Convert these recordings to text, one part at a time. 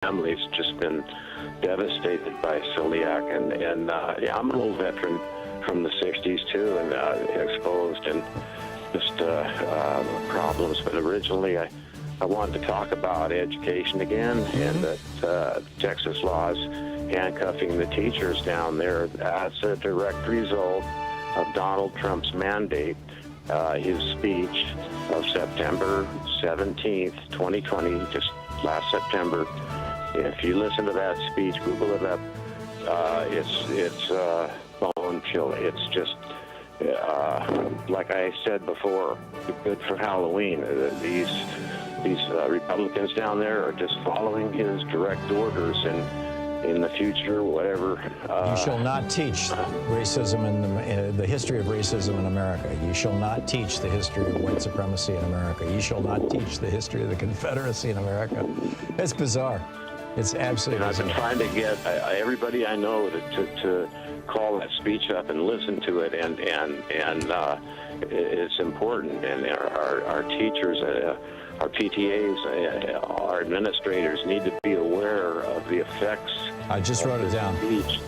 family's just been devastated by celiac, and yeah, I'm an old veteran from the 60s too, and exposed and just problems. But originally I wanted to talk about education again, and that Texas laws handcuffing the teachers down there, that's a direct result of Donald Trump's mandate. His speech of September 17th, 2020, just last September. If you listen to that speech, Google it up. It's bone chilling. It's just like I said before, good for Halloween. These Republicans down there are just following his direct orders, and in the future, whatever. You shall not teach racism in the history of racism in America. You shall not teach the history of white supremacy in America. You shall not teach the history of the Confederacy in America. It's bizarre. It's absolutely bizarre. I've been trying to get everybody I know to call that speech up and listen to it, and it's important. And our teachers, our PTAs, our administrators need to be aware of the effects. I just wrote it down.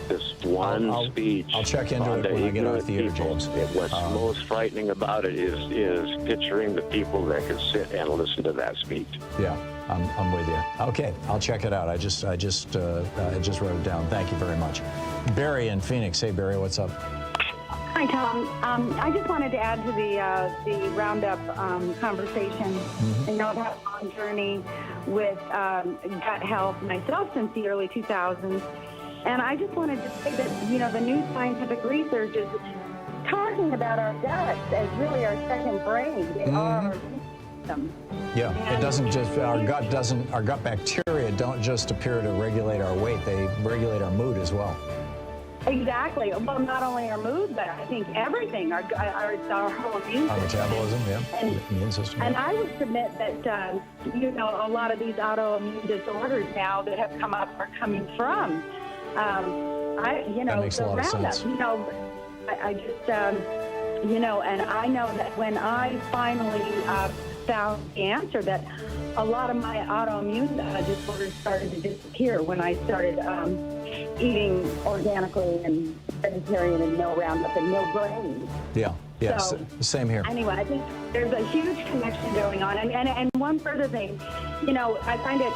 This one speech. I'll check into it when I get out of theater, James. What's most frightening about it is picturing the people that could sit and listen to that speech. Yeah, I'm with you. Okay, I'll check it out. I just wrote it down. Thank you very much. Barry in Phoenix. Hey, Barry, what's up? Hi, Tom. I just wanted to add to the roundup conversation. I know I've had a long journey with gut health myself since the early 2000s, and I just wanted to say that the new scientific research is talking about our guts as really our second brain. They are our system. Yeah, and it doesn't just our gut bacteria don't just appear to regulate our weight; they regulate our mood as well. Exactly. Well, not only our mood, but I think everything, our whole immune system. Our metabolism, yeah, and, immune system. And I would submit that, a lot of these autoimmune disorders now that have come up are coming from, that makes a lot of sense. I just, and I know that when I finally found the answer, that a lot of my autoimmune disorders started to disappear when I started eating organically and vegetarian and no Roundup and no grains. Yeah, so, same here. Anyway, I think there's a huge connection going on. And one further thing, I find it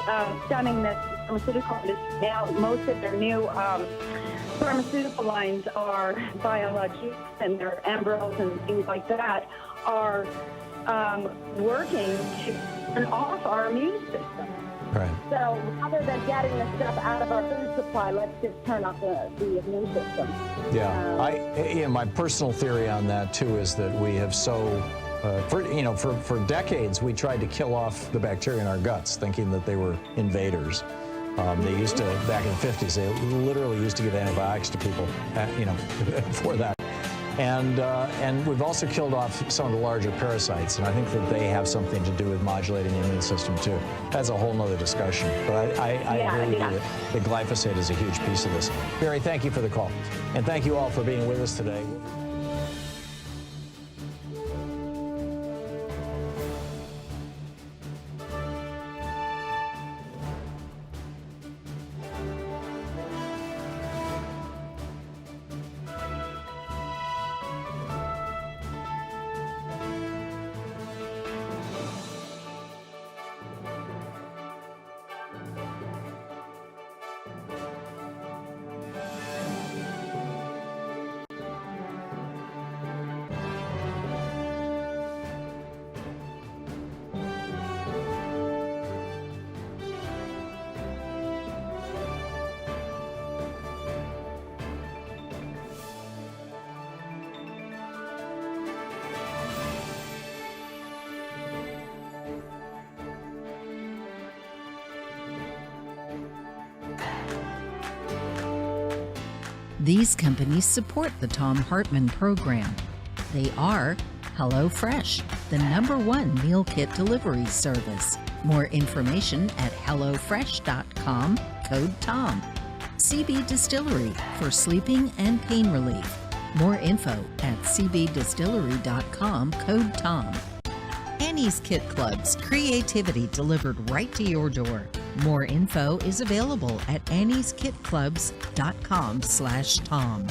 stunning that pharmaceutical industry now, most of their new pharmaceutical lines are biologics, and their embryos and things like that are working to turn off our immune system. Right. So rather than getting the stuff out of our food supply, let's just turn off the immune system. Yeah, my personal theory on that too is that we have for decades we tried to kill off the bacteria in our guts, thinking that they were invaders. They used to, back in the 50s, they literally used to give antibiotics to people, for that. And we've also killed off some of the larger parasites, and I think that they have something to do with modulating the immune system too. That's a whole nother discussion, but I agree with you that glyphosate is a huge piece of this. Barry, thank you for the call, and thank you all for being with us today. These companies support the Thom Hartmann Program. They are HelloFresh, the #1 meal kit delivery service. More information at hellofresh.com, code TOM. CB Distillery for sleeping and pain relief. More info at cbdistillery.com, code TOM. Annie's Kit Clubs, creativity delivered right to your door. More info is available at annieskitclubs.com/Tom.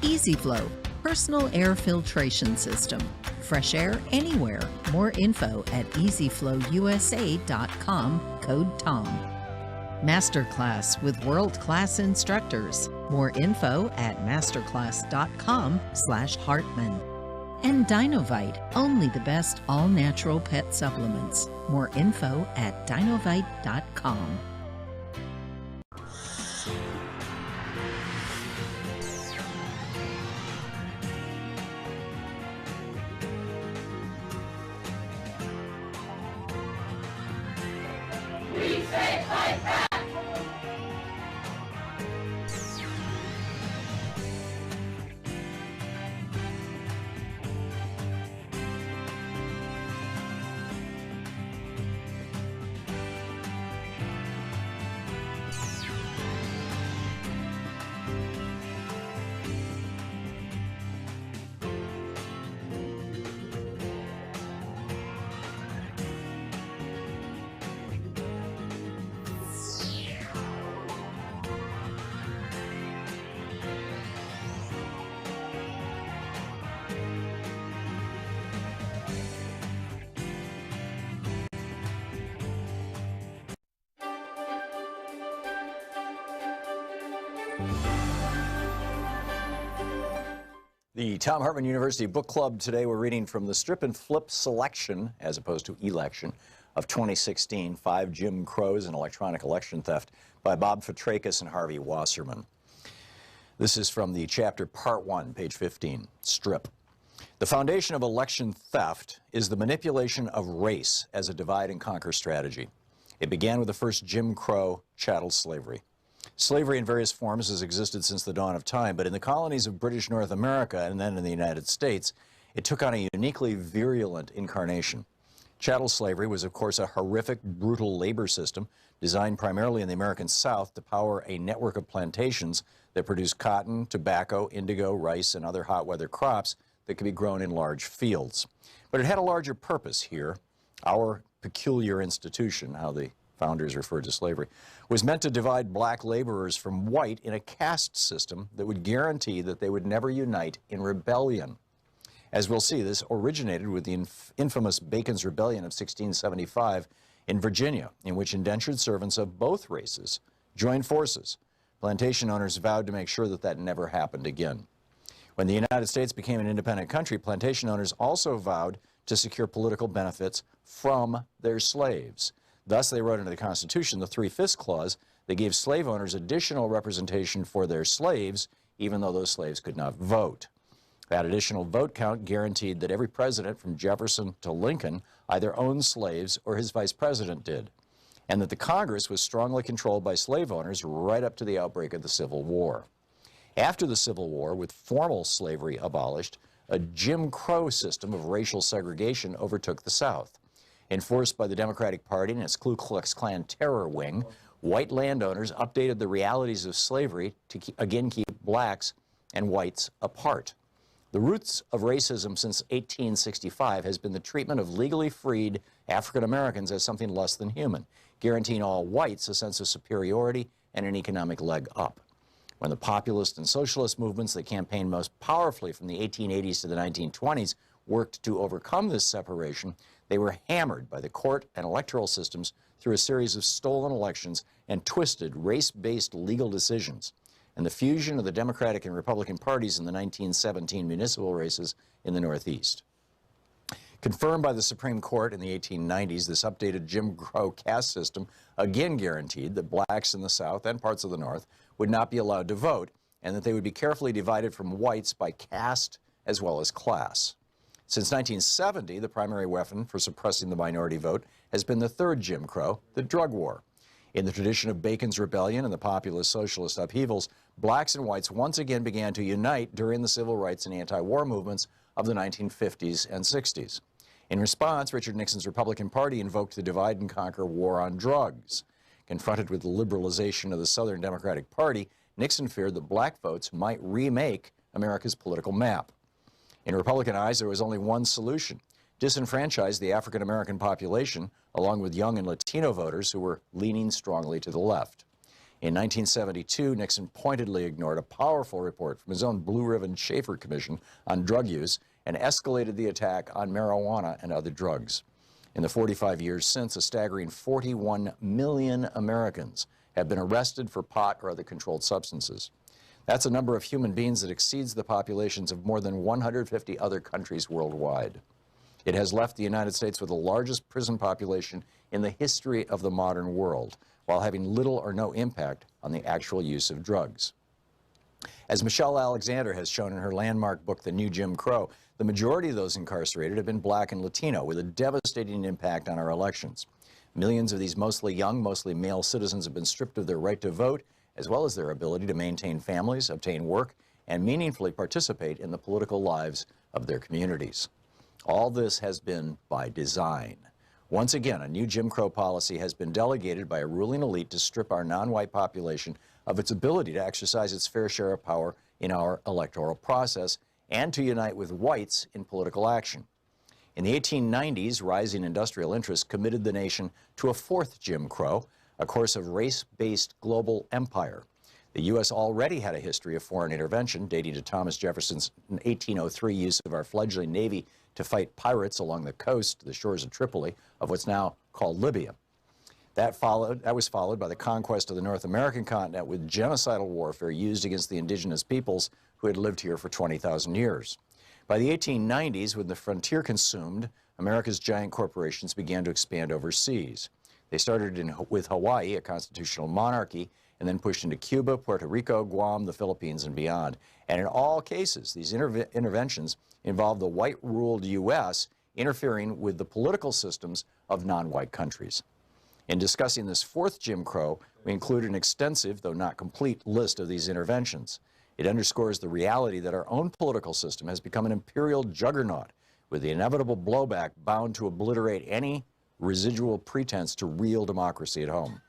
EasyFlow, personal air filtration system. Fresh air anywhere. More info at easyflowusa.com, code TOM. Masterclass with world-class instructors. More info at masterclass.com/Hartmann. And Dinovite, only the best all-natural pet supplements. More info at dinovite.com. The Thom Hartmann University Book Club today, we're reading from the Strip and Flip selection, as opposed to election, of 2016, 5 Jim Crows and Electronic Election Theft by Bob Fitrakis and Harvey Wasserman. This is from the chapter Part 1, page 15, Strip. The foundation of election theft is the manipulation of race as a divide and conquer strategy. It began with the first Jim Crow chattel slavery. Slavery in various forms has existed since the dawn of time, but in the colonies of British North America and then in the United States, it took on a uniquely virulent incarnation. Chattel slavery was, of course, a horrific, brutal labor system designed primarily in the American South to power a network of plantations that produced cotton, tobacco, indigo, rice, and other hot weather crops that could be grown in large fields. But it had a larger purpose here. Our peculiar institution, how the founders referred to slavery, was meant to divide black laborers from white in a caste system that would guarantee that they would never unite in rebellion. As we'll see, this originated with the infamous Bacon's Rebellion of 1675 in Virginia, in which indentured servants of both races joined forces. Plantation owners vowed to make sure that that never happened again. When the United States became an independent country, plantation owners also vowed to secure political benefits from their slaves. Thus, they wrote into the Constitution the 3/5 clause that gave slave owners additional representation for their slaves, even though those slaves could not vote. That additional vote count guaranteed that every president from Jefferson to Lincoln either owned slaves or his vice president did, and that the Congress was strongly controlled by slave owners right up to the outbreak of the Civil War. After the Civil War, with formal slavery abolished, a Jim Crow system of racial segregation overtook the South. Enforced by the Democratic Party and its Ku Klux Klan terror wing, white landowners updated the realities of slavery to again keep blacks and whites apart. The roots of racism since 1865 has been the treatment of legally freed African Americans as something less than human, guaranteeing all whites a sense of superiority and an economic leg up. When the populist and socialist movements that campaigned most powerfully from the 1880s to the 1920s worked to overcome this separation, they were hammered by the court and electoral systems through a series of stolen elections and twisted race-based legal decisions, and the fusion of the Democratic and Republican parties in the 1917 municipal races in the Northeast. Confirmed by the Supreme Court in the 1890s, this updated Jim Crow caste system again guaranteed that blacks in the South and parts of the North would not be allowed to vote, and that they would be carefully divided from whites by caste as well as class. Since 1970, the primary weapon for suppressing the minority vote has been the third Jim Crow, the drug war. In the tradition of Bacon's Rebellion and the populist socialist upheavals, blacks and whites once again began to unite during the civil rights and anti-war movements of the 1950s and 60s. In response, Richard Nixon's Republican Party invoked the divide and conquer war on drugs. Confronted with the liberalization of the Southern Democratic Party, Nixon feared that black votes might remake America's political map. In Republican eyes, there was only one solution: disenfranchised the African American population, along with young and Latino voters who were leaning strongly to the left. In 1972, Nixon pointedly ignored a powerful report from his own Blue Ribbon Schaefer Commission on drug use and escalated the attack on marijuana and other drugs. In the 45 years since, a staggering 41 million Americans have been arrested for pot or other controlled substances. That's a number of human beings that exceeds the populations of more than 150 other countries worldwide. It has left the United States with the largest prison population in the history of the modern world, while having little or no impact on the actual use of drugs. As Michelle Alexander has shown in her landmark book, The New Jim Crow, the majority of those incarcerated have been black and Latino, with a devastating impact on our elections. Millions of these mostly young, mostly male citizens have been stripped of their right to vote, as well as their ability to maintain families, obtain work, and meaningfully participate in the political lives of their communities. All this has been by design. Once again, a new Jim Crow policy has been delegated by a ruling elite to strip our non-white population of its ability to exercise its fair share of power in our electoral process and to unite with whites in political action. In the 1890s, rising industrial interests committed the nation to a fourth Jim Crow, a course of race-based global empire. The U.S. already had a history of foreign intervention, dating to Thomas Jefferson's 1803 use of our fledgling Navy to fight pirates along the coast, the shores of Tripoli, of what's now called Libya. That was followed by the conquest of the North American continent with genocidal warfare used against the indigenous peoples who had lived here for 20,000 years. By the 1890s, when the frontier consumed, America's giant corporations began to expand overseas. They started with Hawaii, a constitutional monarchy, and then pushed into Cuba, Puerto Rico, Guam, the Philippines, and beyond. And in all cases, these interventions involved the white-ruled U.S. interfering with the political systems of non-white countries. In discussing this fourth Jim Crow, we include an extensive, though not complete, list of these interventions. It underscores the reality that our own political system has become an imperial juggernaut, with the inevitable blowback bound to obliterate any residual pretense to real democracy at home.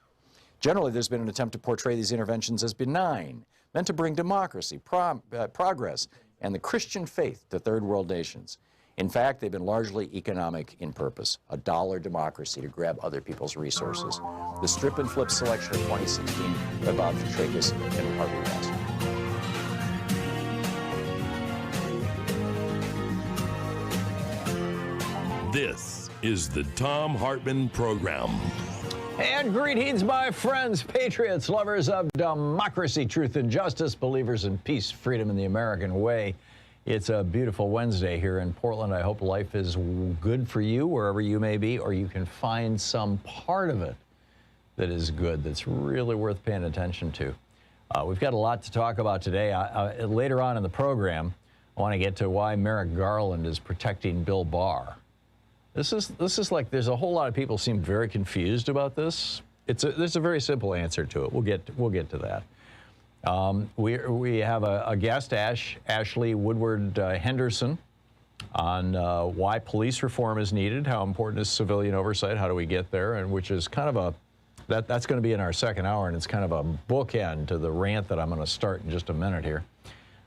Generally, there's been an attempt to portray these interventions as benign, meant to bring democracy, progress, and the Christian faith to third world nations. In fact, they've been largely economic in purpose, a dollar democracy to grab other people's resources. The Strip and Flip selection of 2016 by Bob Fitrakis and Harvey Weinstein. This is the Thom Hartmann Program. And greetings, my friends, patriots, lovers of democracy, truth, and justice, believers in peace, freedom, and the American way. It's a beautiful Wednesday here in Portland. I hope life is good for you wherever you may be, or you can find some part of it that is good, that's really worth paying attention to. We've got a lot to talk about today. Later on in the program, I want to get to why Merrick Garland is protecting Bill Barr. This is like, there's a whole lot of people seem very confused about this. There's a very simple answer to it. We'll get to that. We have a guest, Ashley Woodard Henderson, on why police reform is needed, how important is civilian oversight, how do we get there, and which is kind of that's going to be in our second hour, and it's kind of a bookend to the rant that I'm going to start in just a minute here.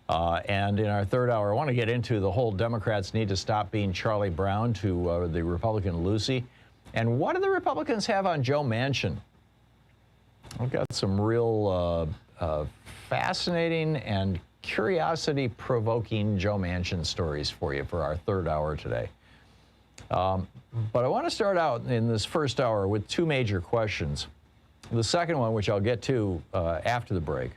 And in our third hour, I want to get into the whole Democrats need to stop being Charlie Brown to the Republican Lucy. And what do the Republicans have on Joe Manchin? I've got some real fascinating and curiosity-provoking Joe Manchin stories for you for our third hour today. But I want to start out in this first hour with two major questions. The second one, which I'll get to after the break,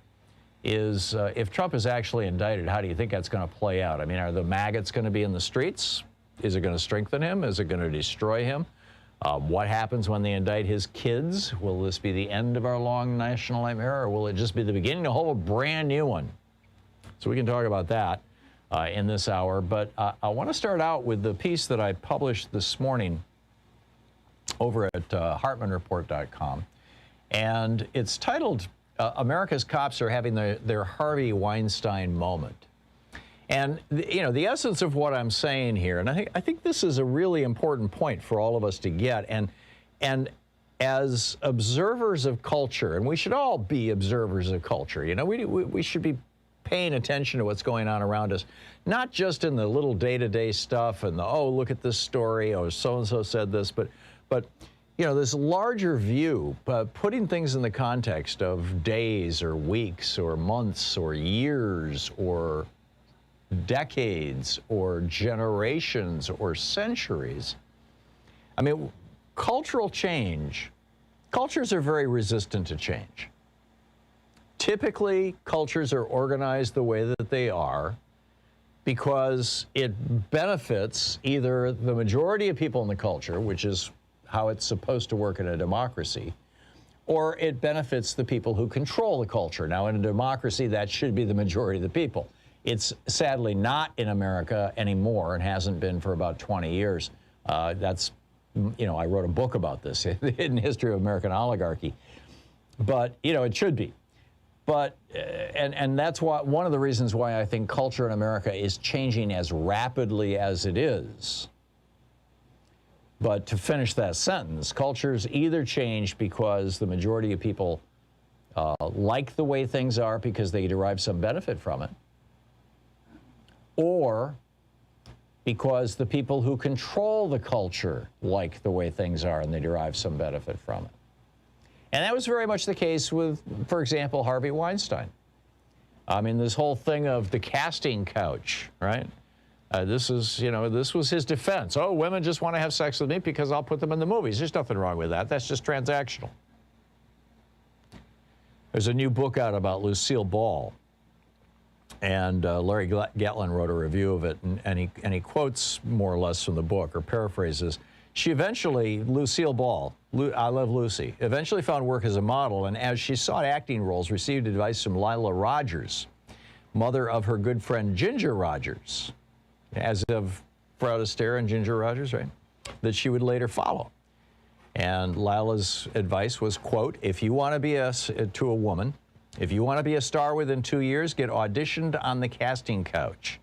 is if Trump is actually indicted, how do you think that's going to play out? I mean, are the maggots going to be in the streets? Is it going to strengthen him? Is it going to destroy him? What happens when they indict his kids? Will this be the end of our long national nightmare, or will it just be the beginning of a whole brand new one? So we can talk about that in this hour. But I want to start out with the piece that I published this morning over at HartmannReport.com. And it's titled, America's Cops Are Having their Harvey Weinstein Moment. And the essence of what I'm saying here, and I think this is a really important point for all of us to get, and as observers of culture, and we should all be observers of culture, we should be paying attention to what's going on around us, not just in the little day-to-day stuff and the, oh, look at this story, oh, so-and-so said this, but you know, this larger view, putting things in the context of days or weeks or months or years or decades or generations or centuries. I mean, cultural change, cultures are very resistant to change. Typically, cultures are organized the way that they are because it benefits either the majority of people in the culture, which is how it's supposed to work in a democracy, or it benefits the people who control the culture. Now, in a democracy, that should be the majority of the people. It's sadly not in America anymore and hasn't been for about 20 years. That's, you know, I wrote a book about this, The Hidden History of American Oligarchy. But, you know, it should be. But, and that's why, one of the reasons why I think culture in America is changing as rapidly as it is. But to finish that sentence, cultures either change because the majority of people like the way things are because they derive some benefit from it, or because the people who control the culture like the way things are and they derive some benefit from it. And that was very much the case with, for example, Harvey Weinstein. I mean, this whole thing of the casting couch, right? This is, you know, this was his defense. Oh, women just want to have sex with me because I'll put them in the movies. There's nothing wrong with that. That's just transactional. There's a new book out about Lucille Ball. And Larry Gatlin wrote a review of it, and he quotes more or less from the book, or paraphrases. She eventually, Lucille Ball, I Love Lucy, eventually found work as a model, and as she sought acting roles, received advice from Lila Rogers, mother of her good friend Ginger Rogers, as of Fred Astaire and Ginger Rogers, right, that she would later follow. And Lila's advice was, quote, if you want to be to a woman, if you want to be a star within 2 years, get auditioned on the casting couch.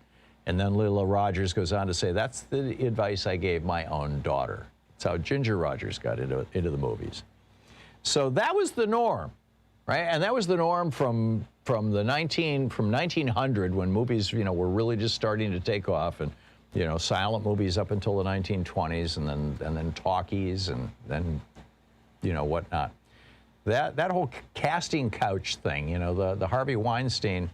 And then Lila Rogers goes on to say, that's the advice I gave my own daughter. That's how Ginger Rogers got into the movies. So that was the norm, right? And that was the norm from 1900, when movies, you know, were really just starting to take off, and, you know, silent movies up until the 1920s, and then talkies, and then, you know, whatnot. That whole casting couch thing, you know, the Harvey Weinstein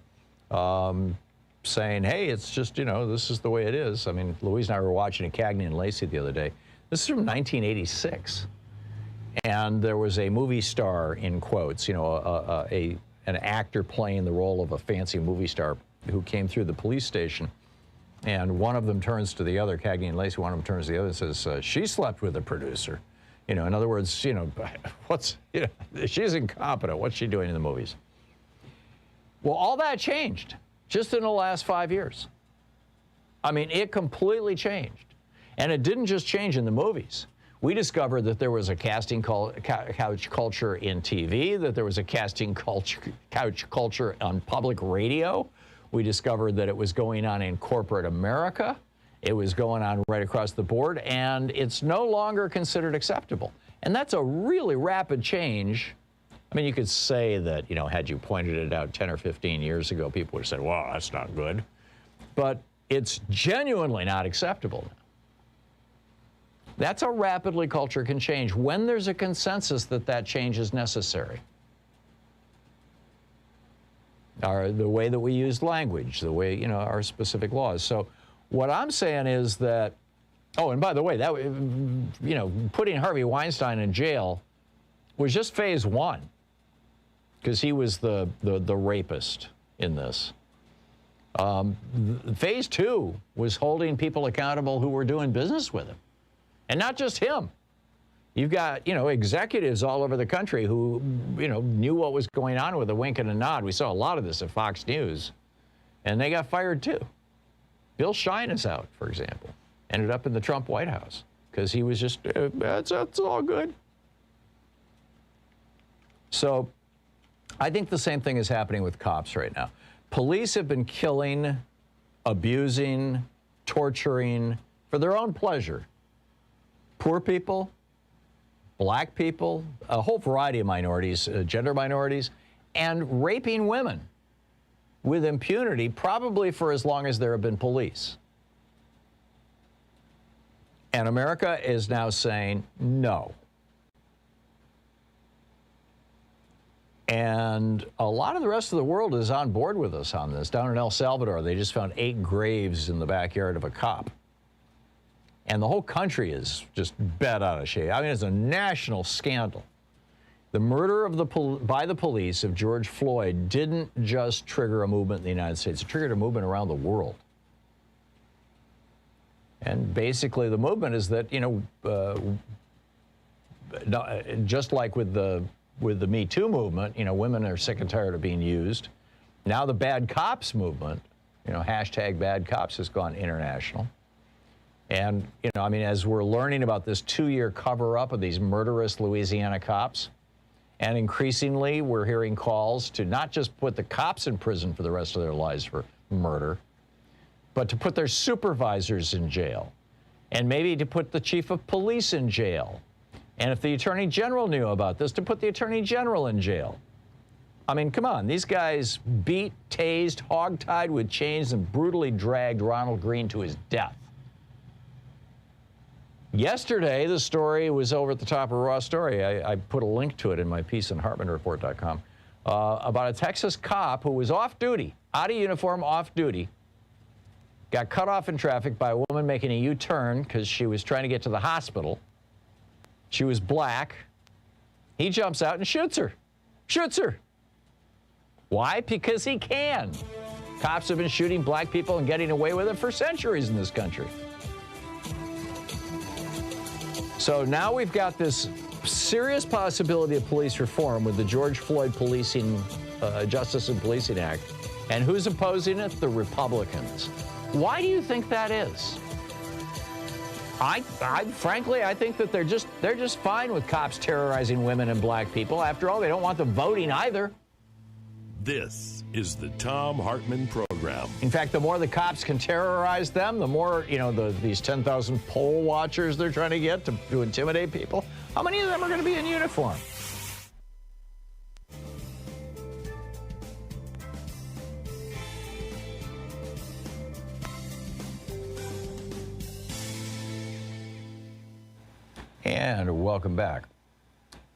saying, hey, it's just, you know, this is the way it is. I mean, Louise and I were watching a Cagney and Lacey the other day. This is from 1986. And there was a movie star, in quotes, you know, an actor playing the role of a fancy movie star who came through the police station. And one of them turns to the other, Cagney and Lacey, one of them turns to the other and says, she slept with the producer. You know, in other words, you know, you know, she's incompetent. What's she doing in the movies? Well, all that changed just in the last 5 years. I mean, it completely changed. And it didn't just change in the movies. We discovered that there was a casting couch culture in TV, that there was a casting couch culture on public radio. We discovered that it was going on in corporate America. It was going on right across the board, and it's no longer considered acceptable. And that's a really rapid change. I mean, you could say that, you know, had you pointed it out 10 or 15 years ago, people would have said, well, that's not good. But it's genuinely not acceptable now. That's how rapidly culture can change when there's a consensus that that change is necessary. The way that we use language, the way, you know, our specific laws. So what I'm saying is that, oh, and by the way, that, you know, putting Harvey Weinstein in jail was just phase one, because he was the rapist in this. Phase two was holding people accountable who were doing business with him. And not just him. You've got, you know, executives all over the country who, you know, knew what was going on with a wink and a nod. We saw a lot of this at Fox News. And they got fired too. Bill Shine is out, for example. Ended up in the Trump White House because he was just, it's all good. So I think the same thing is happening with cops right now. Police have been killing, abusing, torturing for their own pleasure. Poor people, black people, a whole variety of minorities, gender minorities, and raping women. with impunity, probably for as long as there have been police. And America is now saying no. And a lot of the rest of the world is on board with us on this. Down in El Salvador, they just found 8 graves in the backyard of a cop. And the whole country is just bent out of shape. I mean, it's a national scandal. The murder of by the police of George Floyd didn't just trigger a movement in the United States. It triggered a movement around the world. And basically the movement is that, just like with the Me Too movement, women are sick and tired of being used. Now the bad cops movement, hashtag bad cops has gone international. And, as we're learning about this 2-year cover-up of these murderous Louisiana cops, and increasingly we're hearing calls to not just put the cops in prison for the rest of their lives for murder, but to put their supervisors in jail, and maybe to put the chief of police in jail. And if the Attorney General knew about this, to put the Attorney General in jail. I mean, come on, these guys beat, tased, hogtied with chains, and brutally dragged Ronald Greene to his death. Yesterday, the story was over at the top of Raw Story. I put a link to it in my piece on HartmannReport.com about a Texas cop who was off duty, out of uniform, off duty, got cut off in traffic by a woman making a U-turn because she was trying to get to the hospital. She was black. He jumps out and shoots her. Shoots her. Why? Because he can. Cops have been shooting black people and getting away with it for centuries in this country. So now we've got this serious possibility of police reform with the George Floyd Justice and Policing Act. And who's opposing it? The Republicans. Why do you think that is? Frankly, I think that they're just fine with cops terrorizing women and black people. After all, they don't want them voting either. This is the Thom Hartmann Program. In fact, the more the cops can terrorize them, the more, these 10,000 poll watchers they're trying to get to intimidate people, how many of them are going to be in uniform? And welcome back.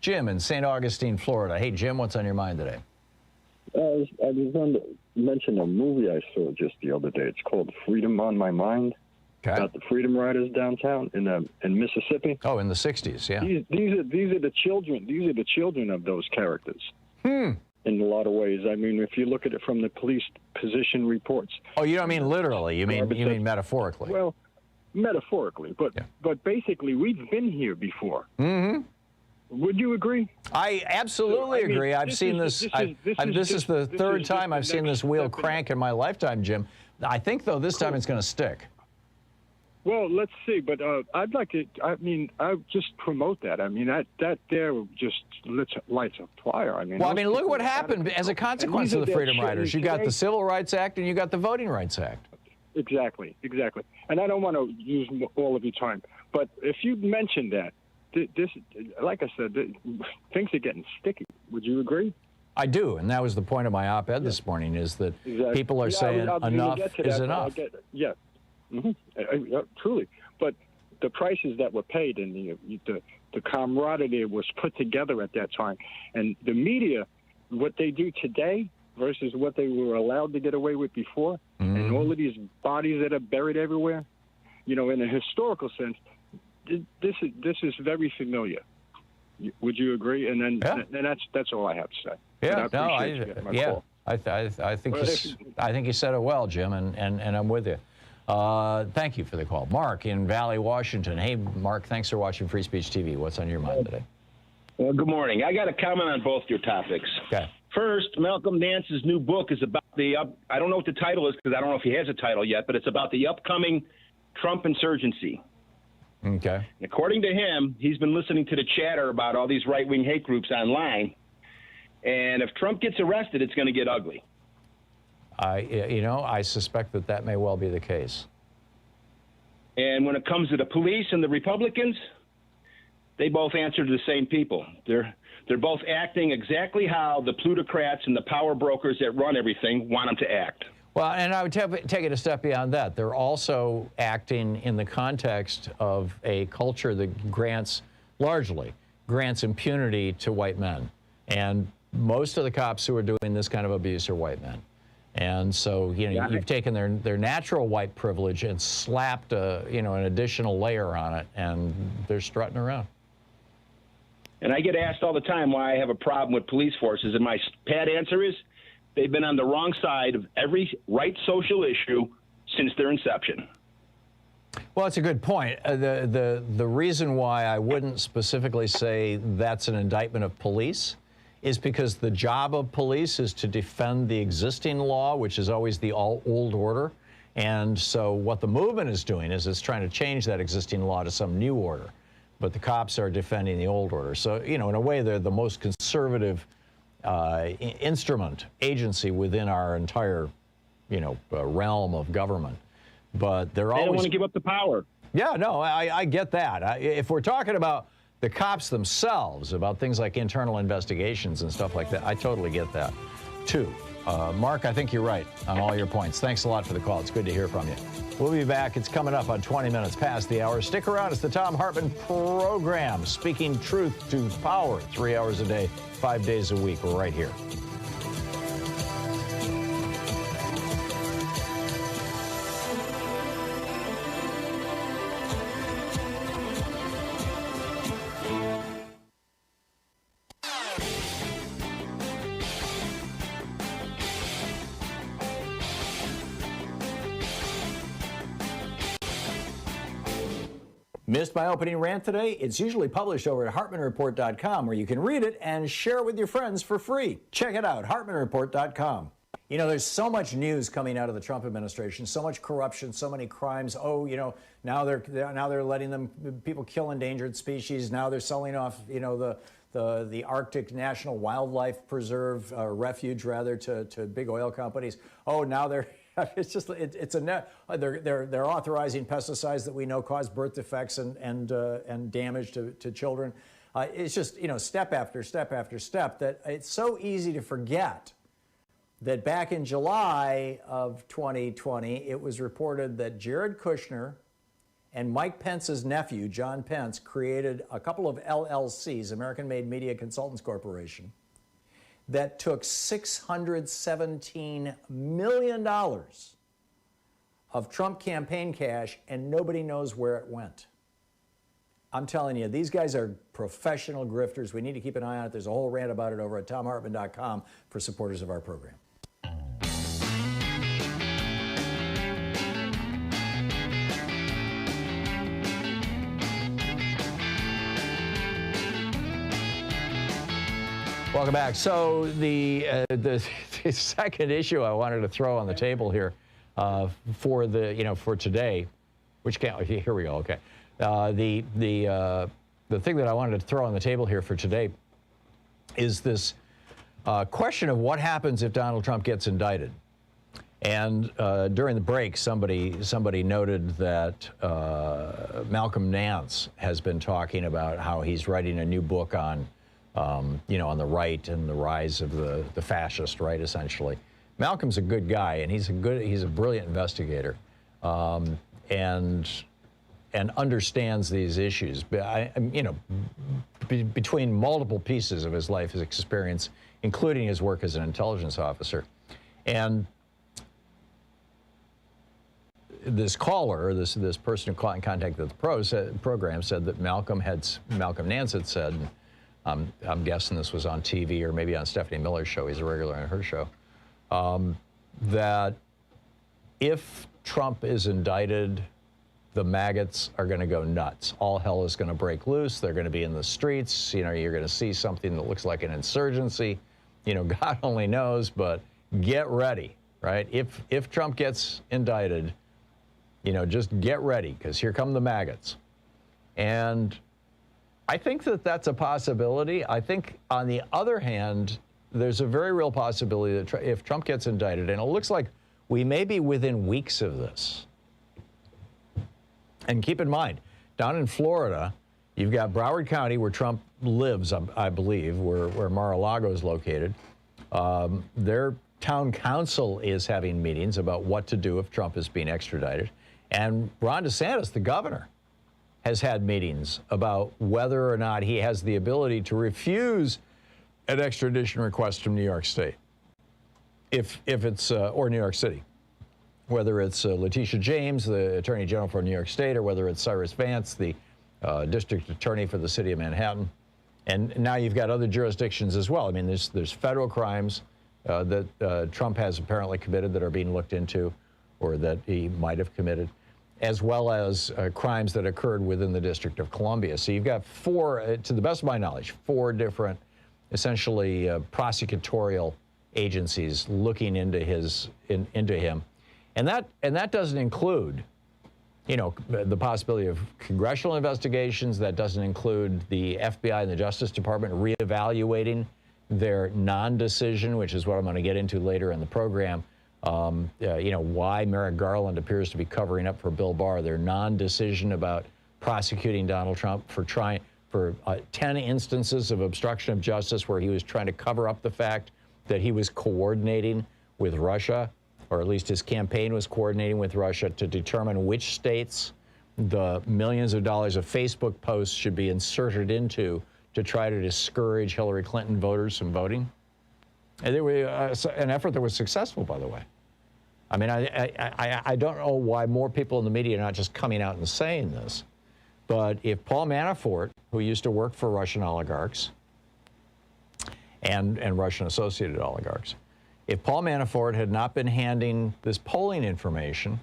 Jim in St. Augustine, Florida. Hey, Jim, what's on your mind today? I was going to mention a movie I saw just the other day. It's called Freedom on My Mind. Okay. About the Freedom Riders downtown in Mississippi. Oh, in the 60s, yeah. These are the children. These are the children of those characters. In a lot of ways. I mean, if you look at it from the police position reports. Oh, you don't mean literally. You mean metaphorically. Well, metaphorically, but basically, we've been here before. Mm-hmm. Would you agree? I absolutely agree. I've seen this. This is the third time I've seen this wheel crank in my lifetime, Jim. I think, though, this time it's going to stick. Well, let's see. But I'd like to, I just promote that. I mean, that there just lights a fire. Look what happened as a consequence of the Freedom Riders. You got the Civil Rights Act and you got the Voting Rights Act. Exactly. And I don't want to use all of your time, but if you mentioned that, this, like I said, things are getting sticky. Would you agree? I do, and that was the point of my op-ed this morning, is that people are saying enough is enough. Truly. But the prices that were paid and the camaraderie that was put together at that time, and the media, what they do today versus what they were allowed to get away with before, and all of these bodies that are buried everywhere, in a historical sense, this is very familiar. Would you agree? And then that's all I have to say. Yeah, I think you said it well, Jim, and I'm with you. Thank you for the call. Mark in Valley, Washington. Hey, Mark, thanks for watching Free Speech TV. What's on your mind today? Well, good morning. I got a comment on both your topics. Okay. First, Malcolm Nance's new book is about I don't know what the title is because I don't know if he has a title yet, but it's about the upcoming Trump insurgency. Okay. According to him, he's been listening to the chatter about all these right-wing hate groups online, and if Trump gets arrested, it's going to get ugly. I suspect that may well be the case. And when it comes to the police and the Republicans, they both answer to the same people. They're both acting exactly how the plutocrats and the power brokers that run everything want them to act. Well, and I would take it a step beyond that. They're also acting in the context of a culture that largely grants impunity to white men. And most of the cops who are doing this kind of abuse are white men. And so, you've taken their natural white privilege and slapped an additional layer on it, and they're strutting around. And I get asked all the time why I have a problem with police forces, and my pat answer is they've been on the wrong side of every right social issue since their inception. Well, it's a good point. The reason why I wouldn't specifically say that's an indictment of police is because the job of police is to defend the existing law, which is always the old order. And so what the movement is doing is it's trying to change that existing law to some new order. But the cops are defending the old order. So, in a way, they're the most conservative agency within our entire, realm of government. But they don't want to give up the power. Yeah, no, I get that. If we're talking about the cops themselves, about things like internal investigations and stuff like that, I totally get that, too. Mark, I think you're right on all your points. Thanks a lot for the call. It's good to hear from you. We'll be back. It's coming up on 20 minutes past the hour. Stick around. It's the Thom Hartmann Program, speaking truth to power, 3 hours a day, 5 days a week. We're right here. Missed my opening rant today? It's usually published over at HartmannReport.com, where you can read it and share it with your friends for free. Check it out, HartmannReport.com. There's so much news coming out of the Trump administration, so much corruption, so many crimes. Now they're letting people kill endangered species. Now they're selling off, the Arctic National Wildlife Preserve refuge to big oil companies. Oh, now they're they're authorizing pesticides that we know cause birth defects and damage to children. It's just, step after step after step, that it's so easy to forget that back in July of 2020, it was reported that Jared Kushner and Mike Pence's nephew, John Pence, created a couple of LLCs, American-Made Media Consultants Corporation, that took $617 million of Trump campaign cash, and nobody knows where it went. I'm telling you, these guys are professional grifters. We need to keep an eye on it. There's a whole rant about it over at thomhartmann.com for supporters of our program. Welcome back. So the second issue I wanted to throw on the table here for today, which can't. Here we go. Okay. The thing that I wanted to throw on the table here for today is this question of what happens if Donald Trump gets indicted. And during the break, somebody noted that Malcolm Nance has been talking about how he's writing a new book on on the right and the rise of the fascist right, essentially. Malcolm's a good guy, and he's a brilliant investigator, and understands these issues. Between multiple pieces of his life, his experience, including his work as an intelligence officer, and this caller, this person who got in contact with the program, said that Malcolm Nance had said. I'm guessing this was on TV or maybe on Stephanie Miller's show. He's a regular on her show. That if Trump is indicted, the maggots are going to go nuts. All hell is going to break loose. They're going to be in the streets. You're going to see something that looks like an insurgency. God only knows, but get ready, right? If Trump gets indicted, just get ready, because here come the maggots. And I think that that's a possibility. I think, on the other hand, there's a very real possibility that if Trump gets indicted, and it looks like we may be within weeks of this. And keep in mind, down in Florida, You've got Broward County, where Trump lives, I believe, where Mar-a-Lago is located. Their town council is having meetings about what to do if Trump is being extradited. And Ron DeSantis, the governor, has had meetings about whether or not he has the ability to refuse an extradition request from New York State, if it's, or New York City. Whether it's Letitia James, the Attorney General for New York State, or whether it's Cyrus Vance, the District Attorney for the City of Manhattan. And now you've got other jurisdictions as well. I mean, there's federal crimes that Trump has apparently committed that are being looked into, or that he might have committed, as well as crimes that occurred within the District of Columbia. So you've got four, to the best of my knowledge, four different, essentially prosecutorial agencies looking into him. And that doesn't include, you know, the possibility of congressional investigations. That doesn't include the FBI and the Justice Department reevaluating their non-decision, which is what I'm going to get into later in the program. You know, why Merrick Garland appears to be covering up for Bill Barr, their non-decision about prosecuting Donald Trump for 10 instances of obstruction of justice where he was trying to cover up the fact that he was coordinating with Russia, or at least his campaign was coordinating with Russia to determine which states the millions of dollars of Facebook posts should be inserted into to try to discourage Hillary Clinton voters from voting. And there was an effort that was successful, by the way. I mean, I don't know why more people in the media are not just coming out and saying this, but if Paul Manafort, who used to work for Russian oligarchs and Russian associated oligarchs, if Paul Manafort had not been handing this polling information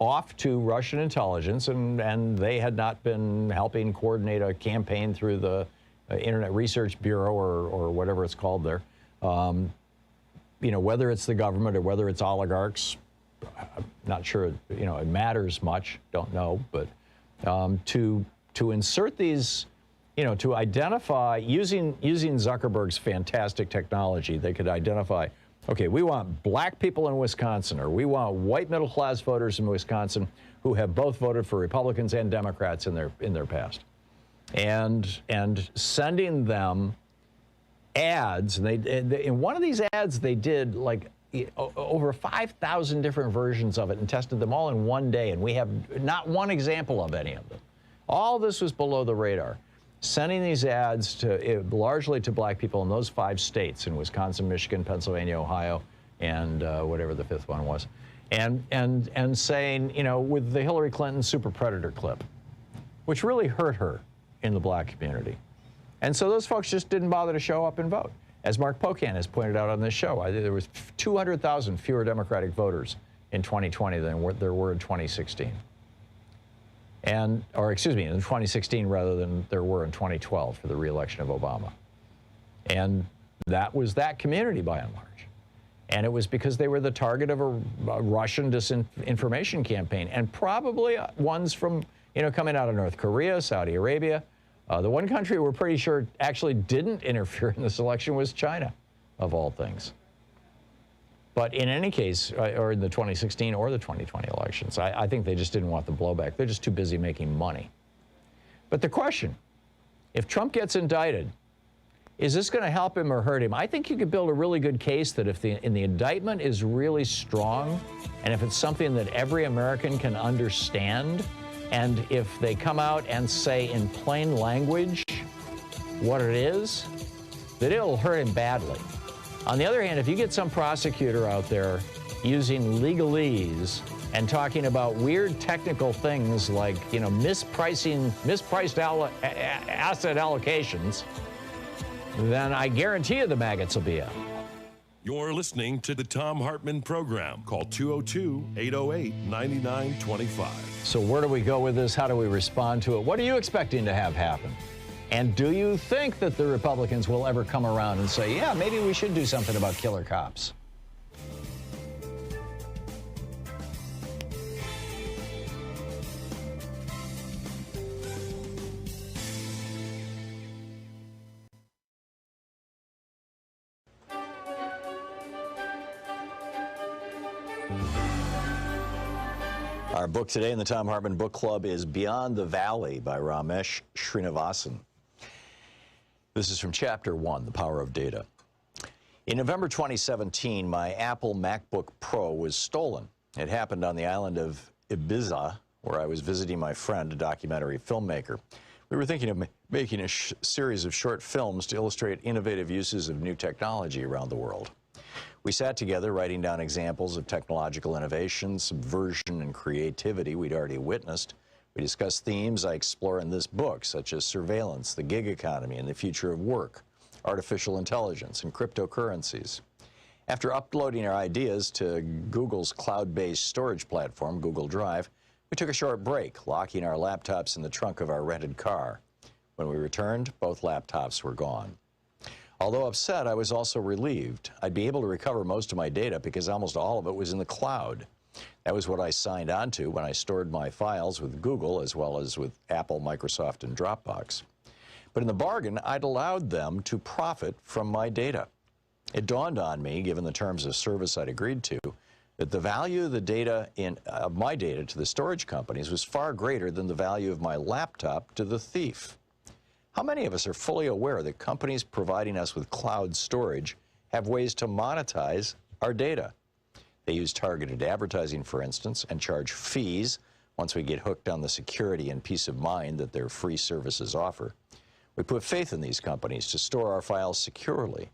off to Russian intelligence and they had not been helping coordinate a campaign through the Internet Research Bureau or whatever it's called there, you know, whether it's the government or whether it's oligarchs, I'm not sure, you know, it matters much, don't know, but to insert these, you know, to identify, using Zuckerberg's fantastic technology, they could identify, okay, we want black people in Wisconsin, or we want white middle-class voters in Wisconsin who have both voted for Republicans and Democrats in their past, and sending them ads. And they in one of these ads they did like over 5,000 different versions of it and tested them all in one day, and we have not one example of any of them. All this was below the radar. Sending these ads to largely to black people in those 5 states, in Wisconsin, Michigan, Pennsylvania, Ohio, and whatever the 5th one was, and saying, you know, with the Hillary Clinton super predator clip, which really hurt her in the black community. And so those folks just didn't bother to show up and vote. As Mark Pocan has pointed out on this show, there was 200,000 fewer Democratic voters in 2020 than there were in 2016. Or excuse me, in 2016 rather than there were in 2012 for the re-election of Obama. And that was that community by and large. And it was because they were the target of a Russian disinformation campaign, and probably ones from, you know, coming out of North Korea, Saudi Arabia. The one country we're pretty sure actually didn't interfere in this election was China, of all things. But in any case, or in the 2016 or the 2020 elections, I think they just didn't want the blowback. They're just too busy making money. But the question, if Trump gets indicted, is this going to help him or hurt him? I think you could build a really good case that if the indictment is really strong, and if it's something that every American can understand, and if they come out and say in plain language what it is, that it'll hurt him badly. On the other hand, if you get some prosecutor out there using legalese and talking about weird technical things like, you know, mispriced asset allocations, then I guarantee you the maggots will be out. You're listening to the Thom Hartmann Program. Call 202-808-9925. So where do we go with this? How do we respond to it? What are you expecting to have happen? And do you think that the Republicans will ever come around and say, yeah, maybe we should do something about killer cops? Our book today in the Thom Hartmann Book Club is Beyond the Valley by Ramesh Srinivasan. This is from Chapter 1, The Power of Data. In November 2017, my Apple MacBook Pro was stolen. It happened on the island of Ibiza, where I was visiting my friend, a documentary filmmaker. We were thinking of making a series of short films to illustrate innovative uses of new technology around the world. We sat together writing down examples of technological innovation, subversion, and creativity we'd already witnessed. We discussed themes I explore in this book, such as surveillance, the gig economy, and the future of work, artificial intelligence, and cryptocurrencies. After uploading our ideas to Google's cloud-based storage platform, Google Drive, we took a short break, locking our laptops in the trunk of our rented car. When we returned, both laptops were gone. Although upset, I was also relieved. I'd be able to recover most of my data because almost all of it was in the cloud. That was what I signed on to when I stored my files with Google as well as with Apple, Microsoft, and Dropbox. But in the bargain, I'd allowed them to profit from my data. It dawned on me, given the terms of service I'd agreed to, that the value of the data of my data to the storage companies was far greater than the value of my laptop to the thief. How many of us are fully aware that companies providing us with cloud storage have ways to monetize our data? They use targeted advertising, for instance, and charge fees once we get hooked on the security and peace of mind that their free services offer. We put faith in these companies to store our files securely,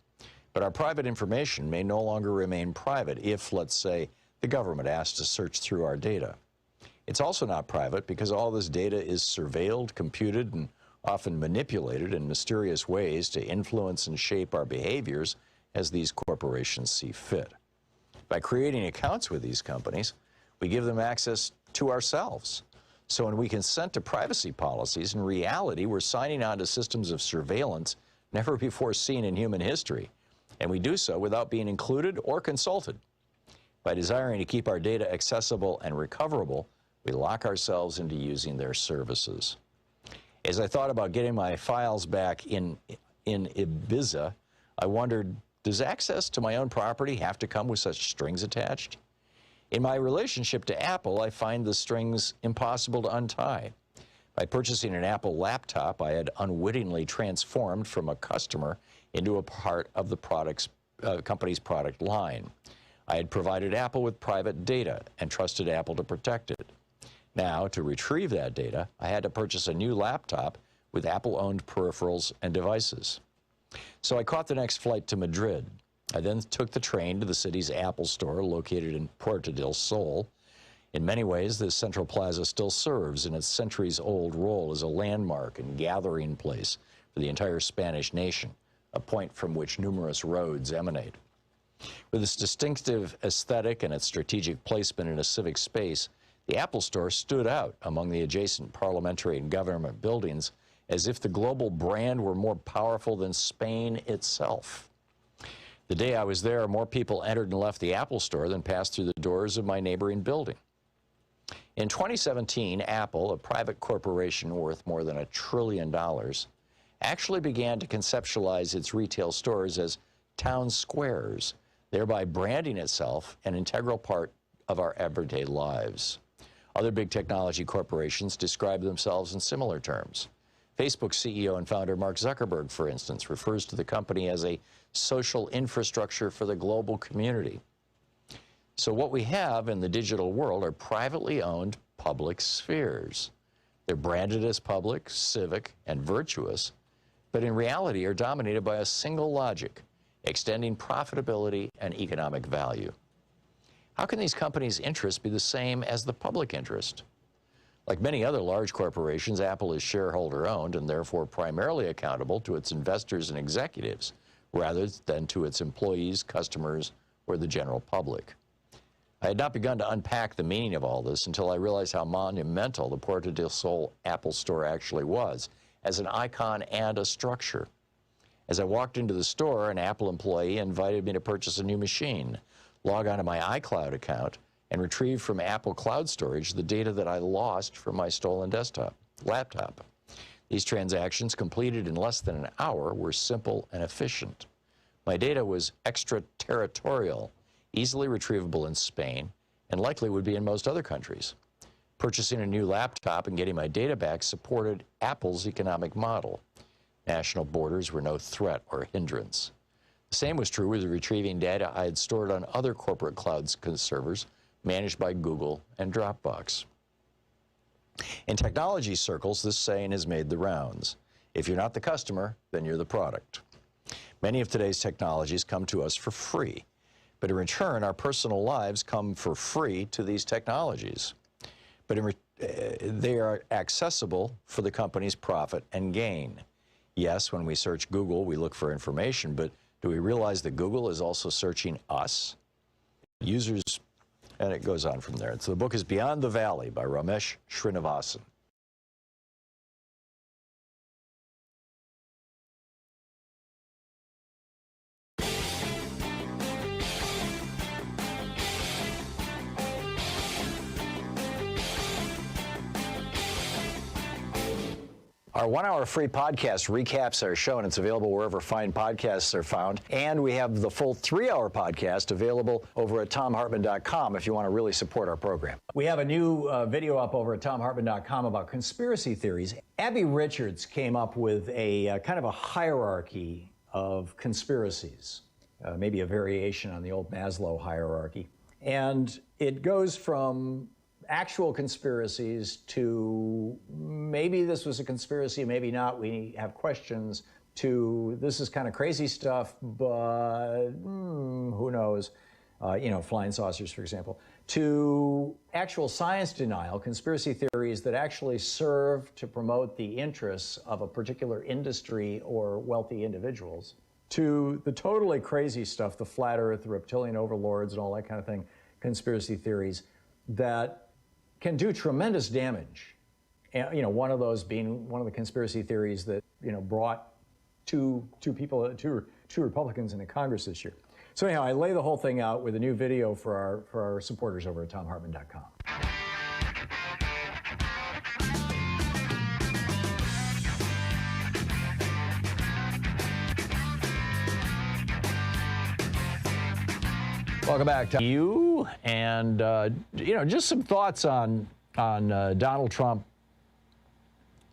but our private information may no longer remain private if, let's say, the government asks to search through our data. It's also not private because all this data is surveilled, computed, and often manipulated in mysterious ways to influence and shape our behaviors as these corporations see fit. By creating accounts with these companies, we give them access to ourselves. So when we consent to privacy policies, in reality, we're signing on to systems of surveillance never before seen in human history, and we do so without being included or consulted. By desiring to keep our data accessible and recoverable, we lock ourselves into using their services. As I thought about getting my files back in Ibiza, I wondered, does access to my own property have to come with such strings attached? In my relationship to Apple, I find the strings impossible to untie. By purchasing an Apple laptop, I had unwittingly transformed from a customer into a part of the company's product line. I had provided Apple with private data and trusted Apple to protect it. Now, to retrieve that data, I had to purchase a new laptop with Apple-owned peripherals and devices. So I caught the next flight to Madrid. I then took the train to the city's Apple store located in Puerto del Sol. In many ways, this central plaza still serves in its centuries-old role as a landmark and gathering place for the entire Spanish nation, a point from which numerous roads emanate. With its distinctive aesthetic and its strategic placement in a civic space, the Apple Store stood out among the adjacent parliamentary and government buildings as if the global brand were more powerful than Spain itself. The day I was there, more people entered and left the Apple Store than passed through the doors of my neighboring building. In 2017, Apple, a private corporation worth more than $1 trillion, actually began to conceptualize its retail stores as town squares, thereby branding itself an integral part of our everyday lives. Other big technology corporations describe themselves in similar terms. Facebook's CEO and founder Mark Zuckerberg, for instance, refers to the company as a social infrastructure for the global community. So what we have in the digital world are privately owned public spheres. They're branded as public, civic, and virtuous, but in reality are dominated by a single logic, extending profitability and economic value. How can these companies' interests be the same as the public interest? Like many other large corporations, Apple is shareholder-owned and therefore primarily accountable to its investors and executives, rather than to its employees, customers, or the general public. I had not begun to unpack the meaning of all this until I realized how monumental the Puerto del Sol Apple Store actually was, as an icon and a structure. As I walked into the store, an Apple employee invited me to purchase a new machine, log onto my iCloud account, and retrieve from Apple Cloud Storage the data that I lost from my stolen laptop. These transactions, completed in less than an hour, were simple and efficient. My data was extraterritorial, easily retrievable in Spain, and likely would be in most other countries. Purchasing a new laptop and getting my data back supported Apple's economic model. National borders were no threat or hindrance. The same was true with retrieving data I had stored on other corporate cloud servers managed by Google and Dropbox. In technology circles, this saying has made the rounds. If you're not the customer, then you're the product. Many of today's technologies come to us for free, but in return, our personal lives come for free to these technologies. But they are accessible for the company's profit and gain. Yes, when we search Google, we look for information, but do we realize that Google is also searching us? Users, and it goes on from there. So the book is Beyond the Valley by Ramesh Srinivasan. Our 1 hour free podcast recaps our show, and it's available wherever fine podcasts are found. And we have the full 3 hour podcast available over at thomhartmann.com if you want to really support our program. We have a new video up over at thomhartmann.com about conspiracy theories. Abby Richards came up with a kind of a hierarchy of conspiracies, maybe a variation on the old Maslow hierarchy. And it goes from actual conspiracies to maybe this was a conspiracy, maybe not, we have questions, to this is kind of crazy stuff, but who knows, flying saucers, for example, to actual science denial, conspiracy theories that actually serve to promote the interests of a particular industry or wealthy individuals, to the totally crazy stuff, the flat earth, the reptilian overlords and all that kind of thing, conspiracy theories that can do tremendous damage. And, one of those being one of the conspiracy theories that, brought two Republicans into Congress this year. So anyhow, I lay the whole thing out with a new video for our supporters over at thomhartmann.com. Welcome back to you, and just some thoughts on Donald Trump.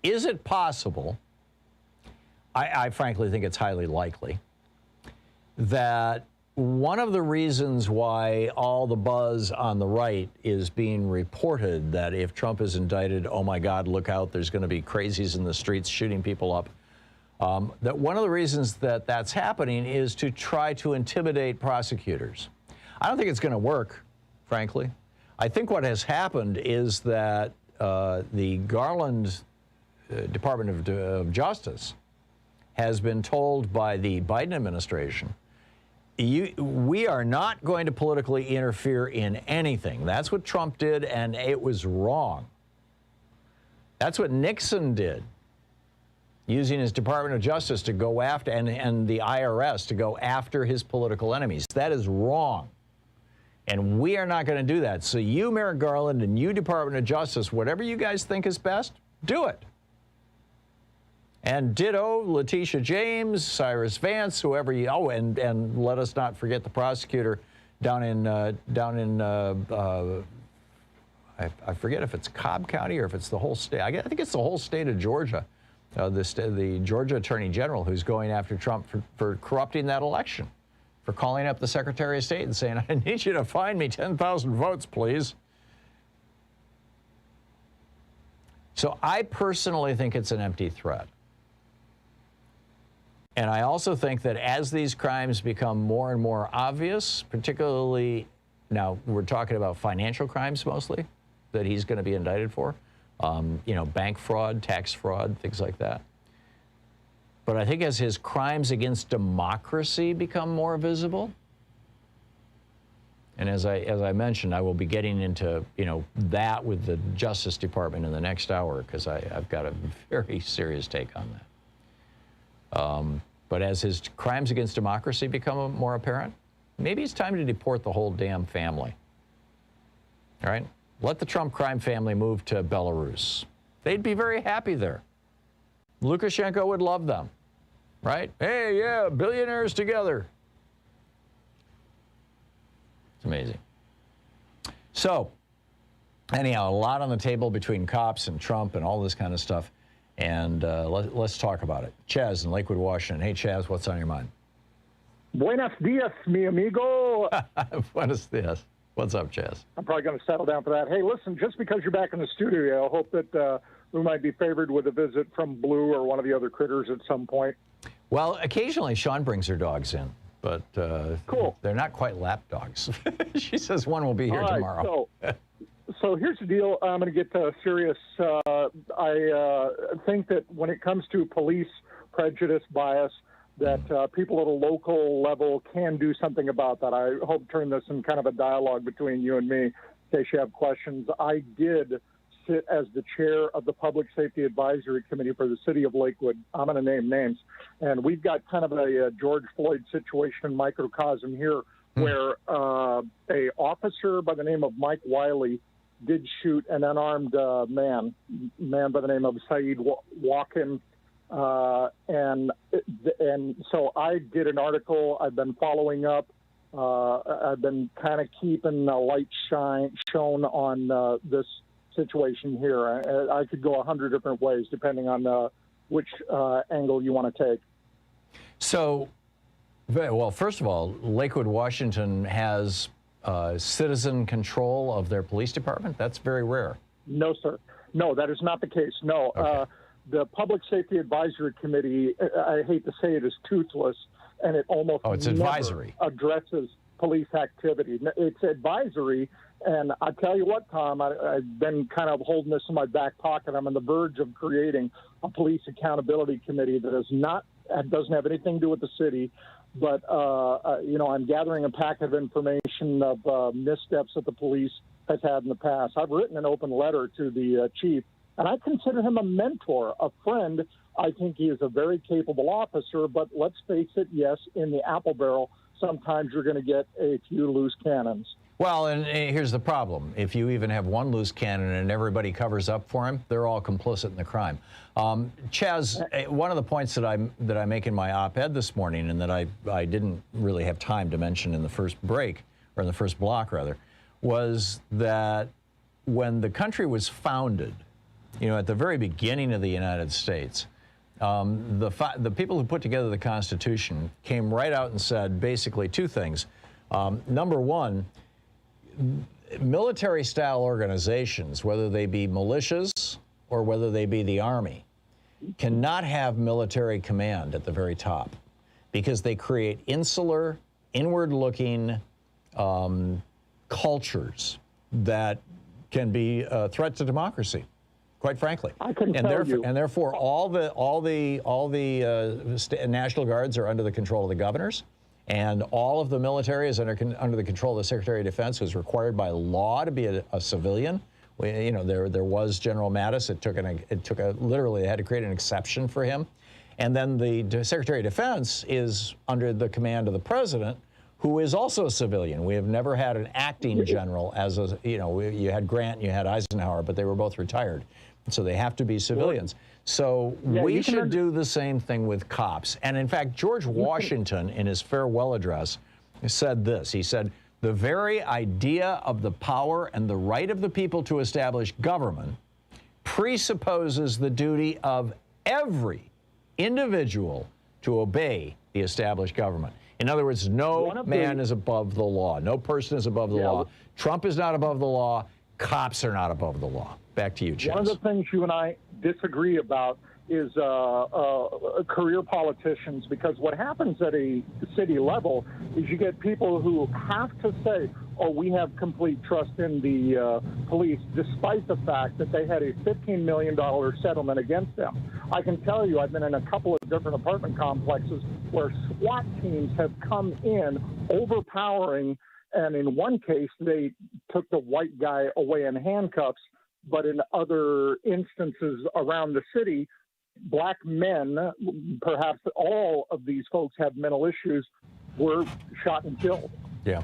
Is it possible? I frankly think it's highly likely that one of the reasons why all the buzz on the right is being reported that if Trump is indicted, oh my God, look out, there's going to be crazies in the streets shooting people up. That one of the reasons that that's happening is to try to intimidate prosecutors. I don't think it's going to work, frankly. I think what has happened is that the Garland Department of Justice has been told by the Biden administration, we are not going to politically interfere in anything. That's what Trump did, and it was wrong. That's what Nixon did, using his Department of Justice to go after, and the IRS to go after his political enemies. That is wrong. And we are not going to do that. So you, Merrick Garland, and you, Department of Justice, whatever you guys think is best, do it. And ditto Letitia James, Cyrus Vance, whoever you, and let us not forget the prosecutor down in I forget if it's Cobb County or if it's the whole state. I think it's the whole state of Georgia. The Georgia Attorney General who's going after Trump for corrupting that election, for calling up the Secretary of State and saying, I need you to find me 10,000 votes, please. So I personally think it's an empty threat. And I also think that as these crimes become more and more obvious, particularly, now we're talking about financial crimes mostly, that he's going to be indicted for, bank fraud, tax fraud, things like that. But I think as his crimes against democracy become more visible, and as I mentioned, I will be getting into that with the Justice Department in the next hour, because I've got a very serious take on that. But as his crimes against democracy become more apparent, maybe it's time to deport the whole damn family. All right? Let the Trump crime family move to Belarus. They'd be very happy there. Lukashenko would love them, right? Hey, yeah, billionaires together. It's amazing. So, Anyhow, a lot on the table between cops and Trump and all this kind of stuff. And let's talk about it. Chaz in Lakewood, Washington. Hey, Chaz, what's on your mind? Buenos dias, mi amigo. Buenos dias. What's up, Chaz? I'm probably going to settle down for that. Hey, listen, just because you're back in the studio, I hope that we might be favored with a visit from Blue or one of the other critters at some point. Well, occasionally Sean brings her dogs in, but cool. They're not quite lap dogs. She says one will be here tomorrow. So here's the deal. I'm going to get serious. I think that when it comes to police prejudice, bias, that people at a local level can do something about that. I hope to turn this in kind of a dialogue between you and me in case you have questions. I did sit as the chair of the Public Safety Advisory Committee for the city of Lakewood. I'm going to name names. And we've got kind of a George Floyd situation microcosm here where a officer by the name of Mike Wiley did shoot an unarmed man by the name of Saeed Walken. And so I did an article. I've been following up. I've been kind of keeping a light shown on this situation here. I could go 100 different ways depending on which angle you want to take. So, well, first of all, Lakewood, Washington has citizen control of their police department. That's very rare. No, sir. No, that is not the case. No. Okay. The Public Safety Advisory Committee, I hate to say it, is toothless, and it almost it's never advisory. Addresses police activity. It's advisory, and I tell you what, Tom, I've been kind of holding this in my back pocket. I'm on the verge of creating a police accountability committee that doesn't have anything to do with the city, but I'm gathering a packet of information of missteps that the police has had in the past. I've written an open letter to the chief. And I consider him a mentor, a friend. I think he is a very capable officer, but let's face it, yes, in the apple barrel, sometimes you're going to get a few loose cannons. Well, and here's the problem. If you even have one loose cannon and everybody covers up for him, they're all complicit in the crime. Chaz, one of the points that I make in my op-ed this morning and that I didn't really have time to mention in the first break, or in the first block, rather, was that when the country was founded, at the very beginning of the United States, the people who put together the Constitution came right out and said basically two things. Number one, military-style organizations, whether they be militias or whether they be the Army, cannot have military command at the very top because they create insular, inward-looking cultures that can be a threat to democracy. Quite frankly, and therefore, all the National Guards are under the control of the governors, and all of the military is under the control of the Secretary of Defense, who's required by law to be a civilian. There was General Mattis. Literally they had to create an exception for him, and then the Secretary of Defense is under the command of the President, who is also a civilian. We have never had an acting general you had Grant and you had Eisenhower, but they were both retired. So they have to be civilians. So we should do the same thing with cops. And in fact, George Washington, in his farewell address, said this. He said, "The very idea of the power and the right of the people to establish government presupposes the duty of every individual to obey the established government." In other words, no man is above the law. No person is above the law. Trump is not above the law. Cops are not above the law. Back to you, Chaz. One of the things you and I disagree about is career politicians, because what happens at a city level is you get people who have to say, oh, we have complete trust in the police, despite the fact that they had a $15 million settlement against them. I can tell you, I've been in a couple of different apartment complexes where SWAT teams have come in overpowering, and in one case, they took the white guy away in handcuffs, but in other instances around the city, black men, perhaps all of these folks have mental issues, were shot and killed. Yeah.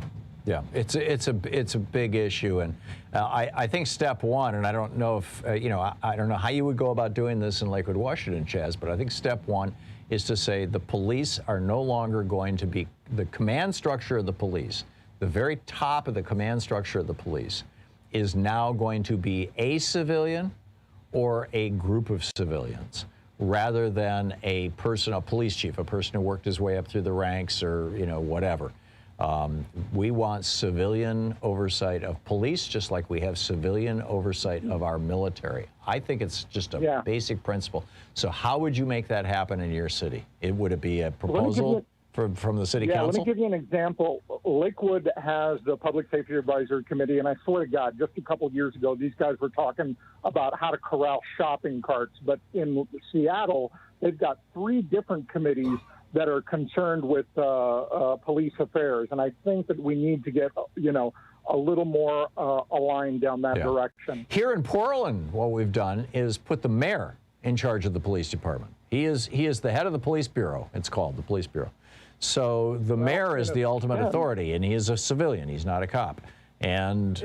It's a big issue, and I think step one, and I don't know if I don't know how you would go about doing this in Lakewood, Washington, Chaz, but I think step one is to say the police are no longer going to be the command structure of the police. The very top of the command structure of the police is now going to be a civilian or a group of civilians, rather than a person, a police chief, a person who worked his way up through the ranks or, you know, whatever. We want civilian oversight of police, just like we have civilian oversight of our military. I think it's just a basic principle. So how would you make that happen in your city? Would it be a proposal from the city council? Let me give you an example. Lakewood has the Public Safety Advisory Committee, and I swear to God, just a couple of years ago, these guys were talking about how to corral shopping carts. But in Seattle, they've got 3 different committees that are concerned with police affairs. And I think that we need to get, you know, a little more aligned down that direction. Here in Portland, what we've done is put the mayor in charge of the police department. He is the head of the police bureau. It's called the police bureau. So the mayor is the ultimate authority, and he is a civilian. He's not a cop. And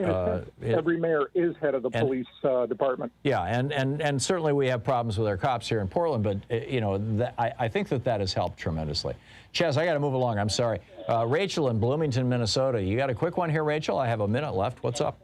every mayor is head of the police department. Yeah, and certainly we have problems with our cops here in Portland, but you know, I think that has helped tremendously. Chaz, I got to move along. I'm sorry. Rachel in Bloomington, Minnesota. You got a quick one here, Rachel? I have a minute left. What's up?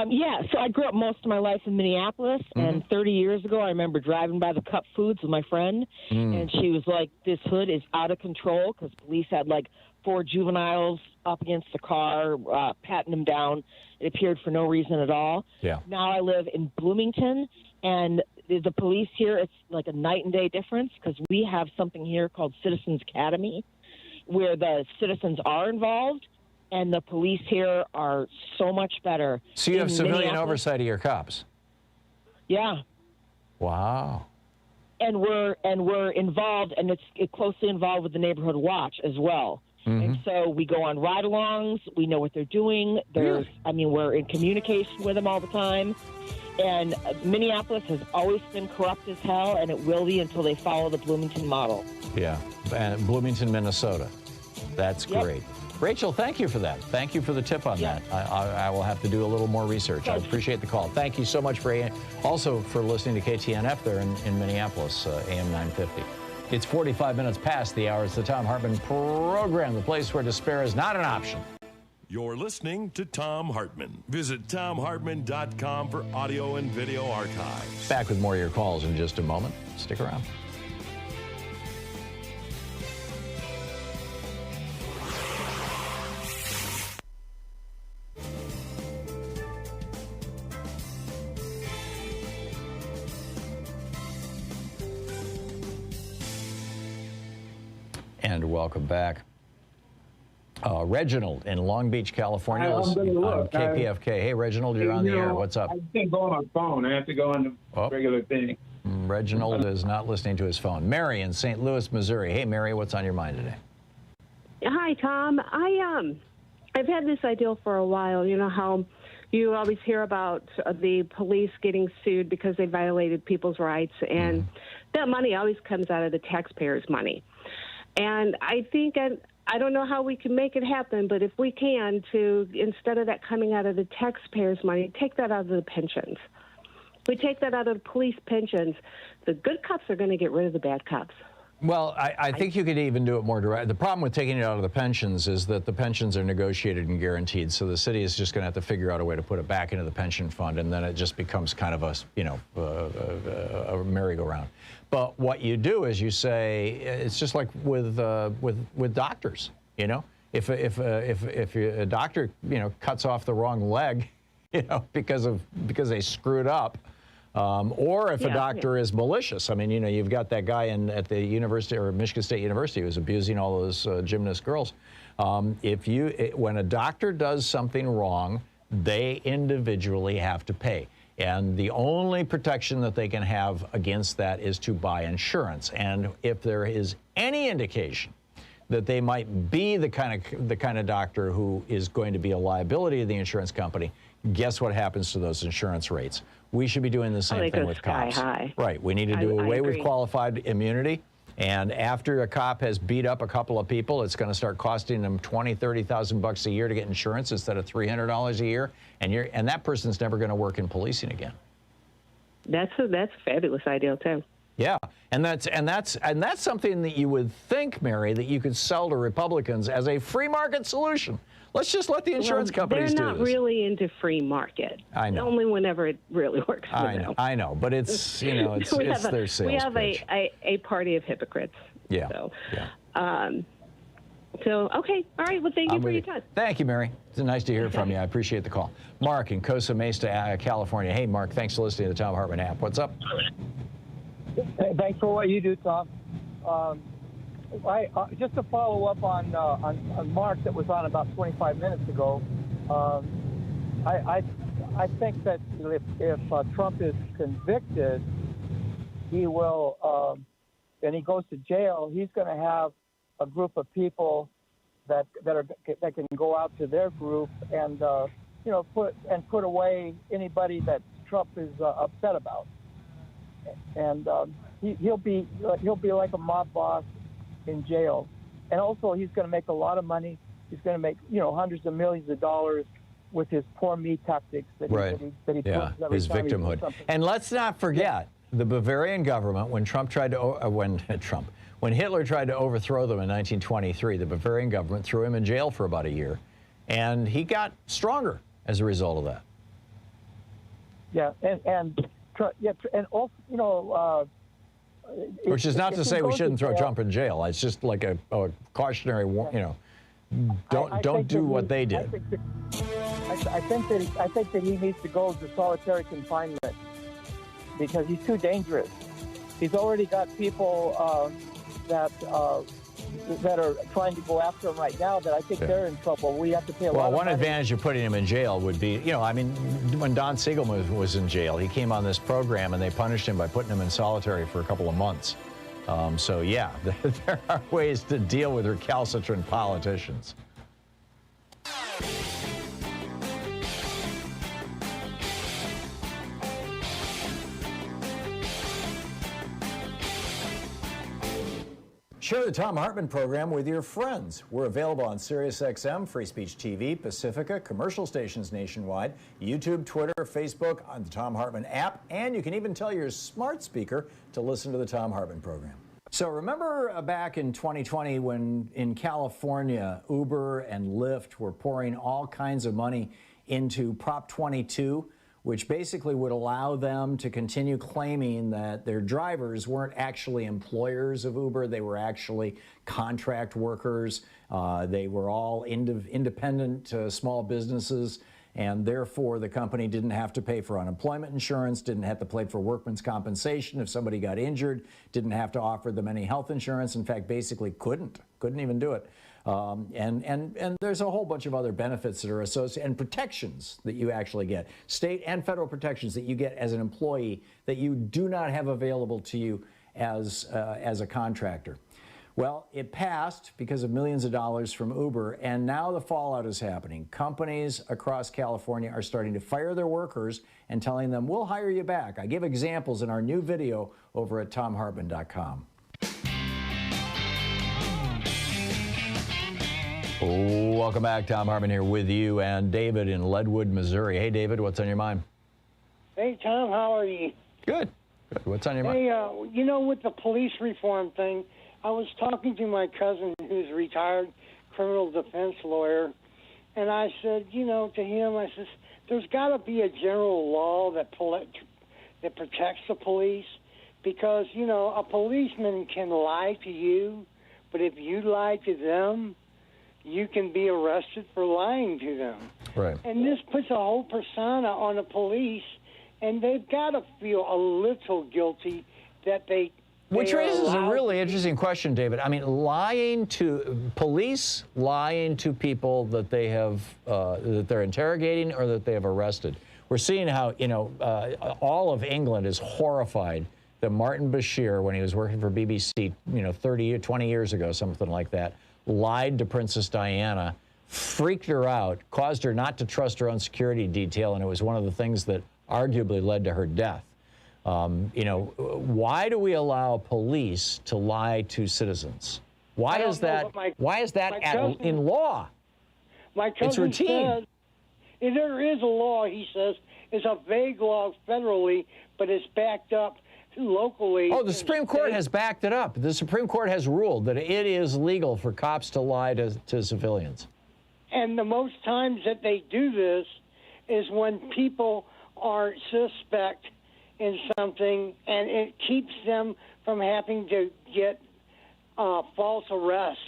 Yeah, so I grew up most of my life in Minneapolis, and 30 years ago I remember driving by the Cup Foods with my friend, and she was like, this hood is out of control, because police had like 4 juveniles up against the car, patting them down. It appeared for no reason at all. Yeah. Now I live in Bloomington, and the police here, it's like a night and day difference, because we have something here called Citizens Academy, where the citizens are involved, and the police here are so much better. So you have civilian oversight of your cops? Yeah. Wow. And we're involved, and it's closely involved with the neighborhood watch as well. And so we go on ride-alongs. We know what they're doing. I mean, we're in communication with them all the time. And Minneapolis has always been corrupt as hell, and it will be until they follow the Bloomington model. Yeah, and Bloomington, Minnesota. That's great. Rachel, thank you for that. Thank you for the tip on that. I will have to do a little more research. I appreciate the call. Thank you so much for also for listening to KTNF there in Minneapolis, AM 950. It's 45 minutes past the hour. It's the Thom Hartmann Program, the place where despair is not an option. You're listening to Thom Hartmann. Visit thomhartmann.com for audio and video archives. Back with more of your calls in just a moment. Stick around. And welcome back. Reginald in Long Beach, California. On KPFK. Hey, Reginald, you're on the air. What's up? I can't go on my phone. I have to go on the regular thing. Reginald is not listening to his phone. Mary in St. Louis, Missouri. Hey, Mary, what's on your mind today? Hi, Tom. I've had this idea for a while. You know how you always hear about the police getting sued because they violated people's rights, and that money always comes out of the taxpayers' money. And I think, I don't know how we can make it happen, but if we can, instead of that coming out of the taxpayers' money, take that out of the pensions. If we take that out of the police pensions, the good cops are going to get rid of the bad cops. Well, I think you could even do it more direct. The problem with taking it out of the pensions is that the pensions are negotiated and guaranteed, so the city is just going to have to figure out a way to put it back into the pension fund, and then it just becomes kind of a merry-go-round. But what you do is you say, it's just like with doctors, you know? If a doctor, you know, cuts off the wrong leg, you know, because they screwed up, or if a doctor is malicious. I mean, you know, you've got that guy at the university, or Michigan State University, who's abusing all those gymnast girls. When a doctor does something wrong, they individually have to pay. And the only protection that they can have against that is to buy insurance. And if there is any indication that they might be the kind of doctor who is going to be a liability to the insurance company, guess what happens to those insurance rates? We should be doing the same thing with cops. High. Right. We need to do away with qualified immunity. And after a cop has beat up a couple of people, it's going to start costing them $20,000, $30,000 a year to get insurance instead of $300 a year, and that person's never going to work in policing again. That's a fabulous idea too. Yeah, and that's something that you would think, Mary, that you could sell to Republicans as a free market solution. Let's just let the insurance companies do this. They're not really into free market. I know. Only whenever it really works for them. I know, but it's, you know, it's their sales We have pitch. a party of hypocrites. Yeah. So, yeah. So, okay. All right. Well, thank you for your time. Thank you, Mary. It's nice to hear from you. I appreciate the call. Mark in Costa Mesa, California. Hey, Mark, thanks for listening to the Thom Hartmann app. What's up? Hey, thanks for what you do, Tom. Just to follow up on Mark that was on about 25 minutes ago, I think that if Trump is convicted, he will, and he goes to jail, he's going to have a group of people that can go out to their group and put away anybody that Trump is upset about, and he'll be like a mob boss in jail, and also he's going to make a lot of money. He's going to make hundreds of millions of dollars with his poor me tactics that he yeah, puts every his time he does victimhood. something. And let's not forget the Bavarian government when Hitler tried to overthrow them in 1923. The Bavarian government threw him in jail for about a year, and he got stronger as a result of that. Yeah, and also which is not to say we shouldn't throw Trump in jail. It's just like a cautionary, don't do what they did. I think that he needs to go to solitary confinement because he's too dangerous. He's already got people that are trying to go after him right now that I think they're in trouble. We have to pay a lot of money. Well, one advantage of putting him in jail would be, when Don Siegel was in jail, he came on this program and they punished him by putting him in solitary for a couple of months. So, yeah, there are ways to deal with recalcitrant politicians. Share the Thom Hartmann Program with your friends. We're available on SiriusXM, Free Speech TV, Pacifica, commercial stations nationwide, YouTube, Twitter, Facebook, on the Thom Hartmann app, and you can even tell your smart speaker to listen to the Thom Hartmann Program. So remember back in 2020 when in California, Uber and Lyft were pouring all kinds of money into Prop 22, which basically would allow them to continue claiming that their drivers weren't actually employers of Uber. They were actually contract workers. They were all independent small businesses, and therefore the company didn't have to pay for unemployment insurance, didn't have to pay for workman's compensation if somebody got injured, didn't have to offer them any health insurance. In fact, basically couldn't even do it. And there's a whole bunch of other benefits that are associated and protections that you actually get, state and federal protections that you get as an employee that you do not have available to you as a contractor. Well, it passed because of millions of dollars from Uber, and now the fallout is happening. Companies across California are starting to fire their workers and telling them, we'll hire you back. I give examples in our new video over at thomhartmann.com. Welcome back. Thom Hartmann here with you and David in Leadwood, Missouri. Hey, David, what's on your mind? Hey, Tom, how are you? Good. What's on your mind? Hey, with the police reform thing, I was talking to my cousin who's a retired criminal defense lawyer, and I said, to him, I said, there's got to be a general law that protects the police because, a policeman can lie to you, but if you lie to them, you can be arrested for lying to them. Right. And this puts a whole persona on the police, and they've got to feel a little guilty that they Which raises a really interesting question, David. I mean, police lying to people that they have, that they're interrogating or that they have arrested. We're seeing how, all of England is horrified that Martin Bashir, when he was working for BBC, 20 years ago, something like that, lied to Princess Diana, freaked her out, caused her not to trust her own security detail, and it was one of the things that arguably led to her death. Why do we allow police to lie to citizens? Why is that in law? My cousin it's routine. Says, there is a law, he says. It's a vague law federally, but it's backed up locally. Oh, the Supreme Court has backed it up. The Supreme Court has ruled that it is legal for cops to lie to civilians. And the most times that they do this is when people are suspect in something, and it keeps them from having to get false arrest,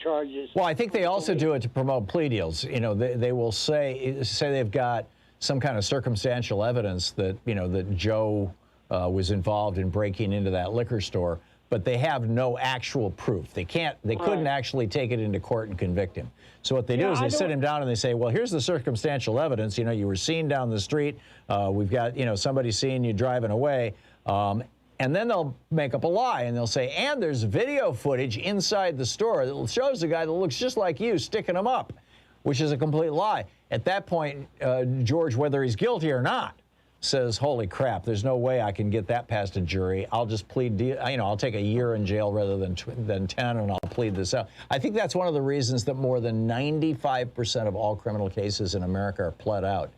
charges. Well, I think they also do it to promote plea deals. They will say they've got some kind of circumstantial evidence that, that Joe was involved in breaking into that liquor store, but they have no actual proof. They couldn't actually take it into court and convict him. So what they do is they sit him down and they say, well, here's the circumstantial evidence. You were seen down the street. We've got, somebody seeing you driving away. And then they'll make up a lie, and they'll say, and there's video footage inside the store that shows a guy that looks just like you sticking him up, which is a complete lie. At that point, George, whether he's guilty or not, says, holy crap, there's no way I can get that past a jury. I'll just plead, I'll take a year in jail rather than 10, and I'll plead this out. I think that's one of the reasons that more than 95% of all criminal cases in America are pled out.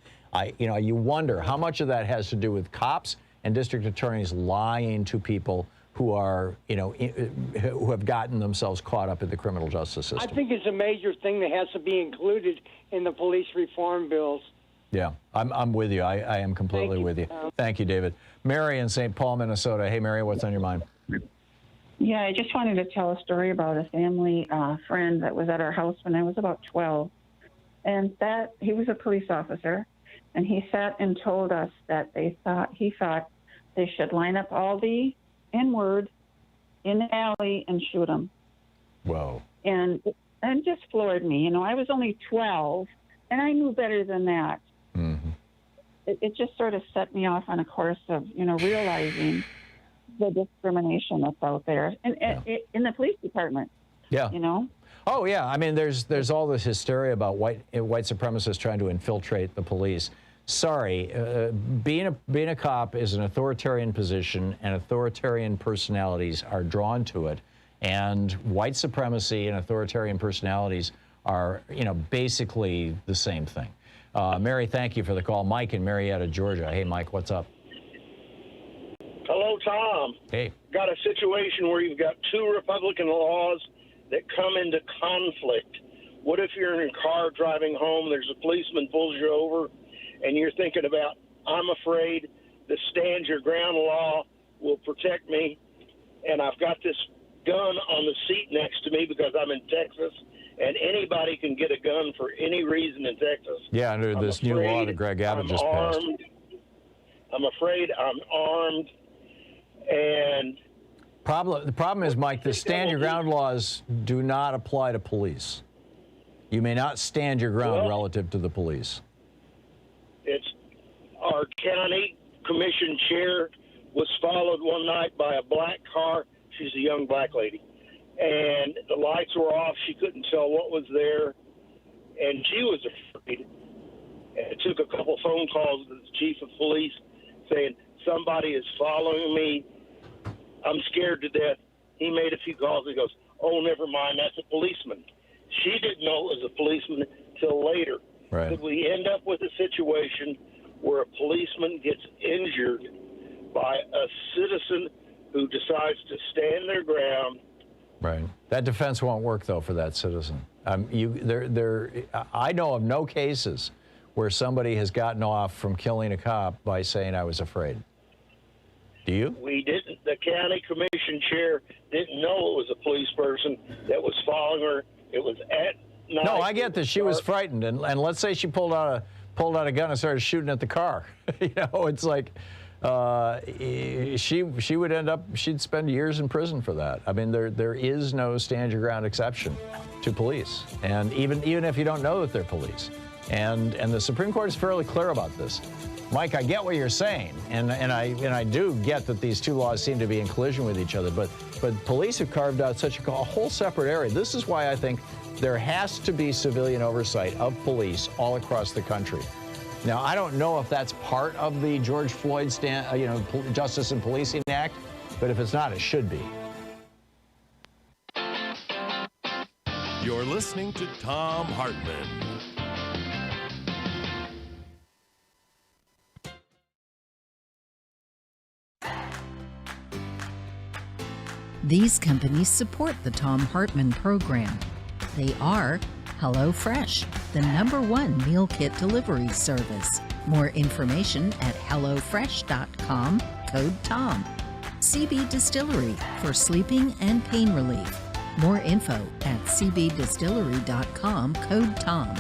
You wonder how much of that has to do with cops and district attorneys lying to people who are, who have gotten themselves caught up in the criminal justice system. I think it's a major thing that has to be included in the police reform bills. Yeah, I'm with you. I am completely with you. Thank you, David. Mary in St. Paul, Minnesota. Hey, Mary, what's on your mind? Yeah, I just wanted to tell a story about a family friend that was at our house when I was about 12. And that he was a police officer, and he sat and told us that he thought they should line up all the N-word in the alley and shoot them. Whoa. And it just floored me. I was only 12, and I knew better than that. Mm-hmm. It just sort of set me off on a course of, realizing the discrimination that's out there in the police department. Yeah. Oh, yeah. I mean, there's all this hysteria about white supremacists trying to infiltrate the police. Sorry, being a cop is an authoritarian position, and authoritarian personalities are drawn to it. And white supremacy and authoritarian personalities are, basically the same thing. Mary, thank you for the call. Mike in Marietta, Georgia. Hey, Mike, what's up? Hello, Tom. Hey. Got a situation where you've got two Republican laws that come into conflict. What if you're in a car driving home, there's a policeman pulls you over, and you're thinking about, I'm afraid the stand your ground law will protect me, and I've got this gun on the seat next to me because I'm in Texas, and anybody can get a gun for any reason in Texas. Yeah, under this new law that Greg Abbott just passed. I'm afraid I'm armed, and the problem is, Mike, the stand your ground laws do not apply to police. You may not stand your ground relative to the police. It's our county commission chair was followed one night by a black car. She's a young black lady. And the lights were off. She couldn't tell what was there. And she was afraid. And it took a couple phone calls to the chief of police saying, somebody is following me. I'm scared to death. He made a few calls. He goes, oh, never mind. That's a policeman. She didn't know it was a policeman till later. Right. Could we end up with a situation where a policeman gets injured by a citizen who decides to stand their ground? Right. That defense won't work, though, for that citizen. I know of no cases where somebody has gotten off from killing a cop by saying, I was afraid. Do you? We didn't. The county commission chair didn't know it was a police person that was following her. It was at night. No, I get that she was frightened, and let's say she pulled out a gun and started shooting at the car. It's like she would end up. She'd spend years in prison for that. I mean, there is no stand your ground exception to police, and even if you don't know that they're police, and the Supreme Court is fairly clear about this. Mike, I get what you're saying, and I do get that these two laws seem to be in collision with each other, but police have carved out such a whole separate area. This is why I think there has to be civilian oversight of police all across the country. Now, I don't know if that's part of the George Floyd Justice and Policing Act, but if it's not, it should be. You're listening to Thom Hartmann. These companies support the Thom Hartmann Program. They are HelloFresh, the #1 meal kit delivery service. More information at hellofresh.com, code TOM. CB Distillery for sleeping and pain relief. More info at cbdistillery.com, code TOM.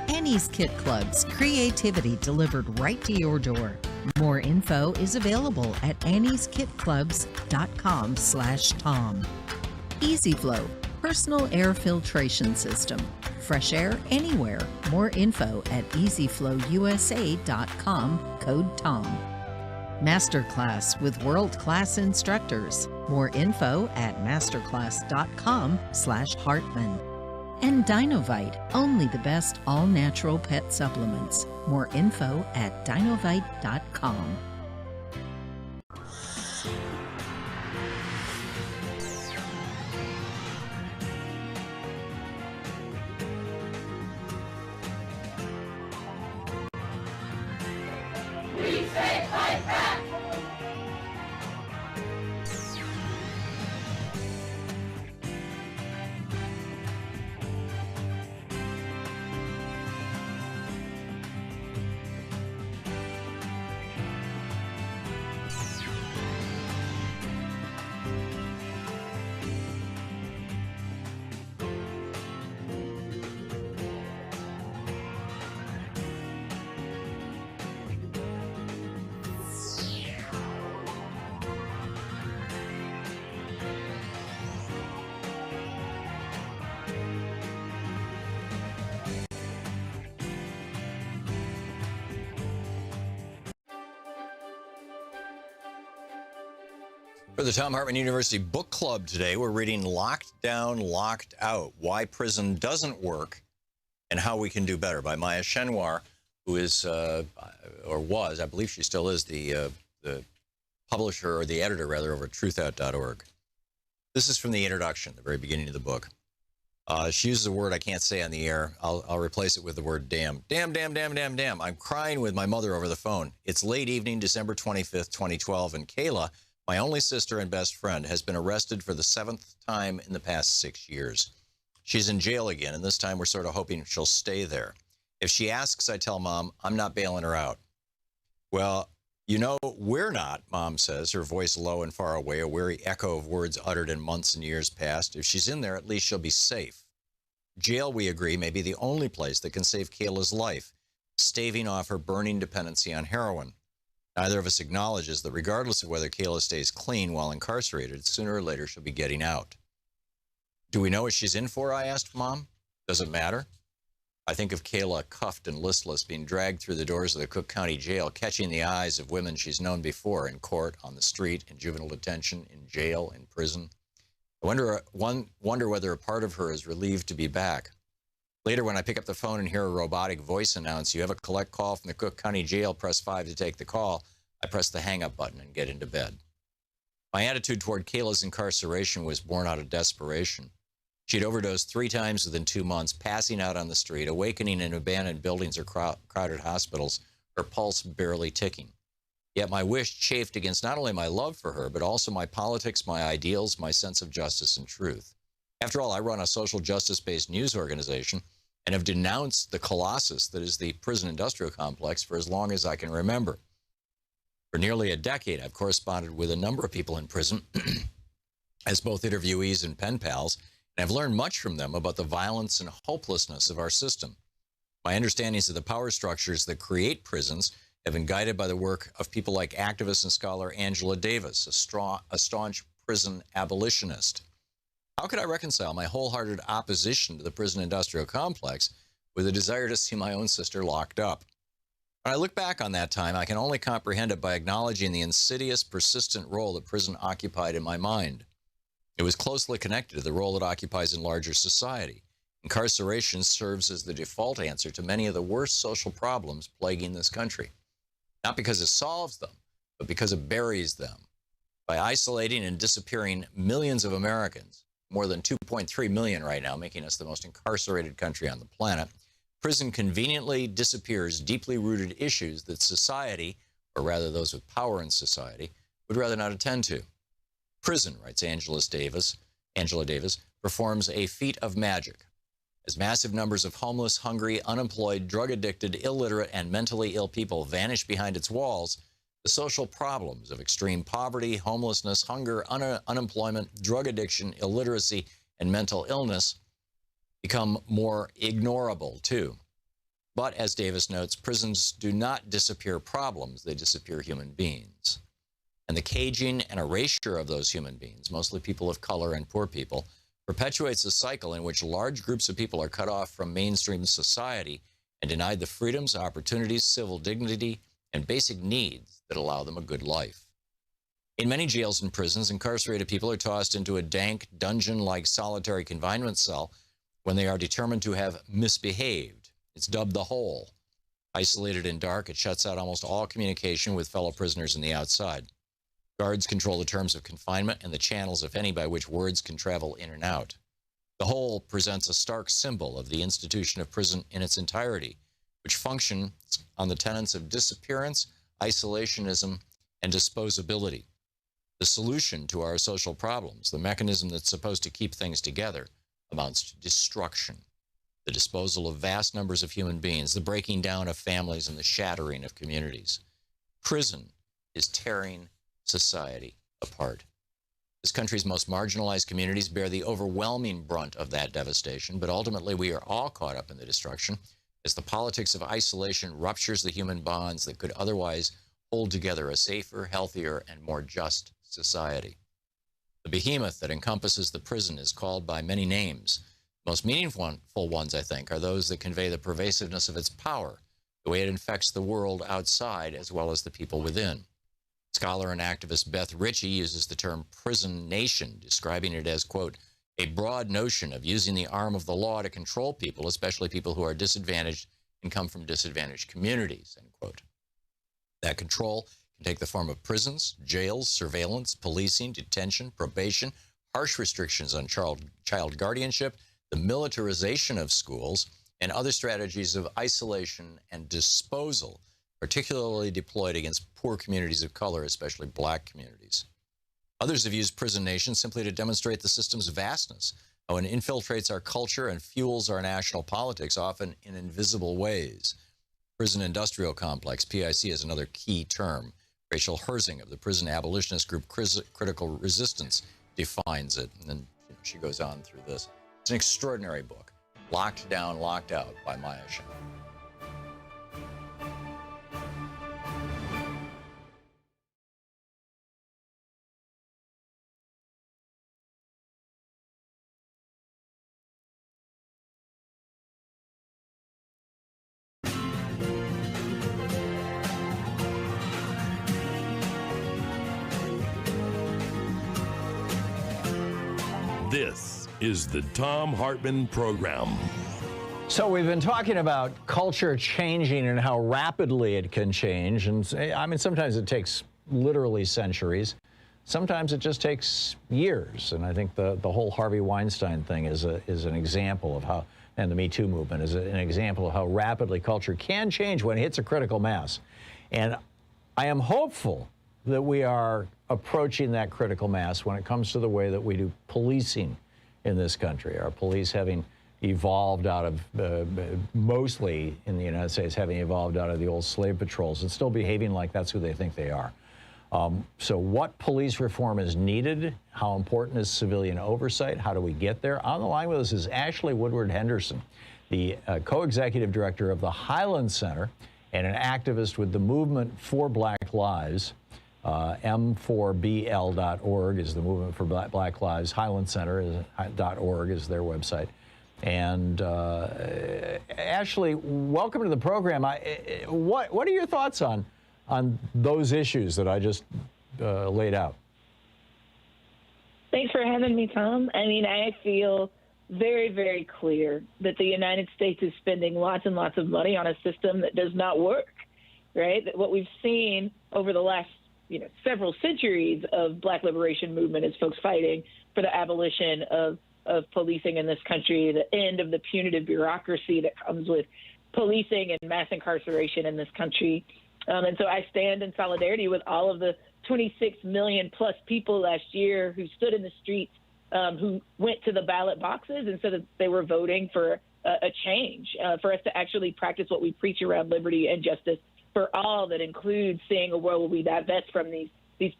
Annie's Kit Clubs, creativity delivered right to your door. More info is available at annieskitclubs.com/Tom. EasyFlow, personal air filtration system. Fresh air anywhere. More info at easyflowusa.com, code TOM. Masterclass with world-class instructors. More info at masterclass.com/Hartmann. And Dinovite, only the best all-natural pet supplements. More info at dinovite.com. We say fight back! For the Thom Hartmann University Book Club today, we're reading Locked Down, Locked Out, Why Prison Doesn't Work and How We Can Do Better by Maya Chenwar, who is, or was, I believe she still is, the publisher, or the editor, rather, over at truthout.org. This is from the introduction, the very beginning of the book. She uses a word I can't say on the air. I'll replace it with the word damn. Damn, damn, damn, damn, damn. I'm crying with my mother over the phone. It's late evening, December 25th, 2012, and Kayla, my only sister and best friend, has been arrested for the 7th time in the past 6 years. She's in jail again, and this time we're sort of hoping she'll stay there. If she asks, I tell Mom, I'm not bailing her out. Well, you know, we're not, Mom says, her voice low and far away, a weary echo of words uttered in months and years past. If she's in there, at least she'll be safe. Jail, we agree, may be the only place that can save Kayla's life, staving off her burning dependency on heroin. Neither of us acknowledges that regardless of whether Kayla stays clean while incarcerated, sooner or later she'll be getting out. Do we know what she's in for, I asked Mom. Does it matter? I think of Kayla cuffed and listless, being dragged through the doors of the Cook County Jail, catching the eyes of women she's known before in court, on the street, in juvenile detention, in jail, in prison. I wonder whether a part of her is relieved to be back. Later, when I pick up the phone and hear a robotic voice announce, you have a collect call from the Cook County Jail, press 5 to take the call, I press the hang-up button and get into bed. My attitude toward Kayla's incarceration was born out of desperation. She'd overdosed 3 times within 2 months, passing out on the street, awakening in abandoned buildings or crowded hospitals, her pulse barely ticking. Yet my wish chafed against not only my love for her, but also my politics, my ideals, my sense of justice and truth. After all, I run a social justice-based news organization and have denounced the colossus that is the prison industrial complex for as long as I can remember. For nearly a decade, I've corresponded with a number of people in prison as both interviewees and pen pals, and I've learned much from them about the violence and hopelessness of our system. My understandings of the power structures that create prisons have been guided by the work of people like activist and scholar Angela Davis, a staunch prison abolitionist. How could I reconcile my wholehearted opposition to the prison industrial complex with a desire to see my own sister locked up? When I look back on that time, I can only comprehend it by acknowledging the insidious, persistent role that prison occupied in my mind. It was closely connected to the role it occupies in larger society. Incarceration serves as the default answer to many of the worst social problems plaguing this country. Not because it solves them, but because it buries them. By isolating and disappearing millions of Americans, more than 2.3 million right now, making us the most incarcerated country on the planet, prison conveniently disappears deeply rooted issues that society, or rather those with power in society, would rather not attend to. Prison, writes Angela Davis, performs a feat of magic. As massive numbers of homeless, hungry, unemployed, drug-addicted, illiterate, and mentally ill people vanish behind its walls, the social problems of extreme poverty, homelessness, hunger, unemployment, drug addiction, illiteracy, and mental illness become more ignorable, too. But, as Davis notes, prisons do not disappear problems, they disappear human beings. And the caging and erasure of those human beings, mostly people of color and poor people, perpetuates a cycle in which large groups of people are cut off from mainstream society and denied the freedoms, opportunities, civil dignity, and basic needs that allow them a good life. In many jails and prisons, incarcerated people are tossed into a dank, dungeon-like solitary confinement cell when they are determined to have misbehaved. It's dubbed the hole. Isolated and dark, it shuts out almost all communication with fellow prisoners in the outside. Guards control the terms of confinement and the channels, if any, by which words can travel in and out. The whole presents a stark symbol of the institution of prison in its entirety, which functions on the tenets of disappearance, isolationism, and disposability. The solution to our social problems, the mechanism that's supposed to keep things together, amounts to destruction. The disposal of vast numbers of human beings, the breaking down of families, and the shattering of communities. Prison is tearing society apart. This country's most marginalized communities bear the overwhelming brunt of that devastation, but ultimately we are all caught up in the destruction as the politics of isolation ruptures the human bonds that could otherwise hold together a safer, healthier, and more just society. The behemoth that encompasses the prison is called by many names. The most meaningful ones, I think, are those that convey the pervasiveness of its power, the way it infects the world outside as well as the people within. Scholar and activist Beth Ritchie uses the term prison nation, describing it as, quote, a broad notion of using the arm of the law to control people, especially people who are disadvantaged and come from disadvantaged communities, end quote. That control can take the form of prisons, jails, surveillance, policing, detention, probation, harsh restrictions on child guardianship, the militarization of schools, and other strategies of isolation and disposal, particularly deployed against poor communities of color, especially black communities. Others have used prison nation simply to demonstrate the system's vastness, how it infiltrates our culture and fuels our national politics, often in invisible ways. Prison industrial complex, PIC, is another key term. Rachel Herzing of the prison abolitionist group Critical Resistance defines it, and then she goes on through this. It's an extraordinary book, Locked Down, Locked Out by Maya Shen. This is the Thom Hartmann Program. So we've been talking about culture changing and how rapidly it can change. And I mean, sometimes it takes literally centuries. Sometimes it just takes years. And I think the whole Harvey Weinstein thing is an example of how, and the Me Too movement is an example of how rapidly culture can change when it hits a critical mass. And I am hopeful that we are approaching that critical mass when it comes to the way that we do policing in this country. Our police having evolved out of, mostly in the United States, having evolved out of the old slave patrols and still behaving like that's who they think they are. So what police reform is needed? How important is civilian oversight? How do we get there? On the line with us is Ashley Woodard Henderson, the co-executive director of the Highland Center and an activist with the Movement for Black Lives. M4BL.org is the Movement for Black Lives. Highland Center .org is their website. And Ashley, welcome to the program. What are your thoughts on those issues that I just laid out? Thanks for having me, Tom. I mean, I feel very, very clear that the United States is spending lots and lots of money on a system that does not work, right? That what we've seen over the last several centuries of Black liberation movement is folks fighting for the abolition of policing in this country, the end of the punitive bureaucracy that comes with policing and mass incarceration in this country. And so I stand in solidarity with all of the 26 million plus people last year who stood in the streets, who went to the ballot boxes and said that they were voting for a change, for us to actually practice what we preach around liberty and justice for all, that includes seeing a world where we divest from these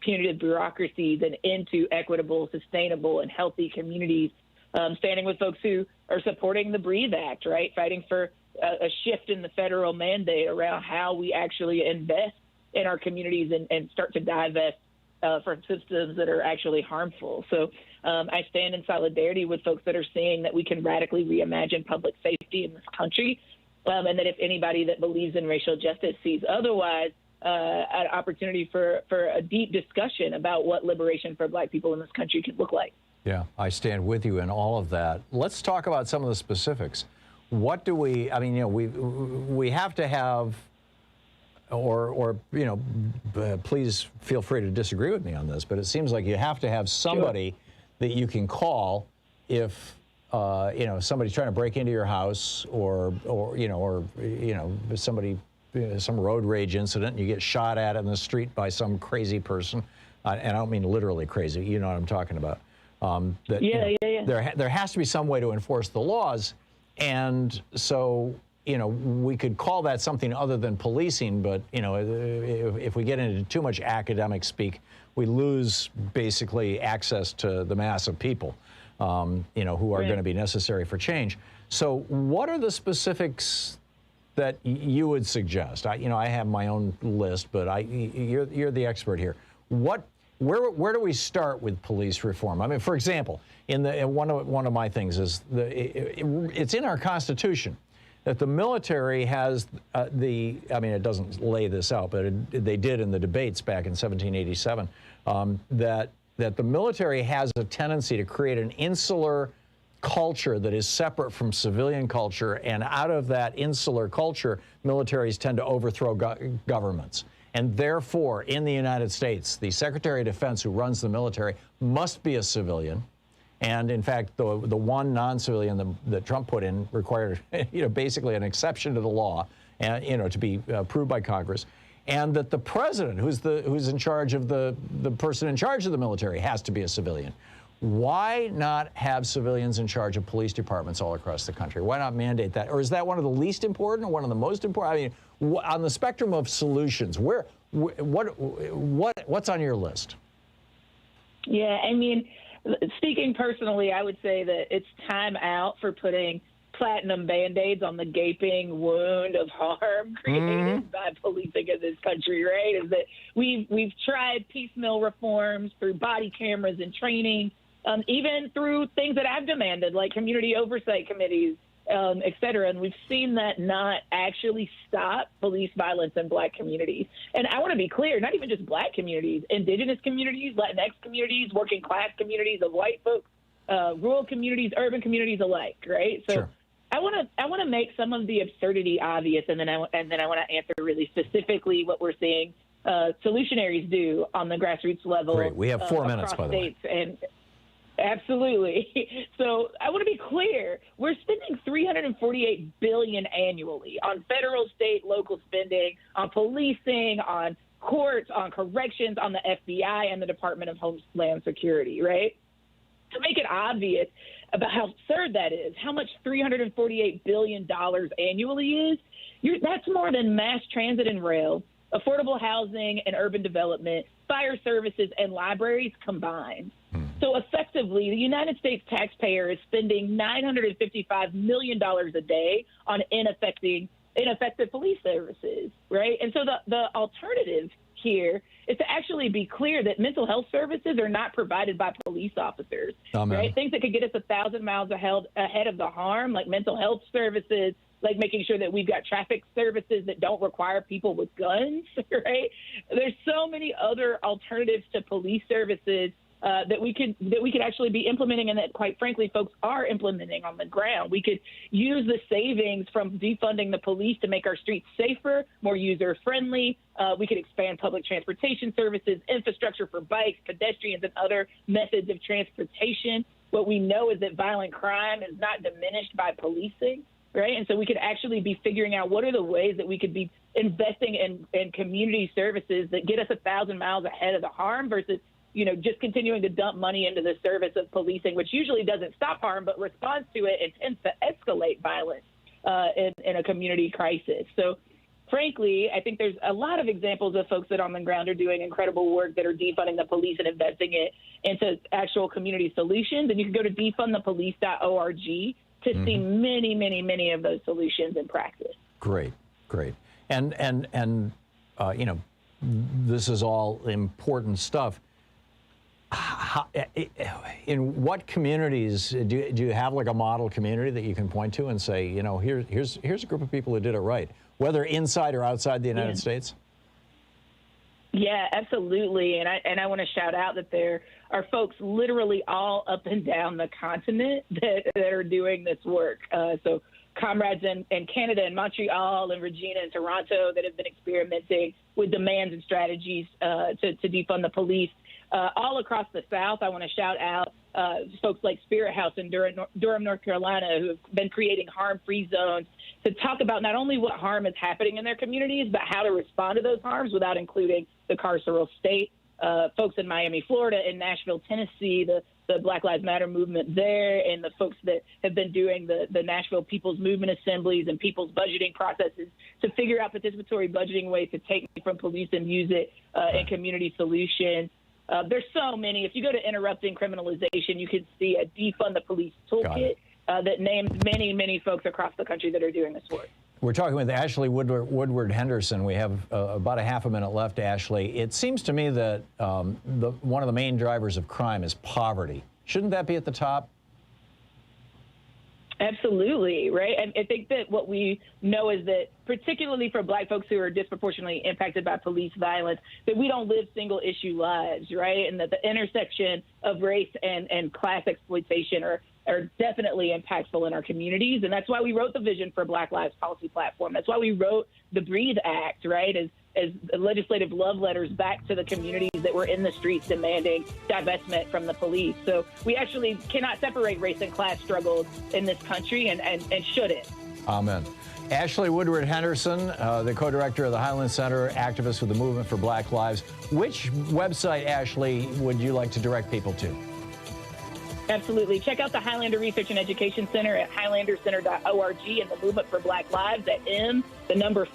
punitive bureaucracies and into equitable, sustainable, and healthy communities, standing with folks who are supporting the Breathe Act, right, fighting for a shift in the federal mandate around how we actually invest in our communities and start to divest from systems that are actually harmful. So I stand in solidarity with folks that are seeing that we can radically reimagine public safety in this country, and that if anybody that believes in racial justice sees otherwise, an opportunity for a deep discussion about what liberation for Black people in this country could look like. Yeah, I stand with you in all of that. Let's talk about some of the specifics. What do we, I mean, you know, we have to have, or you know, please feel free to disagree with me on this, but it seems like you have to have somebody that you can call if, you know, somebody's trying to break into your house, or somebody, some road rage incident, and you get shot at in the street by some crazy person, and I don't mean literally crazy, you know what I'm talking about. There has to be some way to enforce the laws, and so, you know, we could call that something other than policing, but, you know, if we get into too much academic speak, we lose basically access to the mass of people, you know, who are going to be necessary for change. So what are the specifics that you would suggest? You know, I have my own list, but you're the expert here. Where do we start with police reform? I mean, for example, one of my things is it's in our Constitution that the military has I mean, it doesn't lay this out, but they did in the debates back in 1787, that the military has a tendency to create an insular culture that is separate from civilian culture, and out of that insular culture, militaries tend to overthrow governments. And therefore, in the United States, the Secretary of Defense who runs the military must be a civilian. And in fact, the one non-civilian that Trump put in required, you know, basically an exception to the law, and, you know, to be approved by Congress. And that the president, who's in charge of the person in charge of the military, has to be a civilian. Why not have civilians in charge of police departments all across the country? Why not mandate that? Or is that one of the least important or one of the most important? I mean, on the spectrum of solutions, what's on your list? Yeah, I mean, speaking personally, I would say that it's time out for putting platinum Band-Aids on the gaping wound of harm created by policing in this country, right? Is that we've tried piecemeal reforms through body cameras and training, even through things that I've demanded, like community oversight committees, et cetera. And we've seen that not actually stop police violence in Black communities. And I want to be clear, not even just Black communities, Indigenous communities, Latinx communities, working class communities of white folks, rural communities, urban communities alike, right? So I want to make some of the absurdity obvious, and then I want to answer really specifically what we're seeing solutionaries do on the grassroots level. Great. We have 4 minutes, by the way. And absolutely. So I want to be clear. We're spending $348 billion annually on federal, state, local spending, on policing, on courts, on corrections, on the FBI and the Department of Homeland Security, right? To make it obvious about how absurd that is, how much $348 billion annually is, that's more than mass transit and rail, affordable housing and urban development, fire services, and libraries combined. So effectively, the United States taxpayer is spending $955 million a day on ineffective police services, right? And so the alternative here is to actually be clear that mental health services are not provided by police officers, right? Things that could get us 1,000 miles ahead of the harm, like mental health services, like making sure that we've got traffic services that don't require people with guns, right? There's so many other alternatives to police services that we could actually be implementing, and that, quite frankly, folks are implementing on the ground. We could use the savings from defunding the police to make our streets safer, more user-friendly. We could expand public transportation services, infrastructure for bikes, pedestrians, and other methods of transportation. What we know is that violent crime is not diminished by policing, right? And so we could actually be figuring out what are the ways that we could be investing in community services that get us 1,000 miles ahead of the harm versus just continuing to dump money into the service of policing, which usually doesn't stop harm, but responds to it and tends to escalate violence in a community crisis. So, frankly, I think there's a lot of examples of folks that on the ground are doing incredible work that are defunding the police and investing it into actual community solutions. And you can go to defundthepolice.org to see many, many, many of those solutions in practice. Great. And this is all important stuff. In what communities do you have like a model community that you can point to and say, here's a group of people who did it right, whether inside or outside the United States? Yeah, absolutely. And I want to shout out that there are folks literally all up and down the continent that are doing this work. So comrades in Canada and Montreal and Regina and Toronto that have been experimenting with demands and strategies to defund the police. All across the South, I want to shout out folks like Spirit House in Durham, North Carolina, who have been creating harm-free zones to talk about not only what harm is happening in their communities, but how to respond to those harms without including the carceral state. Folks in Miami, Florida, in Nashville, Tennessee, the Black Lives Matter movement there, and the folks that have been doing the Nashville People's Movement Assemblies and people's budgeting processes to figure out participatory budgeting ways to take money from police and use it in community solutions. There's so many. If you go to Interrupting Criminalization, you can see a Defund the Police toolkit that names many, many folks across the country that are doing this work. We're talking with Ashley Woodard Henderson. We have about a half a minute left, Ashley. It seems to me that one of the main drivers of crime is poverty. Shouldn't that be at the top? Absolutely, right? And I think that what we know is that, particularly for Black folks who are disproportionately impacted by police violence, that we don't live single-issue lives, right? And that the intersection of race and class exploitation are definitely impactful in our communities. And that's why we wrote the Vision for Black Lives policy platform. That's why we wrote the Breathe Act, right, as legislative love letters back to the communities that were in the streets demanding divestment from the police. So we actually cannot separate race and class struggles in this country and shouldn't. Amen. Ashley Woodard Henderson, the co-director of the Highland Center, activist with the Movement for Black Lives. Which website, Ashley, would you like to direct people to? Absolutely. Check out the Highlander Research and Education Center at highlandercenter.org and the Movement for Black Lives at m4bl.org.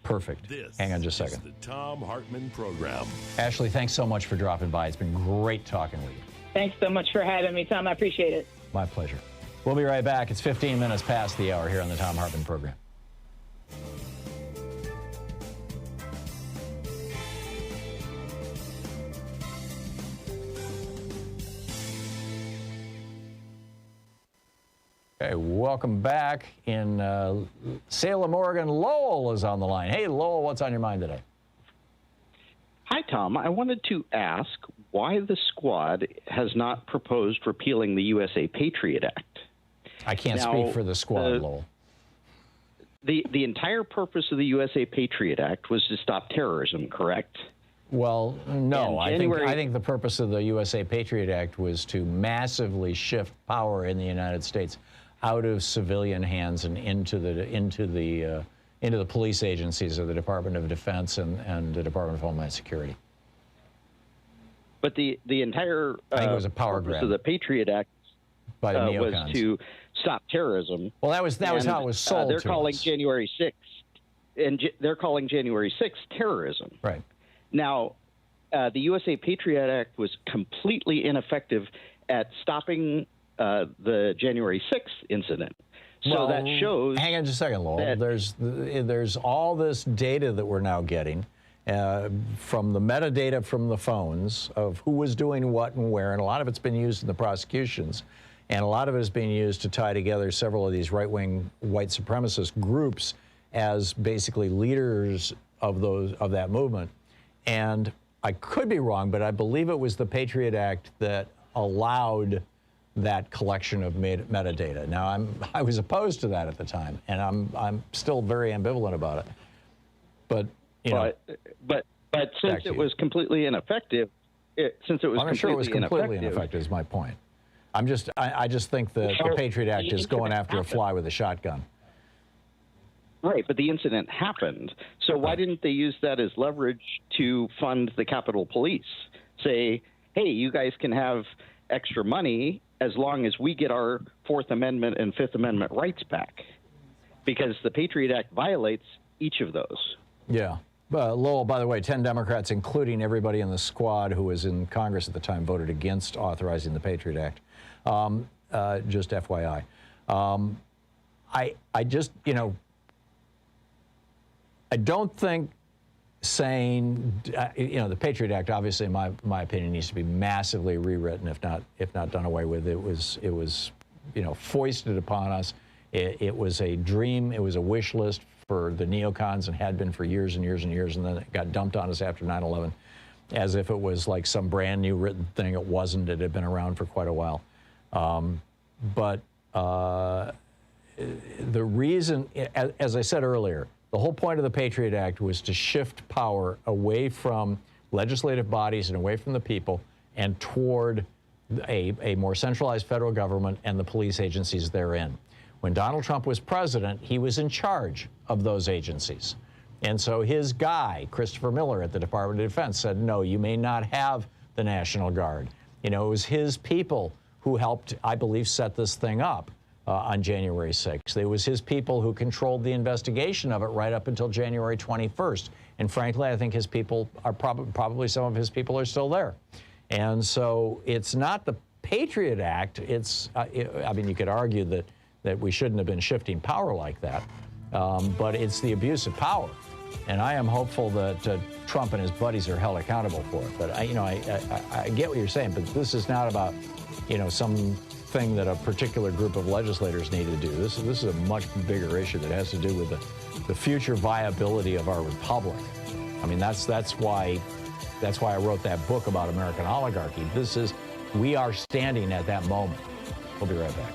Perfect. Hang on just a second. The Thom Hartmann Program. Ashley, thanks so much for dropping by. It's been great talking with you. Thanks so much for having me, Tom. I appreciate it. My pleasure. We'll be right back. It's 15 minutes past the hour here on the Thom Hartmann Program. Okay, welcome back in Salem, Oregon. Lowell is on the line. Hey, Lowell, what's on your mind today? Hi, Tom. I wanted to ask why the squad has not proposed repealing the USA Patriot Act. I can't speak for the squad, Lowell. The entire purpose of the USA Patriot Act was to stop terrorism, correct? Well, no. I think the purpose of the USA Patriot Act was to massively shift power in the United States out of civilian hands and into the police agencies of the Department of Defense and the Department of Homeland Security. But the entire I think it was a power purpose grab of the Patriot Act by the was neocons. To stop terrorism. Well, that was how it was sold. They're to calling us. January 6th, and they're calling January 6th terrorism. Right. Now, the USA Patriot Act was completely ineffective at stopping the January 6th incident. So that shows. Hang on just a second, Lowell. There's all this data that we're now getting from the metadata from the phones of who was doing what and where, and a lot of it's been used in the prosecutions, and a lot of it is being used to tie together several of these right-wing white supremacist groups as basically leaders of that movement. And I could be wrong, but I believe it was the Patriot Act that allowed that collection of metadata. Now, I was opposed to that at the time, and I'm still very ambivalent about it. But but since it was completely ineffective, I'm sure it was completely ineffective. Is my point. I just think that the Patriot Act is going after a fly with a shotgun. Right, but the incident happened. So why didn't they use that as leverage to fund the Capitol Police? Say, hey, you guys can have extra money as long as we get our Fourth Amendment and Fifth Amendment rights back, because the Patriot Act violates each of those. Yeah. Lowell, by the way, 10 Democrats, including everybody in the squad who was in Congress at the time, voted against authorizing the Patriot Act. Just FYI. I just, you know, I don't think saying, you know, the Patriot Act, obviously, in my opinion, needs to be massively rewritten, if not done away with. It was, you know, foisted upon us. It was a dream. It was a wish list for the neocons and had been for years and years and years, and then it got dumped on us after 9/11 as if it was like some brand new written thing. It wasn't. It had been around for quite a while. But the reason, as I said earlier, the whole point of the Patriot Act was to shift power away from legislative bodies and away from the people and toward a more centralized federal government and the police agencies therein. When Donald Trump was president, he was in charge of those agencies. And so his guy, Christopher Miller at the Department of Defense, said, no, you may not have the National Guard. You know, it was his people who helped, I believe, set this thing up on January 6th. It was his people who controlled the investigation of it right up until January 21st. And frankly, I think his people are probably some of his people are still there. And so it's not the Patriot Act. It's, I mean, you could argue that we shouldn't have been shifting power like that, but it's the abuse of power. And I am hopeful that Trump and his buddies are held accountable for it. But I get what you're saying, but this is not about, you know, something that a particular group of legislators need to do. This is a much bigger issue that has to do with the future viability of our republic. I mean, that's why I wrote that book about American oligarchy. We are standing at that moment. We'll be right back.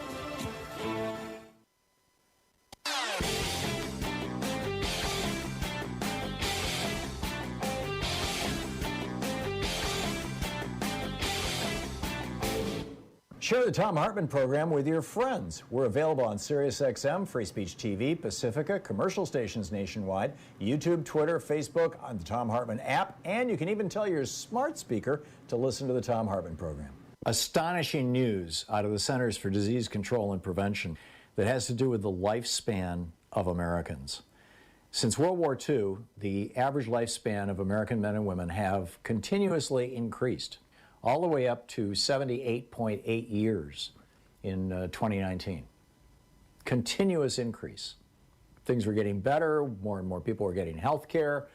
Share the Thom Hartmann Program with your friends. We're available on SiriusXM, Free Speech TV, Pacifica, commercial stations nationwide, YouTube, Twitter, Facebook, on the Thom Hartmann app, and you can even tell your smart speaker to listen to the Thom Hartmann Program. Astonishing news out of the Centers for Disease Control and Prevention that has to do with the lifespan of Americans. Since World War II, the average lifespan of American men and women have continuously increased, all the way up to 78.8 years in 2019. Continuous increase. Things were getting better, more and more people were getting health care,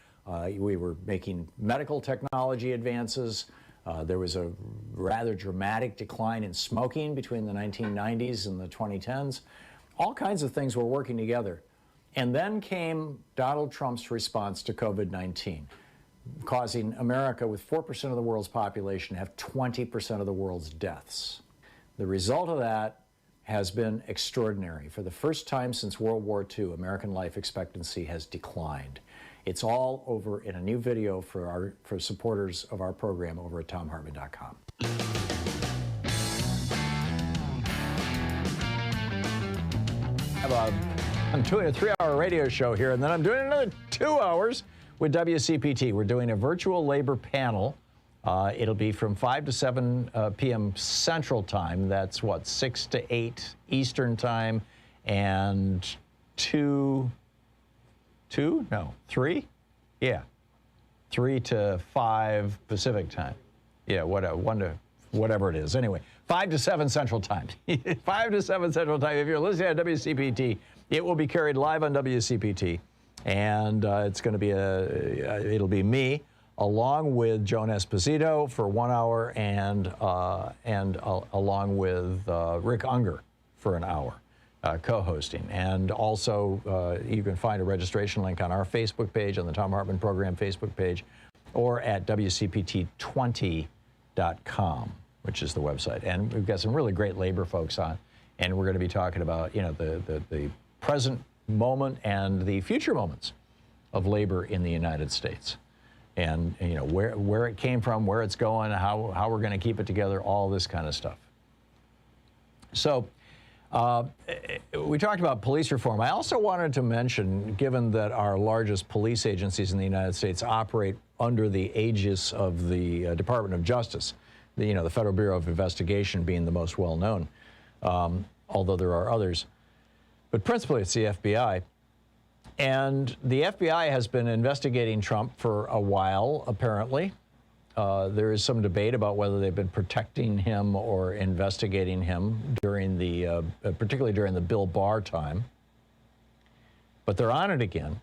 we were making medical technology advances, there was a rather dramatic decline in smoking between the 1990s and the 2010s. All kinds of things were working together. And then came Donald Trump's response to COVID-19. Causing America, with 4% of the world's population, to have 20% of the world's deaths. The result of that has been extraordinary. For the first time since World War II, American life expectancy has declined. It's all over in a new video for supporters of our program over at thomhartmann.com. I'm doing a 3-hour radio show here, and then I'm doing another 2 hours with WCPT. We're doing a virtual labor panel. It'll be from 5 to 7 p.m. Central Time. That's what, 6 to 8 Eastern Time, and 3? Yeah, 3 to 5 Pacific Time. Yeah, 1 to whatever it is. Anyway, 5 to 7 Central Time. 5 to 7 Central Time. If you're listening to WCPT, it will be carried live on WCPT. And it's going to be it'll be me along with Joan Esposito for 1 hour and along with Rick Unger for an hour co-hosting. And also you can find a registration link on our Facebook page, on the Thom Hartmann Program Facebook page, or at WCPT20.com, which is the website. And we've got some really great labor folks on, and we're going to be talking about, you know, the present moment and the future moments of labor in the United States, and you know where it came from, where it's going, how we're going to keep it together, all this kind of stuff. So We talked about police reform. I also wanted to mention, given that our largest police agencies in the United States operate under the aegis of the Department of Justice, the Federal Bureau of Investigation being the most well-known, although there are others. But principally, it's the FBI. And the FBI has been investigating Trump for a while, apparently. There is some debate about whether they've been protecting him or investigating him during the, particularly during the Bill Barr time. But they're on it again.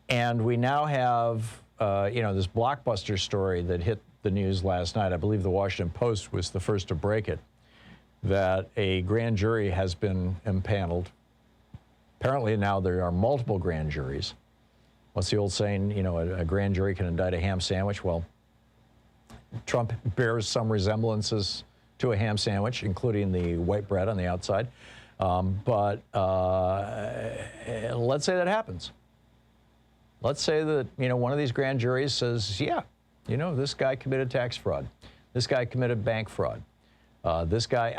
And we now have, this blockbuster story that hit the news last night. I believe the Washington Post was the first to break it, that a grand jury has been impaneled. Apparently now there are multiple grand juries. What's the old saying? A grand jury can indict a ham sandwich. Well, Trump bears some resemblances to a ham sandwich, including the white bread on the outside. But let's say that happens. Let's say that, one of these grand juries says, yeah, this guy committed tax fraud. This guy committed bank fraud. This guy,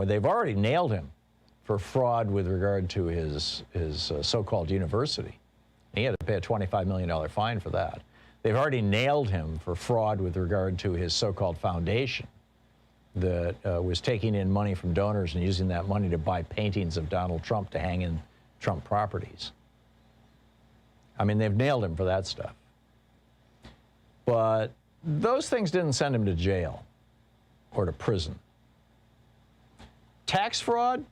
they've already nailed him for fraud with regard to his so-called university. He had to pay a $25 million fine for that. They've already nailed him for fraud with regard to his so-called foundation that was taking in money from donors and using that money to buy paintings of Donald Trump to hang in Trump properties. They've nailed him for that stuff. But those things didn't send him to jail or to prison. Tax fraud?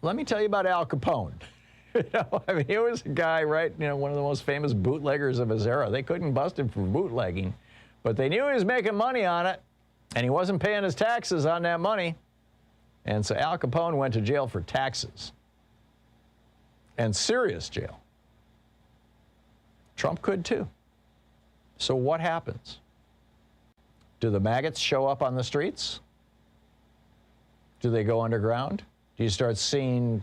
Let me tell you about Al Capone. He was a guy, right? One of the most famous bootleggers of his era. They couldn't bust him for bootlegging, but they knew he was making money on it, and he wasn't paying his taxes on that money. And so Al Capone went to jail for taxes, and serious jail. Trump could too. So what happens? Do the maggots show up on the streets? Do they go underground? Do you start seeing,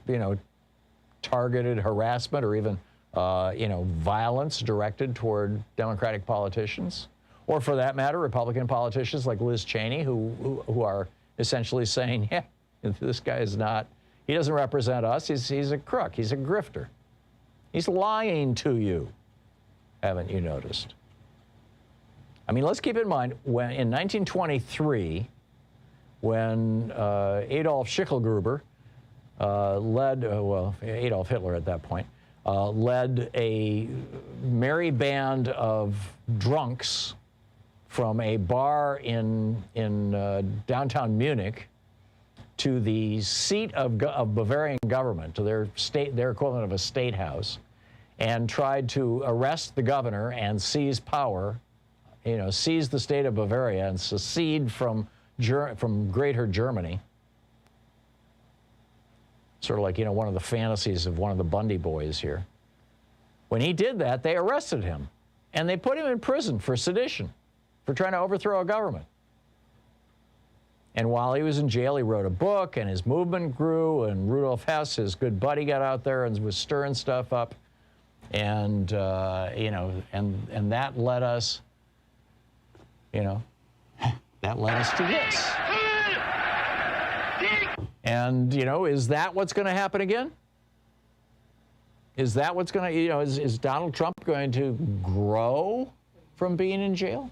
targeted harassment or even, violence directed toward Democratic politicians? Or for that matter, Republican politicians like Liz Cheney, who are essentially saying, yeah, this guy is not, he doesn't represent us, he's a crook, he's a grifter. He's lying to you. Haven't you noticed? Let's keep in mind, when in 1923, when Adolf Schicklgruber led, Adolf Hitler at that point, led a merry band of drunks from a bar in downtown Munich to the seat of Bavarian government, to their equivalent of a state house, and tried to arrest the governor and seize power, seize the state of Bavaria and secede from Greater Germany. Sort of like, one of the fantasies of one of the Bundy boys here. When he did that, they arrested him, and they put him in prison for sedition, for trying to overthrow a government. And while he was in jail, he wrote a book, and his movement grew, and Rudolf Hess, his good buddy, got out there and was stirring stuff up. And, and that led us, that led us to this. And, is that what's going to happen again? Is that what's going to, is Donald Trump going to grow from being in jail?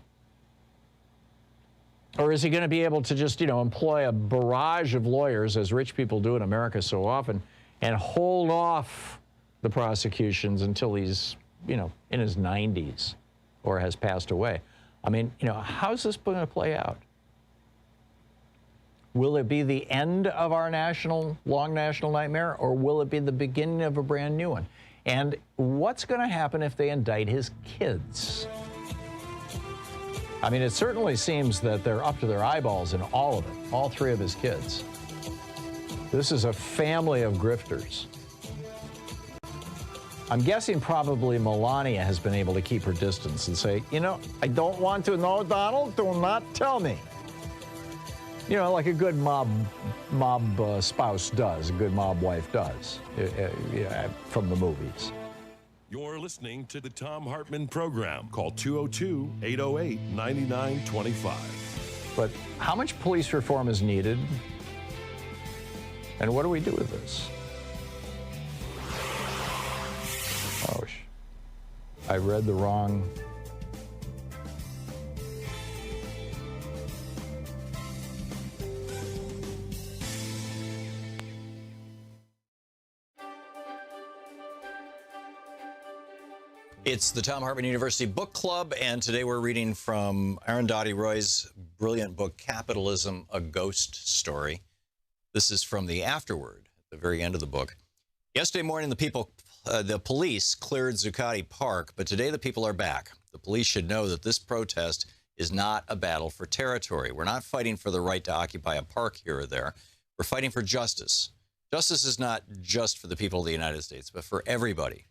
Or is he going to be able to just, employ a barrage of lawyers, as rich people do in America so often, and hold off the prosecutions until he's, in his 90s or has passed away? How's this going to play out? Will it be the end of our long national nightmare, or will it be the beginning of a brand new one? And what's going to happen if they indict his kids? It certainly seems that they're up to their eyeballs in all of it, all three of his kids. This is a family of grifters. I'm guessing probably Melania has been able to keep her distance and say, I don't want to know, Donald, do not tell me. Like a good mob spouse does, a good mob wife does, from the movies. You're listening to the Thom Hartmann Program. Call 202-808-9925. But how much police reform is needed? And what do we do with this? Oh, I read the wrong. It's the Thom Hartmann University Book Club, and today we're reading from Arundhati Roy's brilliant book, Capitalism, A Ghost Story. This is from the afterword, at the very end of the book. Yesterday morning, the police cleared Zuccotti Park, but today the people are back. The police should know that this protest is not a battle for territory. We're not fighting for the right to occupy a park here or there. We're fighting for justice. Justice is not just for the people of the United States, but for everybody.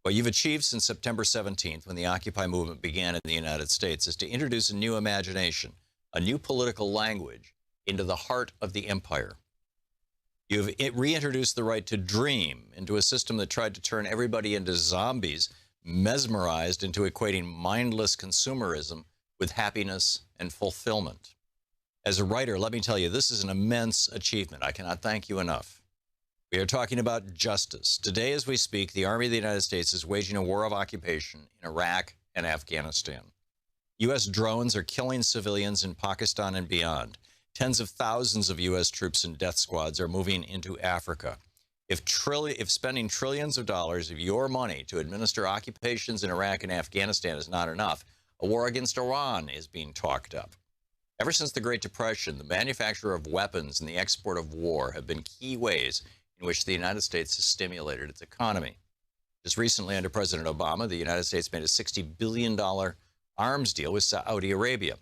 What you've achieved since September 17th, when the Occupy movement began in the United States, is to introduce a new imagination, a new political language into the heart of the empire. You've reintroduced the right to dream into a system that tried to turn everybody into zombies, mesmerized into equating mindless consumerism with happiness and fulfillment. As a writer, let me tell you, this is an immense achievement. I cannot thank you enough. We are talking about justice. Today, as we speak, the Army of the United States is waging a war of occupation in Iraq and Afghanistan. U.S. drones are killing civilians in Pakistan and beyond. Tens of thousands of U.S. troops and death squads are moving into Africa. If spending trillions of dollars of your money to administer occupations in Iraq and Afghanistan is not enough, a war against Iran is being talked up. Ever since the Great Depression, the manufacture of weapons and the export of war have been key ways in which the United States has stimulated its economy. Just recently, under President Obama, the United States made a $60 billion arms deal with Saudi Arabia.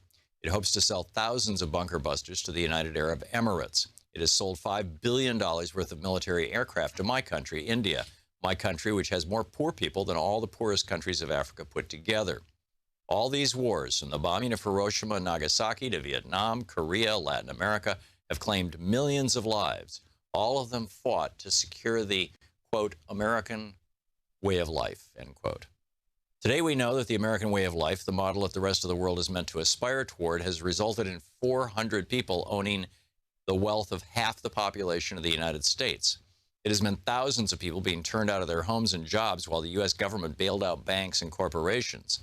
It hopes to sell thousands of bunker busters to the United Arab Emirates. It has sold $5 billion worth of military aircraft to my country, India, my country, which has more poor people than all the poorest countries of Africa put together. All these wars, from the bombing of Hiroshima and Nagasaki to Vietnam, Korea, Latin America, have claimed millions of lives. All of them fought to secure the, quote, American way of life, end quote. Today we know that the American way of life, the model that the rest of the world is meant to aspire toward, has resulted in 400 people owning the wealth of half the population of the United States. It has meant thousands of people being turned out of their homes and jobs while the U.S. government bailed out banks and corporations.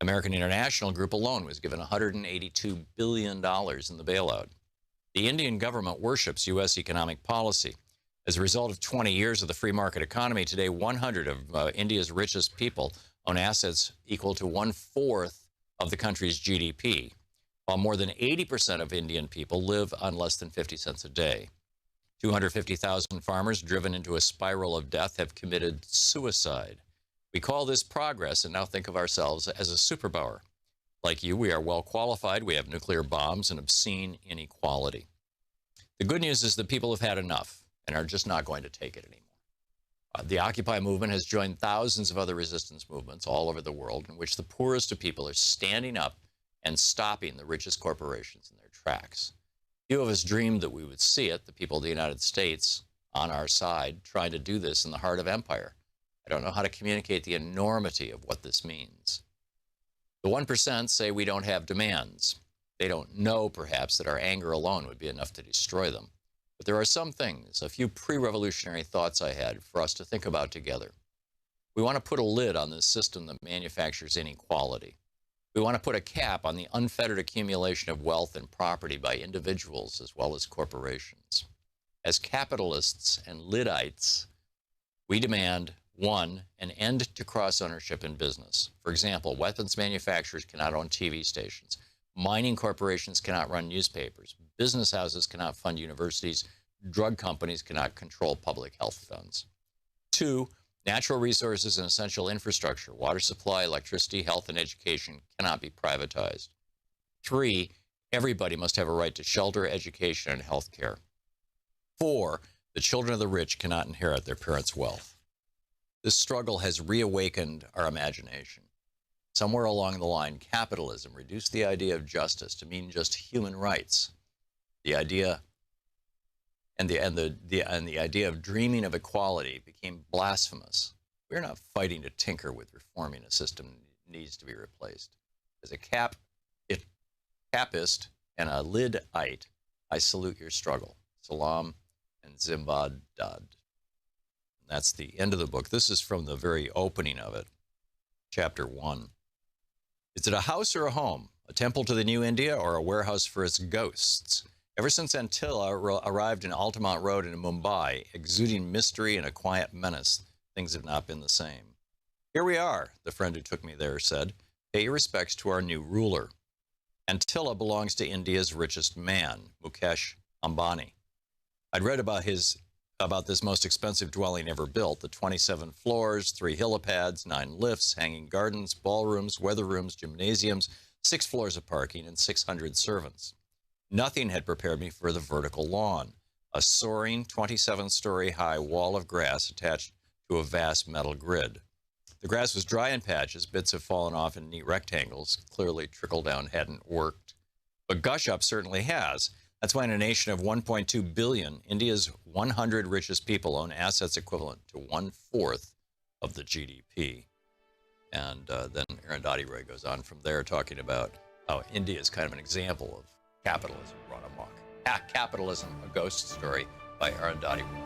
American International Group alone was given $182 billion in the bailout. The Indian government worships U.S. economic policy. As a result of 20 years of the free market economy, today 100 of India's richest people own assets equal to 1/4 of the country's GDP, while more than 80% of Indian people live on less than 50 cents a day. 250,000 farmers driven into a spiral of death have committed suicide. We call this progress and now think of ourselves as a superpower. Like you, we are well qualified. We have nuclear bombs and obscene inequality. The good news is that people have had enough and are just not going to take it anymore. The Occupy movement has joined thousands of other resistance movements all over the world in which the poorest of people are standing up and stopping the richest corporations in their tracks. Few of us dreamed that we would see it, the people of the United States on our side, trying to do this in the heart of empire. I don't know how to communicate the enormity of what this means. The 1% say we don't have demands. They don't know, perhaps, that our anger alone would be enough to destroy them. But there are some things, a few pre-revolutionary thoughts I had for us to think about together. We want to put a lid on this system that manufactures inequality. We want to put a cap on the unfettered accumulation of wealth and property by individuals as well as corporations. As capitalists and Liddites, we demand, 1, an end to cross-ownership in business. For example, weapons manufacturers cannot own TV stations. Mining corporations cannot run newspapers. Business houses cannot fund universities. Drug companies cannot control public health funds. 2, natural resources and essential infrastructure, water supply, electricity, health, and education cannot be privatized. 3, everybody must have a right to shelter, education, and health care. 4, the children of the rich cannot inherit their parents' wealth. This struggle has reawakened our imagination. Somewhere along the line, capitalism reduced the idea of justice to mean just human rights. The idea the idea of dreaming of equality became blasphemous. We're not fighting to tinker with reforming a system that needs to be replaced. As a capist and a Lidite, I salute your struggle. Salam and Zimbabwe. That's the end of the book. This is from the very opening of it, chapter 1. Is it a house or a home, a temple to the new India, or a warehouse for its ghosts? Ever since Antilla arrived in Altamont Road in Mumbai, exuding mystery and a quiet menace, things have not been the same. Here we are, the friend who took me there said. Pay your respects to our new ruler. Antilla belongs to India's richest man, Mukesh Ambani. I'd read about this most expensive dwelling ever built, the 27 floors, 3 helipads, 9 lifts, hanging gardens, ballrooms, weather rooms, gymnasiums, 6 floors of parking, and 600 servants. Nothing had prepared me for the vertical lawn, a soaring 27-story high wall of grass attached to a vast metal grid. The grass was dry in patches, bits have fallen off in neat rectangles, clearly trickle down hadn't worked. But gush up certainly has. That's why in a nation of 1.2 billion, India's 100 richest people own assets equivalent to 1/4 of the GDP. And then Arundhati Roy goes on from there talking about how India is kind of an example of capitalism run amok. Capitalism, a Ghost Story by Arundhati Roy.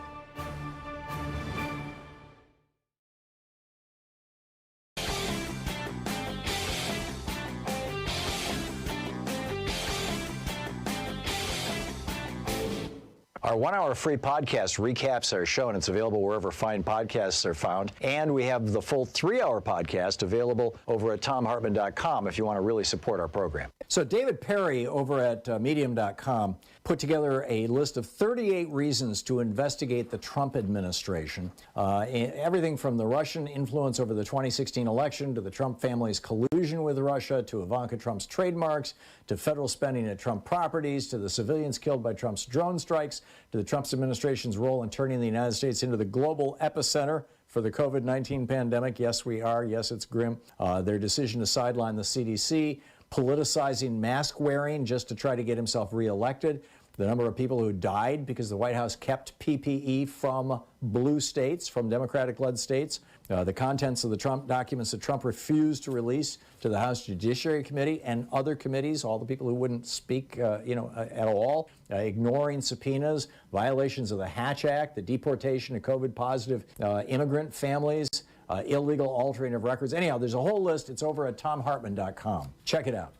Our 1-hour free podcast recaps our show, and it's available wherever fine podcasts are found. And we have the full 3-hour podcast available over at thomhartmann.com if you want to really support our program. So David Perry over at medium.com put together a list of 38 reasons to investigate the Trump administration. Everything from the Russian influence over the 2016 election to the Trump family's collusion with Russia to Ivanka Trump's trademarks to federal spending at Trump properties to the civilians killed by Trump's drone strikes to the Trump administration's role in turning the United States into the global epicenter for the COVID-19 pandemic. Yes, we are. Yes, it's grim. Their decision to sideline the CDC, politicizing mask wearing just to try to get himself reelected, the number of people who died because the White House kept PPE from blue states, from Democratic-led states, the contents of the Trump documents that Trump refused to release to the House Judiciary Committee and other committees, all the people who wouldn't speak, at all, ignoring subpoenas, violations of the Hatch Act, the deportation of COVID-positive immigrant families, illegal altering of records. Anyhow, there's a whole list. It's over at thomhartmann.com. Check it out.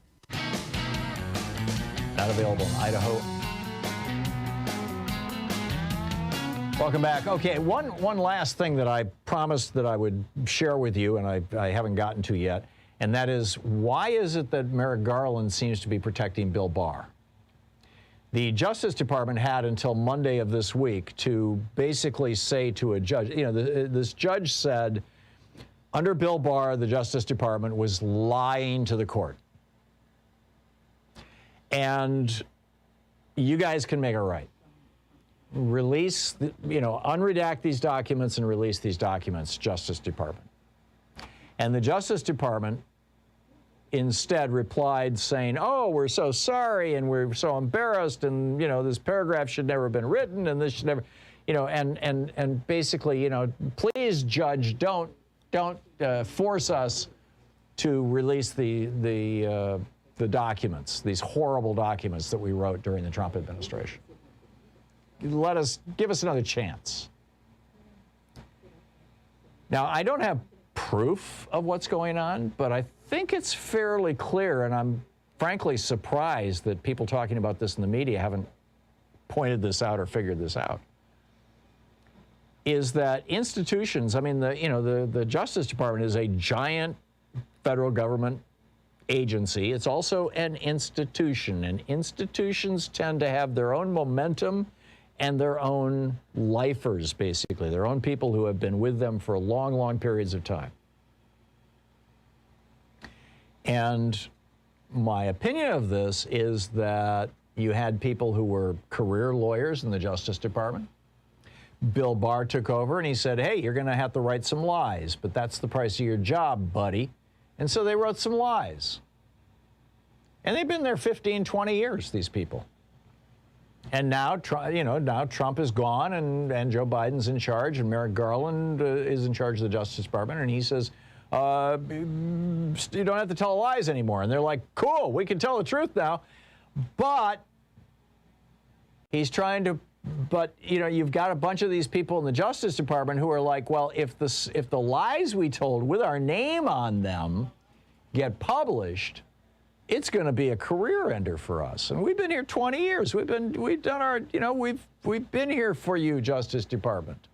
Not available in Idaho. Welcome back. Okay, one last thing that I promised that I would share with you, and I haven't gotten to yet, and that is, why is it that Merrick Garland seems to be protecting Bill Barr? The Justice Department had until Monday of this week to basically say to a judge, this judge said, under Bill Barr, the Justice Department was lying to the court. And you guys can make it right. Release, unredact these documents and release these documents, Justice Department. And the Justice Department instead replied saying, oh, we're so sorry and we're so embarrassed and, this paragraph should never have been written and this should never, and basically, please, judge, don't force us to release the documents, these horrible documents that we wrote during the Trump administration. Give us another chance. Now, I don't have proof of what's going on, but I think it's fairly clear, and I'm frankly surprised that people talking about this in the media haven't pointed this out or figured this out, is that institutions, the Justice Department is a giant federal government agency. It's also an institution, and institutions tend to have their own momentum and their own lifers, basically, their own people who have been with them for long, long periods of time. And my opinion of this is that you had people who were career lawyers in the Justice Department. Bill Barr took over and he said, hey, you're going to have to write some lies, but that's the price of your job, buddy. And so they wrote some lies. And they've been there 15, 20 years, these people. And now, now Trump is gone and Joe Biden's in charge and Merrick Garland is in charge of the Justice Department. And he says, you don't have to tell lies anymore. And they're like, cool, we can tell the truth now. But he's trying to But you've got a bunch of these people in the Justice Department who are like, well, if the lies we told with our name on them get published, it's going to be a career ender for us. And we've been here 20 years. We've done our, we've been here for you, Justice Department.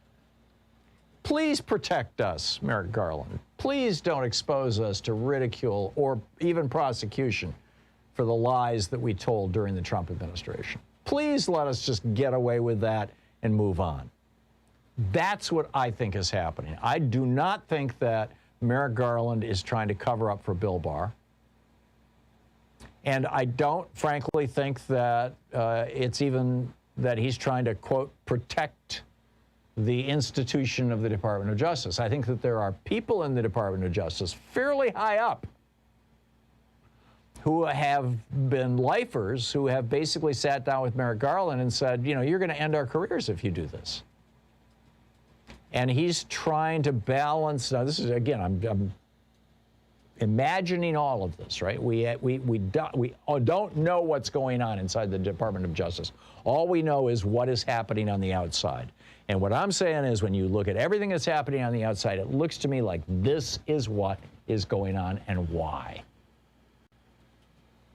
Please protect us, Merrick Garland. Please don't expose us to ridicule or even prosecution for the lies that we told during the Trump administration. Please let us just get away with that and move on. That's what I think is happening. I do not think that Merrick Garland is trying to cover up for Bill Barr. And I don't, frankly, think that it's even that he's trying to, quote, protect the institution of the Department of Justice. I think that there are people in the Department of Justice fairly high up who have been lifers, who have basically sat down with Merrick Garland and said, you're going to end our careers if you do this. And he's trying to balance. Now, this is, again, I'm imagining all of this, right? We don't know what's going on inside the Department of Justice. All we know is what is happening on the outside. And what I'm saying is when you look at everything that's happening on the outside, it looks to me like this is what is going on and why.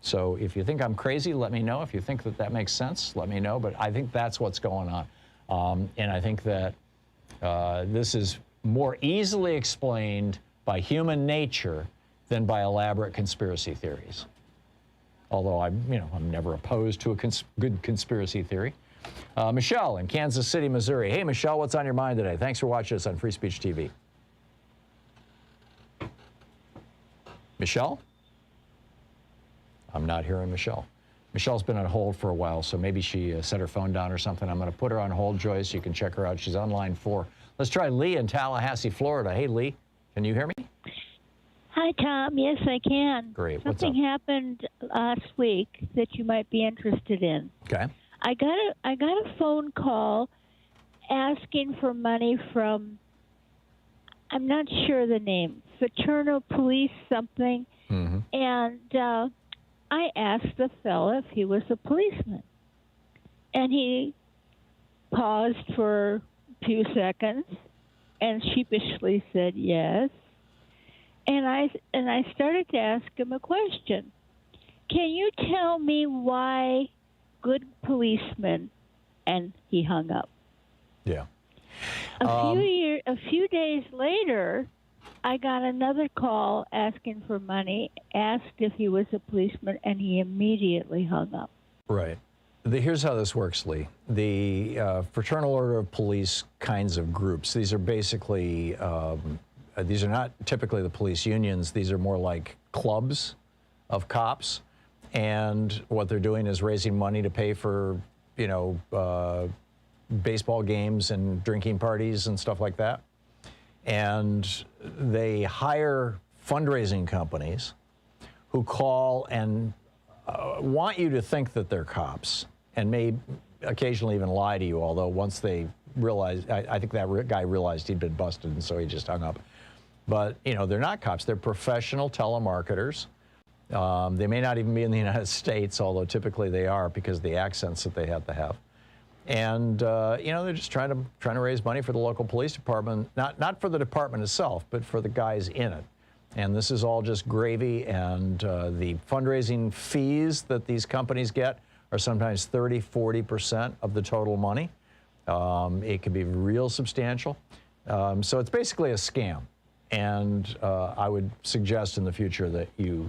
So if you think I'm crazy, let me know. If you think that that makes sense, let me know. But I think that's what's going on. And I think that this is more easily explained by human nature than by elaborate conspiracy theories. Although I'm never opposed to a good conspiracy theory. Michelle in Kansas City, Missouri. Hey, Michelle, what's on your mind today? Thanks for watching us on Free Speech TV. Michelle? I'm not hearing Michelle. Michelle's been on hold for a while, so maybe she set her phone down or something. I'm going to put her on hold, Joyce. You can check her out. She's on line 4. Let's try Lee in Tallahassee, Florida. Hey, Lee, can you hear me? Hi, Tom. Yes, I can. Great. What's Something happened last week that you might be interested in. Okay. I got a phone call asking for money from, I'm not sure the name, Fraternal Police something. Mm-hmm. And I asked the fella if he was a policeman. And he paused for a few seconds and sheepishly said yes. And I started to ask him a question. Can you tell me why good policemen? And he hung up. Yeah. A few days later, I got another call asking for money, asked if he was a policeman, and he immediately hung up. Right. Here's how this works, Lee. The Fraternal Order of Police kinds of groups, these are basically, these are not typically the police unions. These are more like clubs of cops. And what they're doing is raising money to pay for, baseball games and drinking parties and stuff like that. And they hire fundraising companies who call and want you to think that they're cops and may occasionally even lie to you, although once they realize, I think that guy realized he'd been busted and so he just hung up. But, they're not cops. They're professional telemarketers. They may not even be in the United States, although typically they are because of the accents that they have to have. And, they're just trying to raise money for the local police department, not for the department itself, but for the guys in it. And this is all just gravy, and the fundraising fees that these companies get are sometimes 30–40% of the total money. It can be real substantial. So it's basically a scam. And I would suggest in the future that you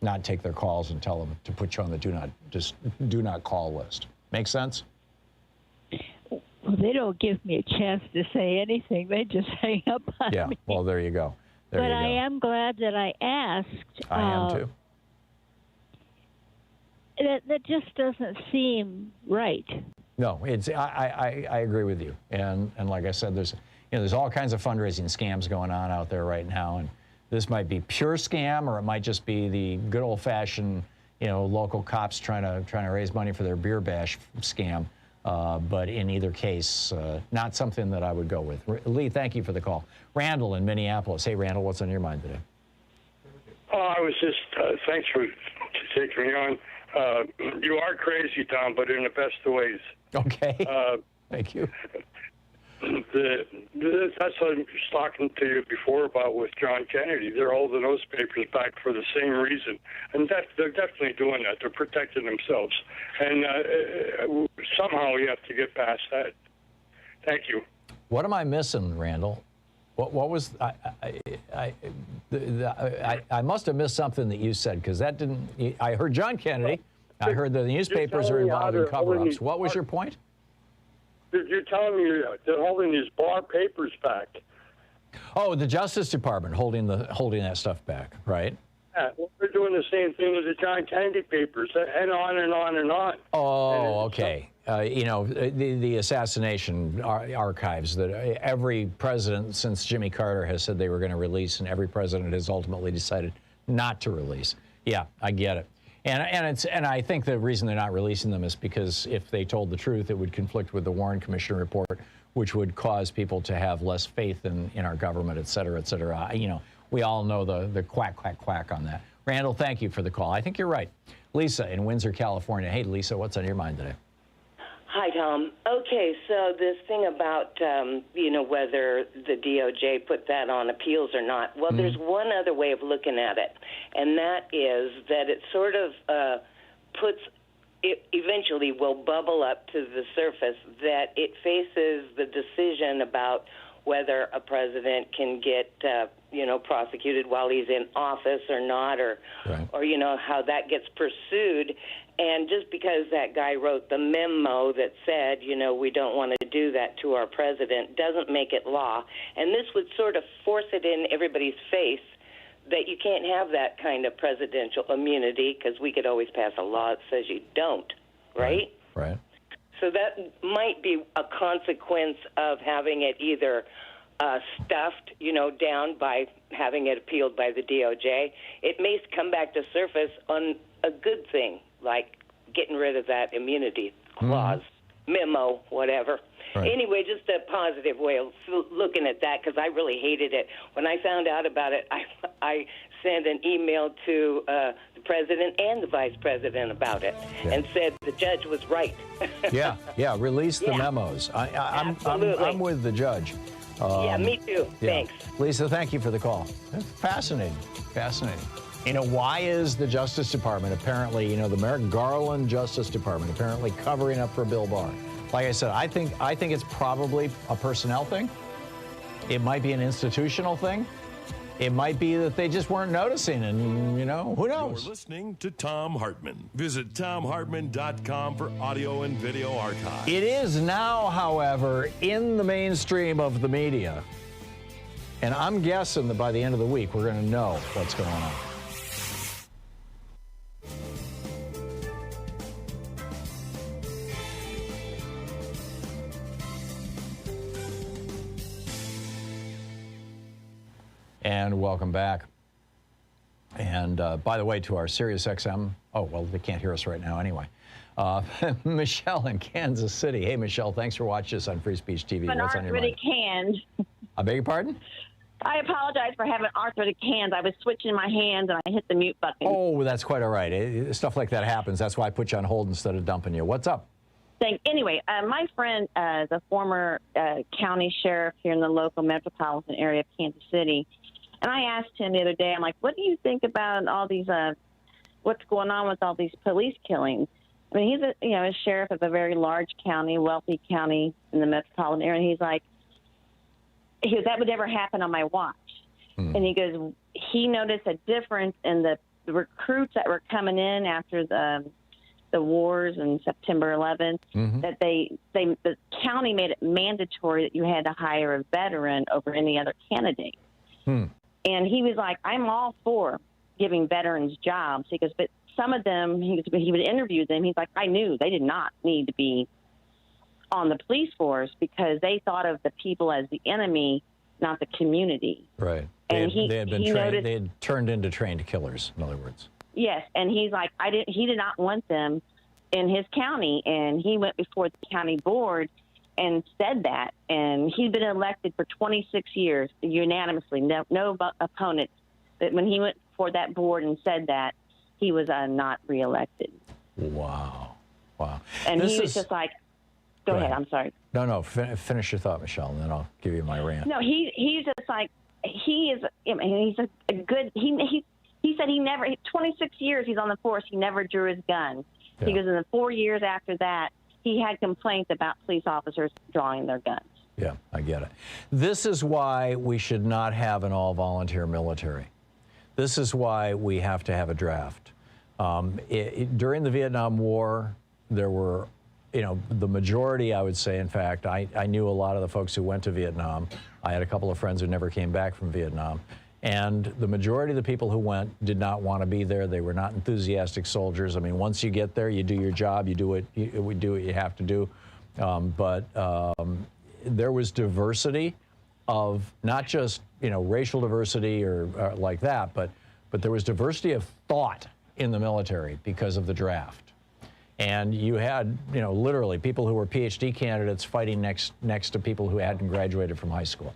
not take their calls and tell them to put you on the do not call list. Make sense? Well, they don't give me a chance to say anything. They just hang up on me. Yeah, well, there you go. But I am glad that I asked. I am too. That just doesn't seem right. No, I agree with you. And like I said, there's all kinds of fundraising scams going on out there right now. And this might be pure scam, or it might just be the good old-fashioned, local cops trying to raise money for their beer bash scam. But in either case, not something that I would go with. Lee, thank you for the call. Randall in Minneapolis. Hey, Randall, what's on your mind today? I was just, thanks for taking me on. You are crazy, Tom, but in the best of ways. Okay. Thank you. That's what I was talking to you before about with John Kennedy. They're holding those papers back for the same reason. And they're definitely doing that. They're protecting themselves. And somehow you have to get past that. Thank you. What am I missing, Randall? What was I must have missed something that you said, because that didn't. I heard John Kennedy. I heard that the newspapers are involved in cover-ups. What was your point? You're telling me they're holding these Barr papers back. Oh, the Justice Department holding that stuff back, right? Yeah, well, they're doing the same thing with the John Kennedy papers, and on and on and on. Oh, okay. You know, the assassination archives that every president since Jimmy Carter has said they were going to release, and every president has ultimately decided not to release. Yeah, I get it. And I think the reason they're not releasing them is because if they told the truth, it would conflict with the Warren Commission report, which would cause people to have less faith in our government, et cetera, et cetera. You know, we all know the quack, quack, quack on that. Randall, thank you for the call. I think you're right. Lisa in Windsor, California. Hey, Lisa, what's on your mind today? Hi, Tom. Okay, so this thing about, you know, whether the DOJ put that on appeals or not. Well, there's one other way of looking at it, and that is that it sort of it eventually will bubble up to the surface that it faces the decision about whether a president can get, you know, prosecuted while he's in office or not, or, you know, how that gets pursued. And just because that guy wrote the memo that said, you know, we don't want to do that to our president, doesn't make it law. And this would sort of force it in everybody's face that you can't have that kind of presidential immunity, because we could always pass a law that says you don't, right? Right. So that might be a consequence of having it either stuffed, you know, down by having it appealed by the DOJ. It may come back to surface on a good thing, like getting rid of that immunity clause, memo, whatever. Right. Anyway, just a positive way of looking at that, because I really hated it. When I found out about it, I sent an email to the president and the vice president about it, and said the judge was right. Yeah, release the memos. I'm with the judge. Yeah, me too. Yeah. Thanks. Lisa, thank you for the call. That's fascinating. Fascinating. You know, why is the Justice Department apparently, you know, the Merrick Garland Justice Department apparently covering up for Bill Barr? Like I said, I think it's probably a personnel thing. It might be an institutional thing. It might be that they just weren't noticing, and, you know, who knows? You're listening to Thom Hartmann. Visit ThomHartmann.com for audio and video archives. It is now, however, in the mainstream of the media. And I'm guessing that by the end of the week, we're going to know what's going on. And welcome back. And by the way, to our Sirius XM, oh, well, they can't hear us right now anyway. Michelle in Kansas City. Hey, Michelle, thanks for watching us on Free Speech TV. What's on your mind? Arthritic hand. I beg your pardon? I apologize for having arthritic hands. I was switching my hands and I hit the mute button. Oh, that's quite all right. Stuff like that happens. That's why I put you on hold instead of dumping you. What's up? Anyway, my friend is a former county sheriff here in the local metropolitan area of Kansas City. And I asked him the other day, I'm like, what do you think about all these, what's going on with all these police killings? I mean, he's a sheriff of a very large county, wealthy county in the metropolitan area. And he goes, that would never happen on my watch. And he goes, he noticed a difference in the recruits that were coming in after the wars and September 11th, that the county made it mandatory that you had to hire a veteran over any other candidate. And he was like, I'm all for giving veterans jobs. He goes, but some of them, he would interview them. He's like, I knew they did not need to be on the police force because they thought of the people as the enemy, not the community. Right. And they had been he trained, noticed, they had turned into trained killers, in other words. Yes. And he's like, he did not want them in his county. And he went before the county board and said that, and he'd been elected for 26 years unanimously, no opponents. But when he went before that board and said that, he was not reelected. Wow. And he was just like, Go ahead. I'm sorry. No, finish your thought, Michelle, and then I'll give you my rant. No, he's just like, he is, I mean, he's a good, he said he never, 26 years he's on the force, he never drew his gun. Yeah. Because in the 4 years after that, he had complaints about police officers drawing their guns. Yeah, I get it. This is why we should not have an all-volunteer military. This is why we have to have a draft. During the Vietnam War, there were, the majority, I would say, in fact, I knew a lot of the folks who went to Vietnam. I had a couple of friends who never came back from Vietnam. And the majority of the people who went did not want to be there. They were not enthusiastic soldiers. I mean, once you get there, you do your job, you do what you have to do. But there was diversity of not just, racial diversity or like that, but there was diversity of thought in the military because of the draft. And you had, literally people who were PhD candidates fighting next to people who hadn't graduated from high school.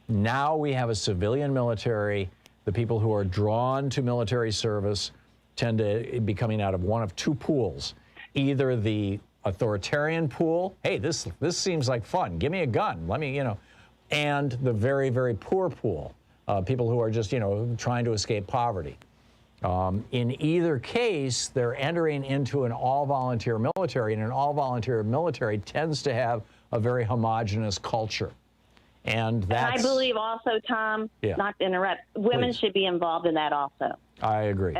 Now we have a civilian military. The people who are drawn to military service tend to be coming out of one of two pools. Either the authoritarian pool, hey, this seems like fun, give me a gun, let me, and the very, very poor pool, people who are just, trying to escape poverty. In either case, they're entering into an all-volunteer military, and an all-volunteer military tends to have a very homogenous culture. And that's... And I believe also, Tom, not to interrupt, women should be involved in that also. I agree.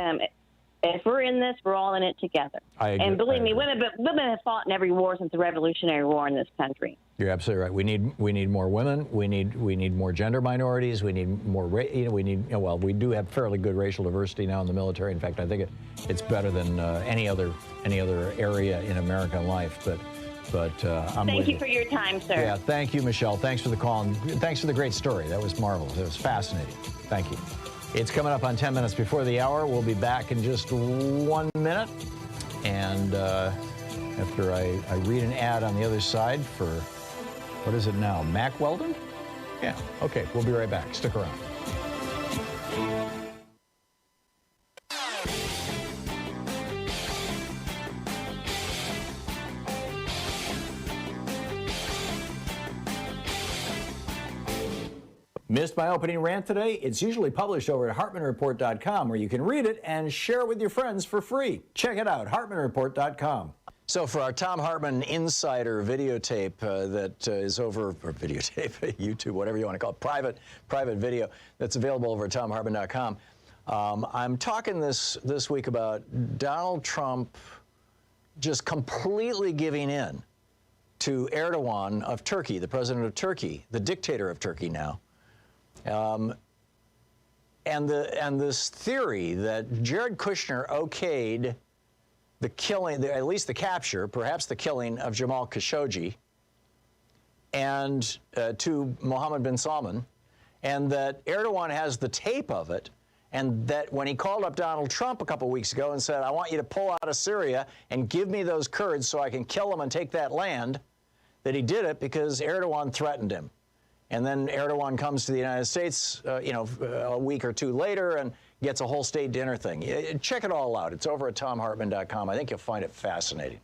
If we're in this, we're all in it together. I agree. And believe me, women have fought in every war since the Revolutionary War in this country. You're absolutely right. We need more women. We need more gender minorities. We need more. We do have fairly good racial diversity now in the military. In fact, I think it's better than any other area in American life. But thank you for your time, sir. Yeah, thank you, Michelle. Thanks for the call, and thanks for the great story. That was marvelous. It was fascinating. Thank you. It's coming up on 10 minutes before the hour. We'll be back in just 1 minute. And after I read an ad on the other side for, what is it now, Mack Weldon? Yeah, okay, we'll be right back. Stick around. Missed my opening rant today? It's usually published over at HartmannReport.com, where you can read it and share it with your friends for free. Check it out, HartmannReport.com. So for our Thom Hartmann Insider videotape that is over, or videotape, YouTube, whatever you want to call it, private video that's available over at ThomHartmann.com, I'm talking this week about Donald Trump just completely giving in to Erdogan of Turkey, the president of Turkey, the dictator of Turkey now. And this theory that Jared Kushner okayed the killing, at least the capture, perhaps the killing of Jamal Khashoggi, and to Mohammed bin Salman, and that Erdogan has the tape of it, and that when he called up Donald Trump a couple weeks ago and said, I want you to pull out of Syria and give me those Kurds so I can kill them and take that land, that he did it because Erdogan threatened him. And then Erdogan comes to the United States, a week or two later and gets a whole state dinner thing. Check it all out. It's over at ThomHartmann.com. I think you'll find it fascinating.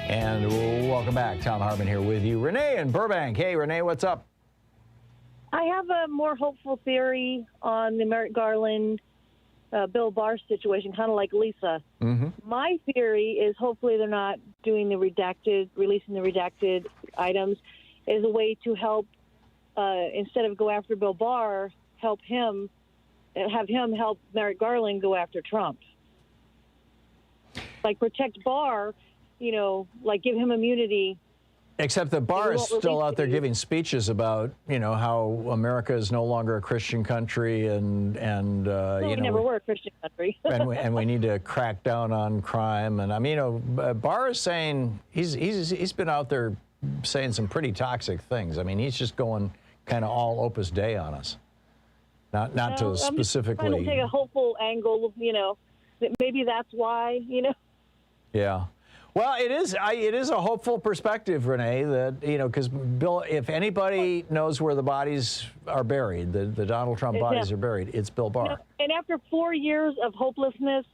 And welcome back. Thom Hartmann here with you. Renee in Burbank. Hey, Renee, what's up? I have a more hopeful theory on the Merrick Garland Bill Barr situation, kind of like Lisa. Mm-hmm. My theory is hopefully they're not doing releasing the redacted items as a way to help, instead of go after Bill Barr, have him help Merrick Garland go after Trump. Like protect Barr, like give him immunity. Except that Barr is still out there giving speeches about, how America is no longer a Christian country, and we never were a Christian country. and we need to crack down on crime. And I mean, Barr is saying he's been out there saying some pretty toxic things. I mean, he's just going kind of all Opus Dei on us. Not to specifically. I'm just trying to take a hopeful angle. That maybe that's why. Yeah. Well, it is a hopeful perspective, Renee, that, because Bill, if anybody knows where the bodies are buried, the Donald Trump bodies are buried, it's Bill Barr. And after 4 years of hopelessness,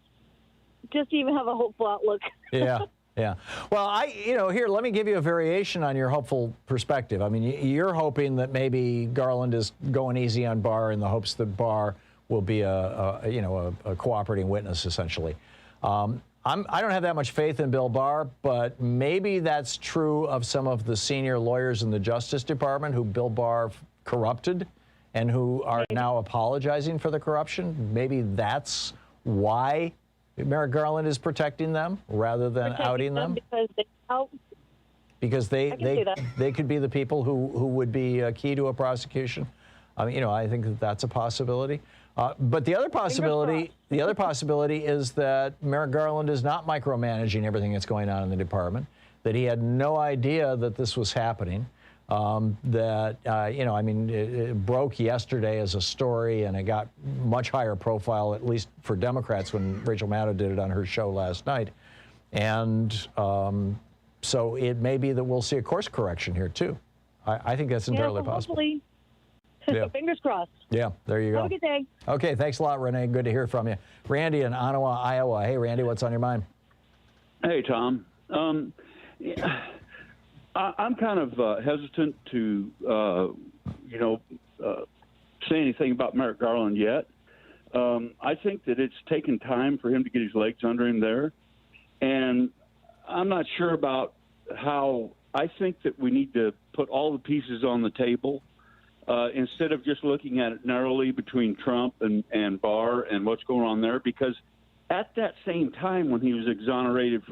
just even have a hopeful outlook. Yeah. Yeah. Well, here, let me give you a variation on your hopeful perspective. I mean, you're hoping that maybe Garland is going easy on Barr in the hopes that Barr will be a cooperating witness, essentially. I don't have that much faith in Bill Barr, but maybe that's true of some of the senior lawyers in the Justice Department who Bill Barr corrupted and who are now apologizing for the corruption. Maybe that's why Merrick Garland is protecting them rather than outing them. Because they could be the people who would be key to a prosecution. I mean, I think that that's a possibility. But the other possibility is that Merrick Garland is not micromanaging everything that's going on in the department, that he had no idea that this was happening, it broke yesterday as a story and it got much higher profile, at least for Democrats, when Rachel Maddow did it on her show last night. And so it may be that we'll see a course correction here, too. I think that's entirely possible. Hopefully. Yeah. Fingers crossed. Yeah, there you go. Have a good day. Okay, thanks a lot, Renee. Good to hear from you. Randy in Ottawa, Iowa. Hey, Randy, what's on your mind? Hey, Tom. I'm kind of hesitant to, say anything about Merrick Garland yet. I think that it's taken time for him to get his legs under him there. And I'm not sure about how I think that we need to put all the pieces on the table instead of just looking at it narrowly between Trump and Barr and what's going on there. Because at that same time when he was exonerated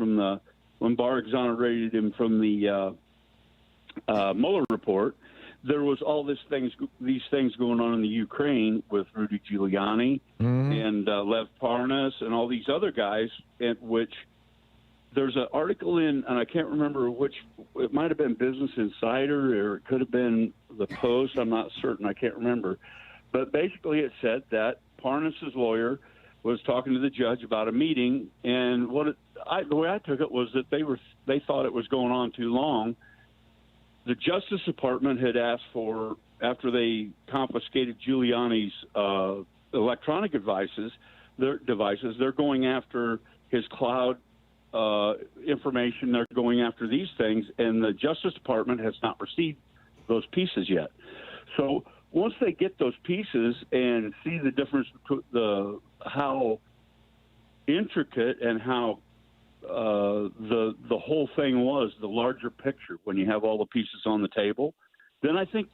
when Barr exonerated him from the Mueller report, there was all these things going on in the Ukraine with Rudy Giuliani and Lev Parnas and all these other guys, which there's an article in, and I can't remember which, it might have been Business Insider or it could have been The Post, I'm not certain, I can't remember. But basically it said that Parnas' lawyer was talking to the judge about a meeting, and the way I took it was that they thought it was going on too long. The Justice Department had asked for, after they confiscated Giuliani's electronic devices, they're going after his cloud information. They're going after these things, and the Justice Department has not received those pieces yet. So once they get those pieces and see the difference between how intricate and how the whole thing was, the larger picture, when you have all the pieces on the table, then I think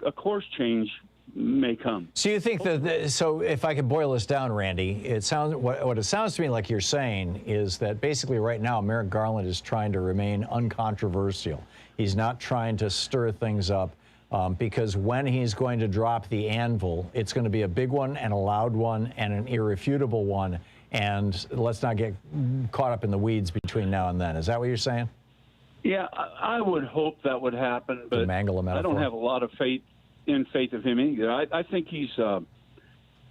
a course change may come. So you think so if I could boil this down, Randy, what it sounds to me like you're saying is that basically right now Merrick Garland is trying to remain uncontroversial. He's not trying to stir things up because when he's going to drop the anvil, it's going to be a big one and a loud one and an irrefutable one. And let's not get caught up in the weeds between now and then. Is that what you're saying? Yeah, I would hope that would happen, but I don't have a lot of faith of him either. I think he's.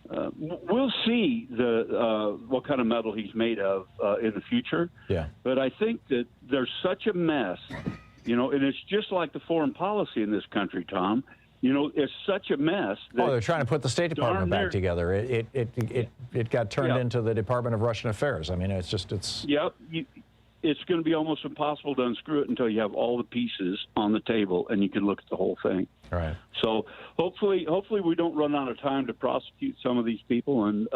We'll see what kind of metal he's made of in the future. Yeah. But I think that there's such a mess, and it's just like the foreign policy in this country, Tom. It's such a mess. They're trying to put the State Department back together. It got turned into the Department of Russian Affairs. I mean, it's. Yep. It's going to be almost impossible to unscrew it until you have all the pieces on the table and you can look at the whole thing. Right. So hopefully we don't run out of time to prosecute some of these people. And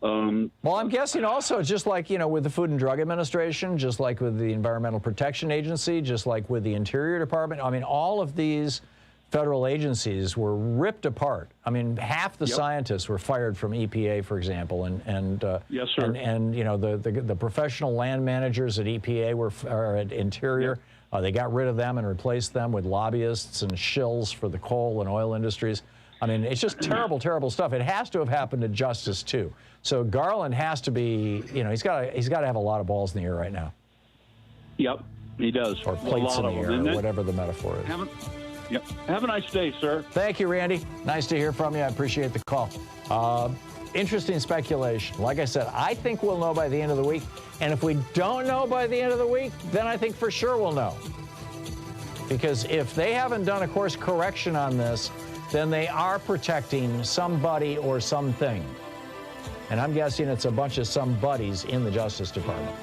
well, I'm guessing also, just like with the Food and Drug Administration, just like with the Environmental Protection Agency, just like with the Interior Department. I mean, all of these federal agencies were ripped apart. I mean, half the scientists were fired from EPA, for example, and yes, sir. And the professional land managers at EPA or at Interior. They got rid of them and replaced them with lobbyists and shills for the coal and oil industries. I mean, it's just terrible, terrible stuff. It has to have happened to Justice too. So Garland has to be, he's got to have a lot of balls in the air right now. Yep, he does. Or plates in the air, or whatever the metaphor is. Yep. Have a nice day, sir. Thank you, Randy. Nice to hear from you. I appreciate the call. interesting speculation. Like I said, I think we'll know by the end of the week. And if we don't know by the end of the week, then I think for sure we'll know. Because if they haven't done a course correction on this, then they are protecting somebody or something. And I'm guessing it's a bunch of somebodies in the Justice Department.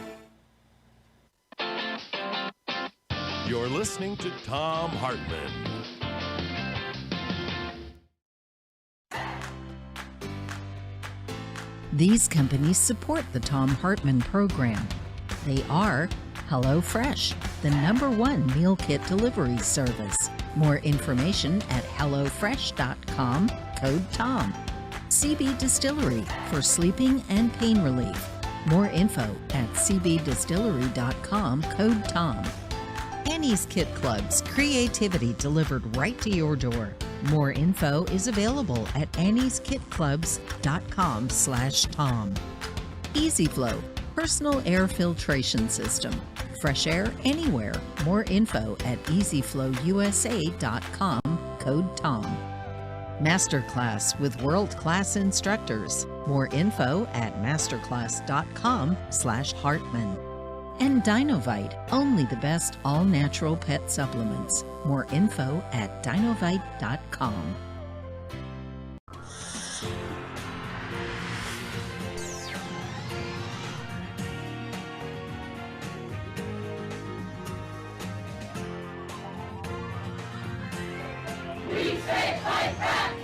You're listening to Thom Hartmann. These companies support the Thom Hartmann Program. They are HelloFresh, the #1 meal kit delivery service. More information at hellofresh.com, code TOM. CB Distillery for sleeping and pain relief. More info at cbdistillery.com, code TOM. Annie's Kit Clubs, creativity delivered right to your door. More info is available at annieskitclubs.com/Tom. EasyFlow, personal air filtration system. Fresh air anywhere. More info at easyflowusa.com, code TOM. Masterclass with world-class instructors. More info at masterclass.com/Hartmann. And Dinovite, only the best all-natural pet supplements. More info at dinovite.com. We say fight back!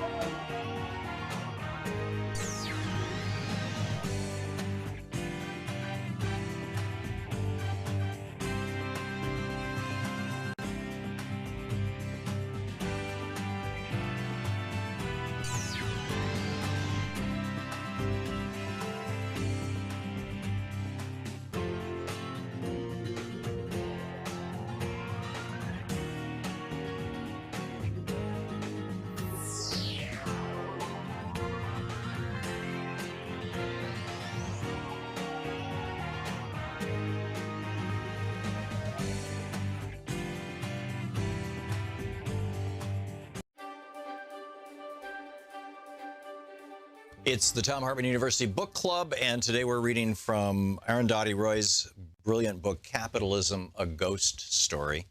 It's the Thom Hartmann University Book Club, and today we're reading from Arundhati Roy's brilliant book, Capitalism, A Ghost Story.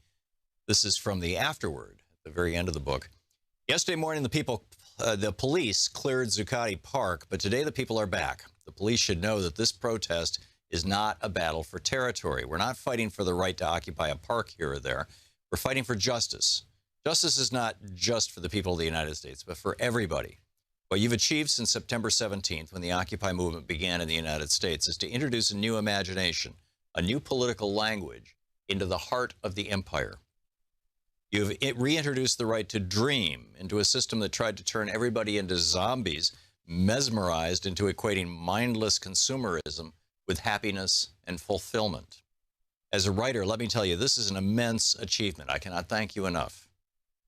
This is from the afterword, at the very end of the book. Yesterday morning, the police cleared Zuccotti Park, but today the people are back. The police should know that this protest is not a battle for territory. We're not fighting for the right to occupy a park here or there. We're fighting for justice. Justice is not just for the people of the United States, but for everybody. What you've achieved since September 17th, when the Occupy movement began in the United States, is to introduce a new imagination, a new political language into the heart of the empire. You've reintroduced the right to dream into a system that tried to turn everybody into zombies, mesmerized into equating mindless consumerism with happiness and fulfillment. As a writer, let me tell you, this is an immense achievement. I cannot thank you enough.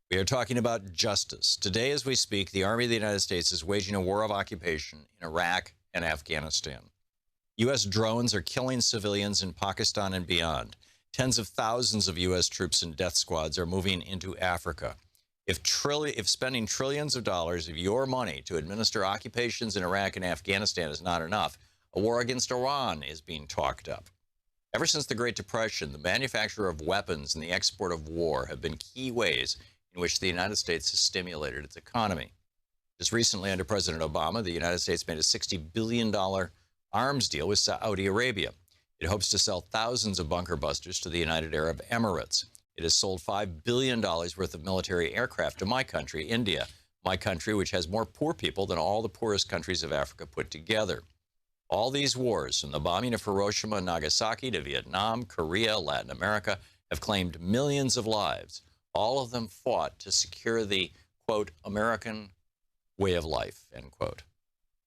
We are talking about justice. Today, as we speak, the Army of the United States is waging a war of occupation in Iraq and Afghanistan. U.S. drones are killing civilians in Pakistan and beyond. Tens of thousands of U.S. troops and death squads are moving into Africa. If spending trillions of dollars of your money to administer occupations in Iraq and Afghanistan is not enough, a war against Iran is being talked up. Ever since the Great Depression, the manufacture of weapons and the export of war have been key ways in which the United States has stimulated its economy. Just recently, under President Obama, the United States made a $60 billion arms deal with Saudi Arabia. It hopes to sell thousands of bunker busters to the United Arab Emirates. It has sold $5 billion worth of military aircraft to my country, India, my country, which has more poor people than all the poorest countries of Africa put together. All these wars, from the bombing of Hiroshima and Nagasaki to Vietnam, Korea, Latin America, have claimed millions of lives. All of them fought to secure the, quote, American way of life, end quote.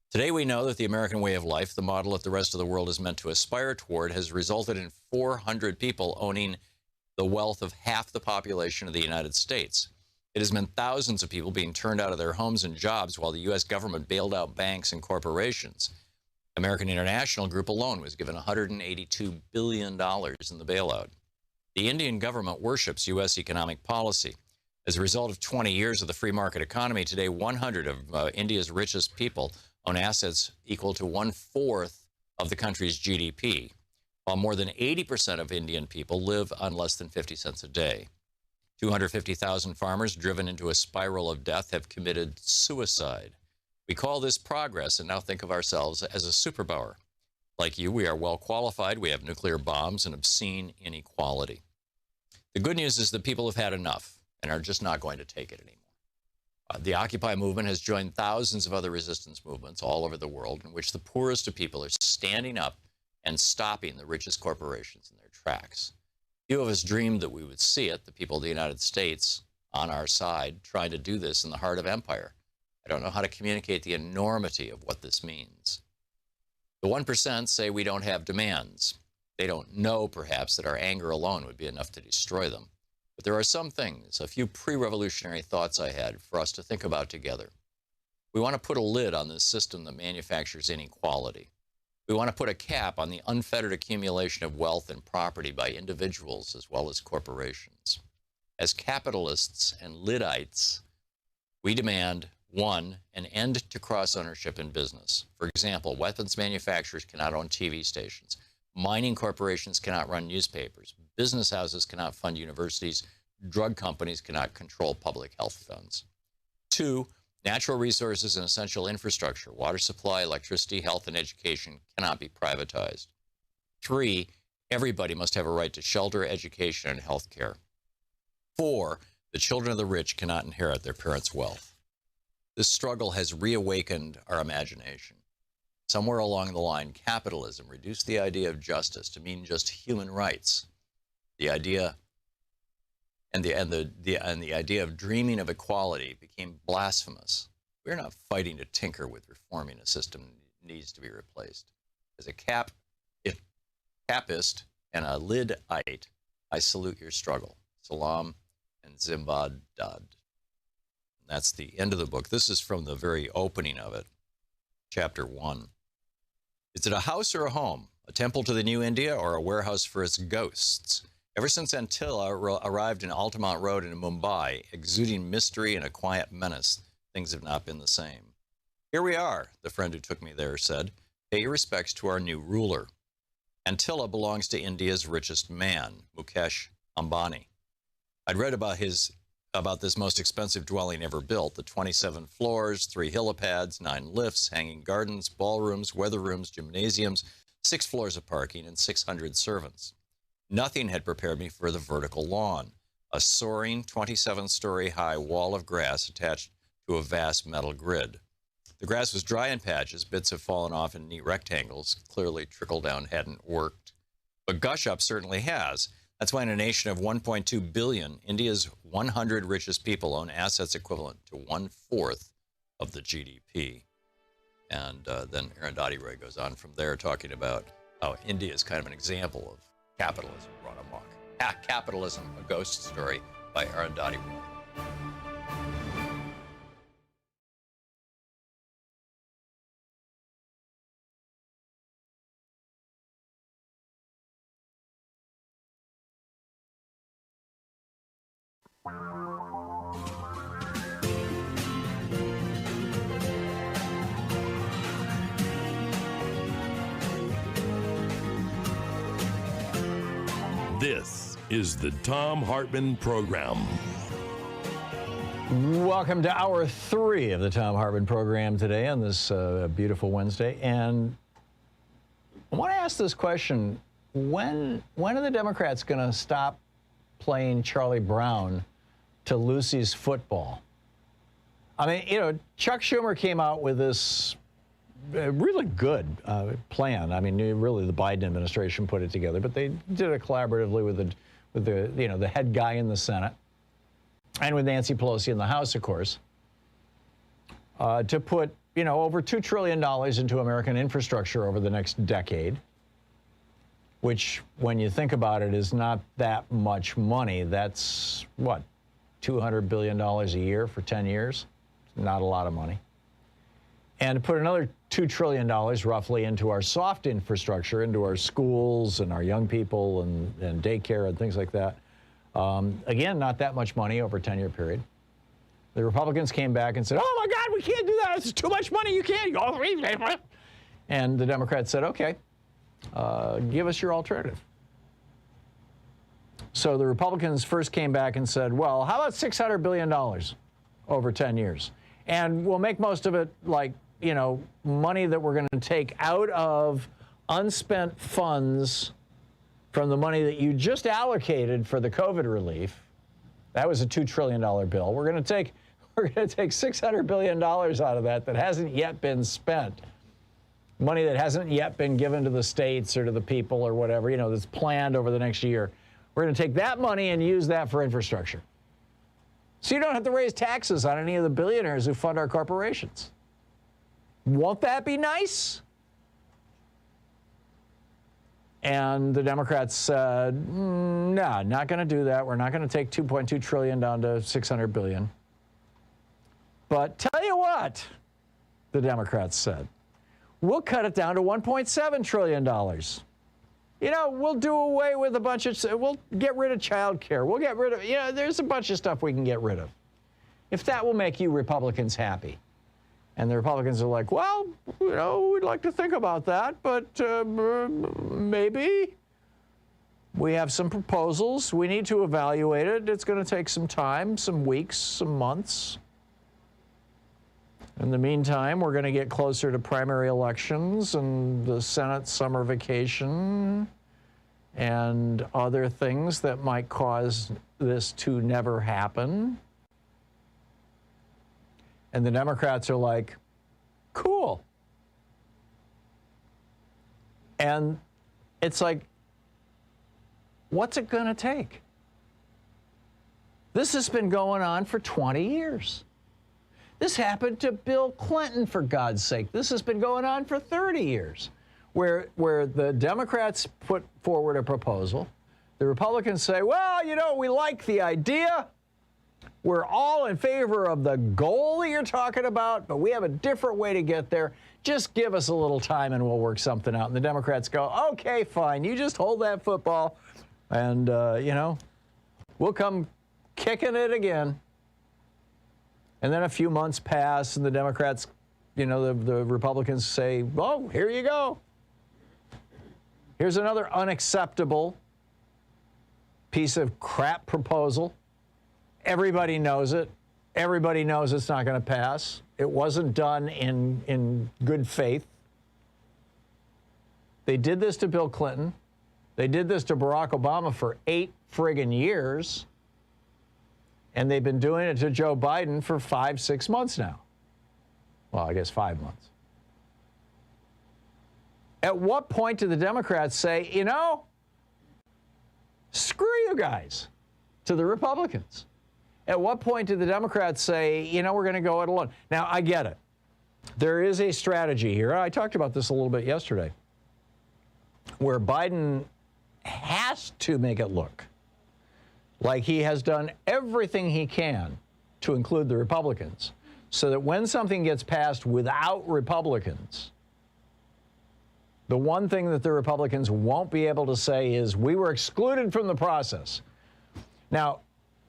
Today we know that the American way of life, the model that the rest of the world is meant to aspire toward, has resulted in 400 people owning the wealth of half the population of the United States. It has meant thousands of people being turned out of their homes and jobs while the U.S. government bailed out banks and corporations. American International Group alone was given $182 billion in the bailout. The Indian government worships U.S. economic policy. As a result of 20 years of the free market economy, today 100 of India's richest people own assets equal to 1/4 of the country's GDP, while more than 80% of Indian people live on less than 50 cents a day. 250,000 farmers driven into a spiral of death have committed suicide. We call this progress and now think of ourselves as a superpower. Like you, we are well qualified. We have nuclear bombs and obscene inequality. The good news is that people have had enough and are just not going to take it anymore. The Occupy movement has joined thousands of other resistance movements all over the world in which the poorest of people are standing up and stopping the richest corporations in their tracks. Few of us dreamed that we would see it, the people of the United States on our side, trying to do this in the heart of empire. I don't know how to communicate the enormity of what this means. The 1% say we don't have demands. They don't know, perhaps, that our anger alone would be enough to destroy them. But there are some things, a few pre-revolutionary thoughts I had for us to think about together. We want to put a lid on this system that manufactures inequality. We want to put a cap on the unfettered accumulation of wealth and property by individuals as well as corporations. As capitalists and Liddites, we demand, 1, an end to cross-ownership in business. For example, weapons manufacturers cannot own TV stations. Mining corporations cannot run newspapers. Business houses cannot fund universities. Drug companies cannot control public health funds. 2, natural resources and essential infrastructure, water supply, electricity, health, and education cannot be privatized. 3, everybody must have a right to shelter, education, and health care. 4, the children of the rich cannot inherit their parents' wealth. This struggle has reawakened our imagination. Somewhere along the line, capitalism reduced the idea of justice to mean just human rights. The idea the idea of dreaming of equality became blasphemous. We're not fighting to tinker with reforming a system that needs to be replaced. As a capist and a Lidite, I salute your struggle. Salam and Zimbad Dad. That's the end of the book. This is from the very opening of it, chapter 1. Is it a house or a home? A temple to the new India or a warehouse for its ghosts? Ever since Antilla arrived in Altamont Road in Mumbai, exuding mystery and a quiet menace, things have not been the same. Here we are, the friend who took me there said. Pay your respects to our new ruler. Antilla belongs to India's richest man, Mukesh Ambani. I'd read about this most expensive dwelling ever built, the 27 floors, 3 helipads, 9 lifts, hanging gardens, ballrooms, weather rooms, gymnasiums, 6 floors of parking, and 600 servants. Nothing had prepared me for the vertical lawn, a soaring 27-story high wall of grass attached to a vast metal grid. The grass was dry in patches, bits have fallen off in neat rectangles, clearly trickle down hadn't worked. But gush up certainly has. That's why in a nation of 1.2 billion, India's 100 richest people own assets equivalent to 1/4 of the GDP. And then Arundhati Roy goes on from there talking about how India is kind of an example of capitalism run amok. Capitalism, a Ghost Story by Arundhati Roy. This is the Thom Hartmann Program. Welcome to hour 3 of the Thom Hartmann Program today on this beautiful Wednesday. And I want to ask this question. When are the Democrats going to stop playing Charlie Brown to Lucy's football? I mean, you know, Chuck Schumer came out with this really good plan. I mean, really, the Biden administration put it together, but they did it collaboratively with the head guy in the Senate and with Nancy Pelosi in the House, of course, to put over $2 trillion into American infrastructure over the next decade, which, when you think about it, is not that much money. That's what, $200 billion a year for 10 years? Not a lot of money. And to put another $2 trillion roughly into our soft infrastructure, into our schools and our young people and daycare and things like that. Again, not that much money over a 10-year period. The Republicans came back and said, oh, my God, we can't do that. It's too much money. You can't. And the Democrats said, okay, give us your alternative. So the Republicans first came back and said, well, how about $600 billion over 10 years? And we'll make most of it like, you know, money that we're going to take out of unspent funds from the money that you just allocated for the COVID relief. That was a $2 trillion bill. We're going to take $600 billion out of that hasn't yet been spent. Money that hasn't yet been given to the states or to the people or whatever, you know, that's planned over the next year. We're going to take that money and use that for infrastructure. So you don't have to raise taxes on any of the billionaires who fund our corporations. Won't that be nice? And the Democrats said, no, not going to do that. We're not going to take $2.2 trillion down to $600 billion. But tell you what, the Democrats said, we'll cut it down to $1.7 trillion. You know, we'll do away with a bunch of, we'll get rid of child care. We'll get rid of, you know, there's a bunch of stuff we can get rid of. If that will make you Republicans happy. And the Republicans are like, well, you know, we'd like to think about that, but maybe. We have some proposals. We need to evaluate it. It's going to take some time, some weeks, some months. In the meantime, we're going to get closer to primary elections and the Senate summer vacation and other things that might cause this to never happen. And the Democrats are like, cool. And it's like, what's it going to take? This has been going on for 20 years. This happened to Bill Clinton, for God's sake. This has been going on for 30 years, where the Democrats put forward a proposal. The Republicans say, well, you know, we like the idea. We're all in favor of the goal that you're talking about, but we have a different way to get there. Just give us a little time and we'll work something out. And the Democrats go, okay, fine. You just hold that football and, you know, we'll come kicking it again. And then a few months pass and the Democrats, you know, the Republicans say, oh, here you go. Here's another unacceptable piece of crap proposal. Everybody knows it. Everybody knows it's not going to pass. It wasn't done in good faith. They did this to Bill Clinton. They did this to Barack Obama for 8 friggin' years. And they've been doing it to Joe Biden for 5-6 months now. Well, I guess 5 months. At what point do the Democrats say, you know, screw you guys, to the Republicans? At what point do the Democrats say, you know, we're going to go it alone? Now, I get it. There is a strategy here. I talked about this a little bit yesterday, where Biden has to make it look like he has done everything he can to include the Republicans, so that when something gets passed without Republicans, the one thing that the Republicans won't be able to say is, we were excluded from the process. Now,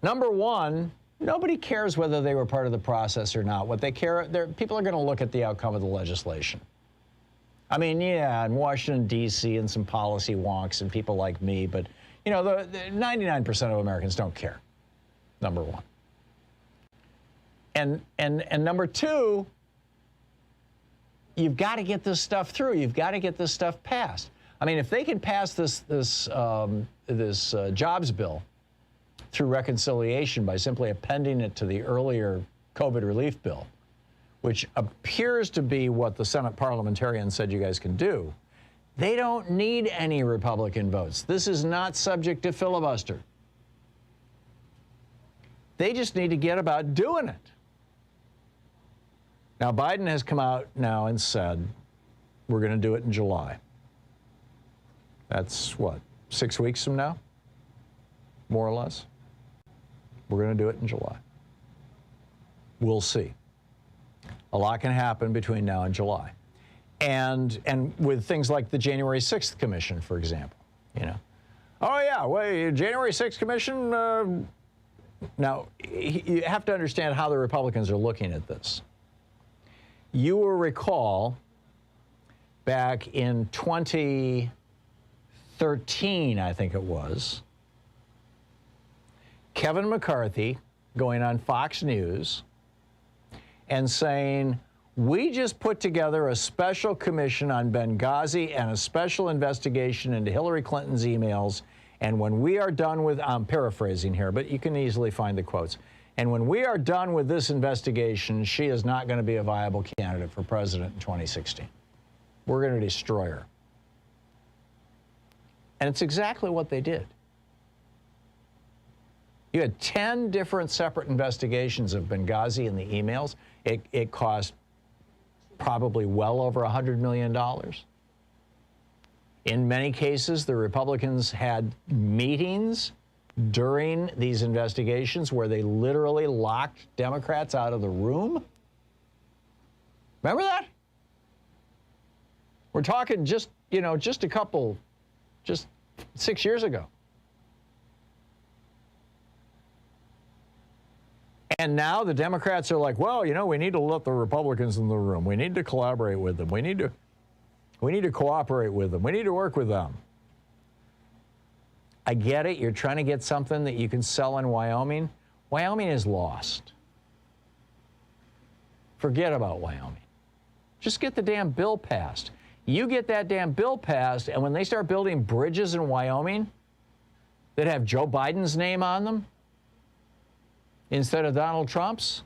number one, nobody cares whether they were part of the process or not. What they care, people are going to look at the outcome of the legislation. I mean, yeah, in Washington, D.C., and some policy wonks and people like me, but, you know, the 99% of Americans don't care, number one. And number two, you've got to get this stuff through. You've got to get this stuff passed. I mean, if they can pass this jobs bill through reconciliation by simply appending it to the earlier COVID relief bill, which appears to be what the Senate parliamentarians said you guys can do, they don't need any Republican votes. This is not subject to filibuster. They just need to get about doing it. Now, Biden has come out now and said, we're going to do it in July. That's what, 6 weeks from now? More or less? We're going to do it in July. We'll see. A lot can happen between now and July. And with things like the January 6th Commission, for example, you know. Oh, yeah, well, January 6th Commission, Now, you have to understand how the Republicans are looking at this. You will recall back in 2013, I think it was, Kevin McCarthy going on Fox News and saying, we just put together a special commission on Benghazi and a special investigation into Hillary Clinton's emails. And when we are done with, I'm paraphrasing here, but you can easily find the quotes. And when we are done with this investigation, she is not going to be a viable candidate for president in 2016. We're going to destroy her. And it's exactly what they did. You had 10 different separate investigations of Benghazi and the emails. It cost probably well over $100 million. In many cases, the Republicans had meetings during these investigations where they literally locked Democrats out of the room. Remember that? We're talking just 6 years ago. And now the Democrats are like, well, we need to let the Republicans in the room. We need to collaborate with them. We need to cooperate with them. We need to work with them. I get it. You're trying to get something that you can sell in Wyoming. Wyoming is lost. Forget about Wyoming. Just get the damn bill passed. You get that damn bill passed, and when they start building bridges in Wyoming that have Joe Biden's name on them instead of Donald Trump's,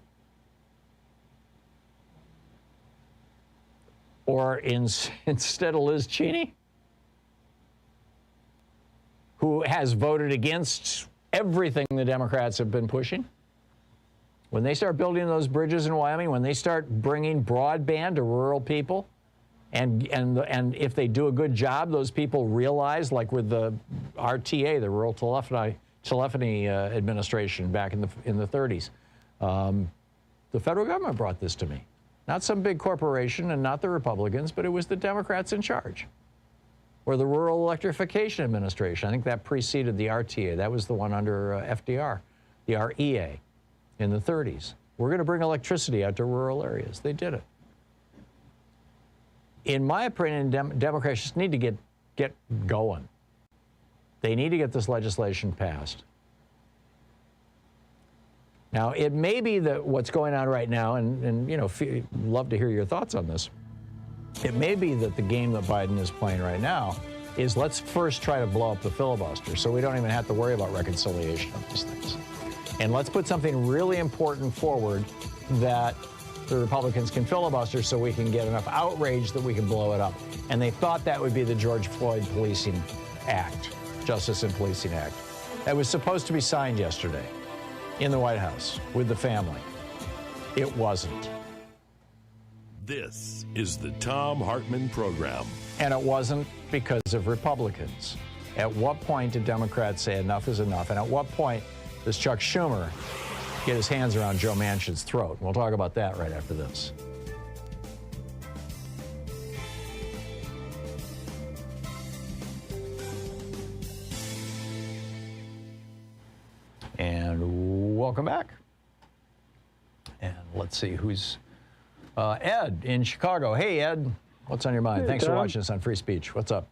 or instead of Liz Cheney, who has voted against everything the Democrats have been pushing. When they start building those bridges in Wyoming, when they start bringing broadband to rural people, and if they do a good job, those people realize, like with the RTA, the Rural Telephony Administration back in the 30s, the federal government brought this to me. Not some big corporation and not the Republicans, but it was the Democrats in charge. Or the Rural Electrification Administration. I think that preceded the RTA. That was the one under FDR, the REA in the 30s. We're going to bring electricity out to rural areas. They did it. In my opinion, Democrats just need to get going. They need to get this legislation passed. Now, it may be that what's going on right now, and love to hear your thoughts on this. It may be that the game that Biden is playing right now is let's first try to blow up the filibuster so we don't even have to worry about reconciliation of these things. And let's put something really important forward that the Republicans can filibuster so we can get enough outrage that we can blow it up. And they thought that would be the George Floyd Policing Act, Justice and Policing Act. That was supposed to be signed yesterday in the White House with the family. It wasn't. This is the Thom Hartmann Program. And it wasn't because of Republicans. At what point did Democrats say enough is enough? And at what point does Chuck Schumer get his hands around Joe Manchin's throat? We'll talk about that right after this. And welcome back. And let's see who's Ed in Chicago. Hey, Ed, what's on your mind? Hey, Thanks Tom. for watching us on Free Speech. What's up?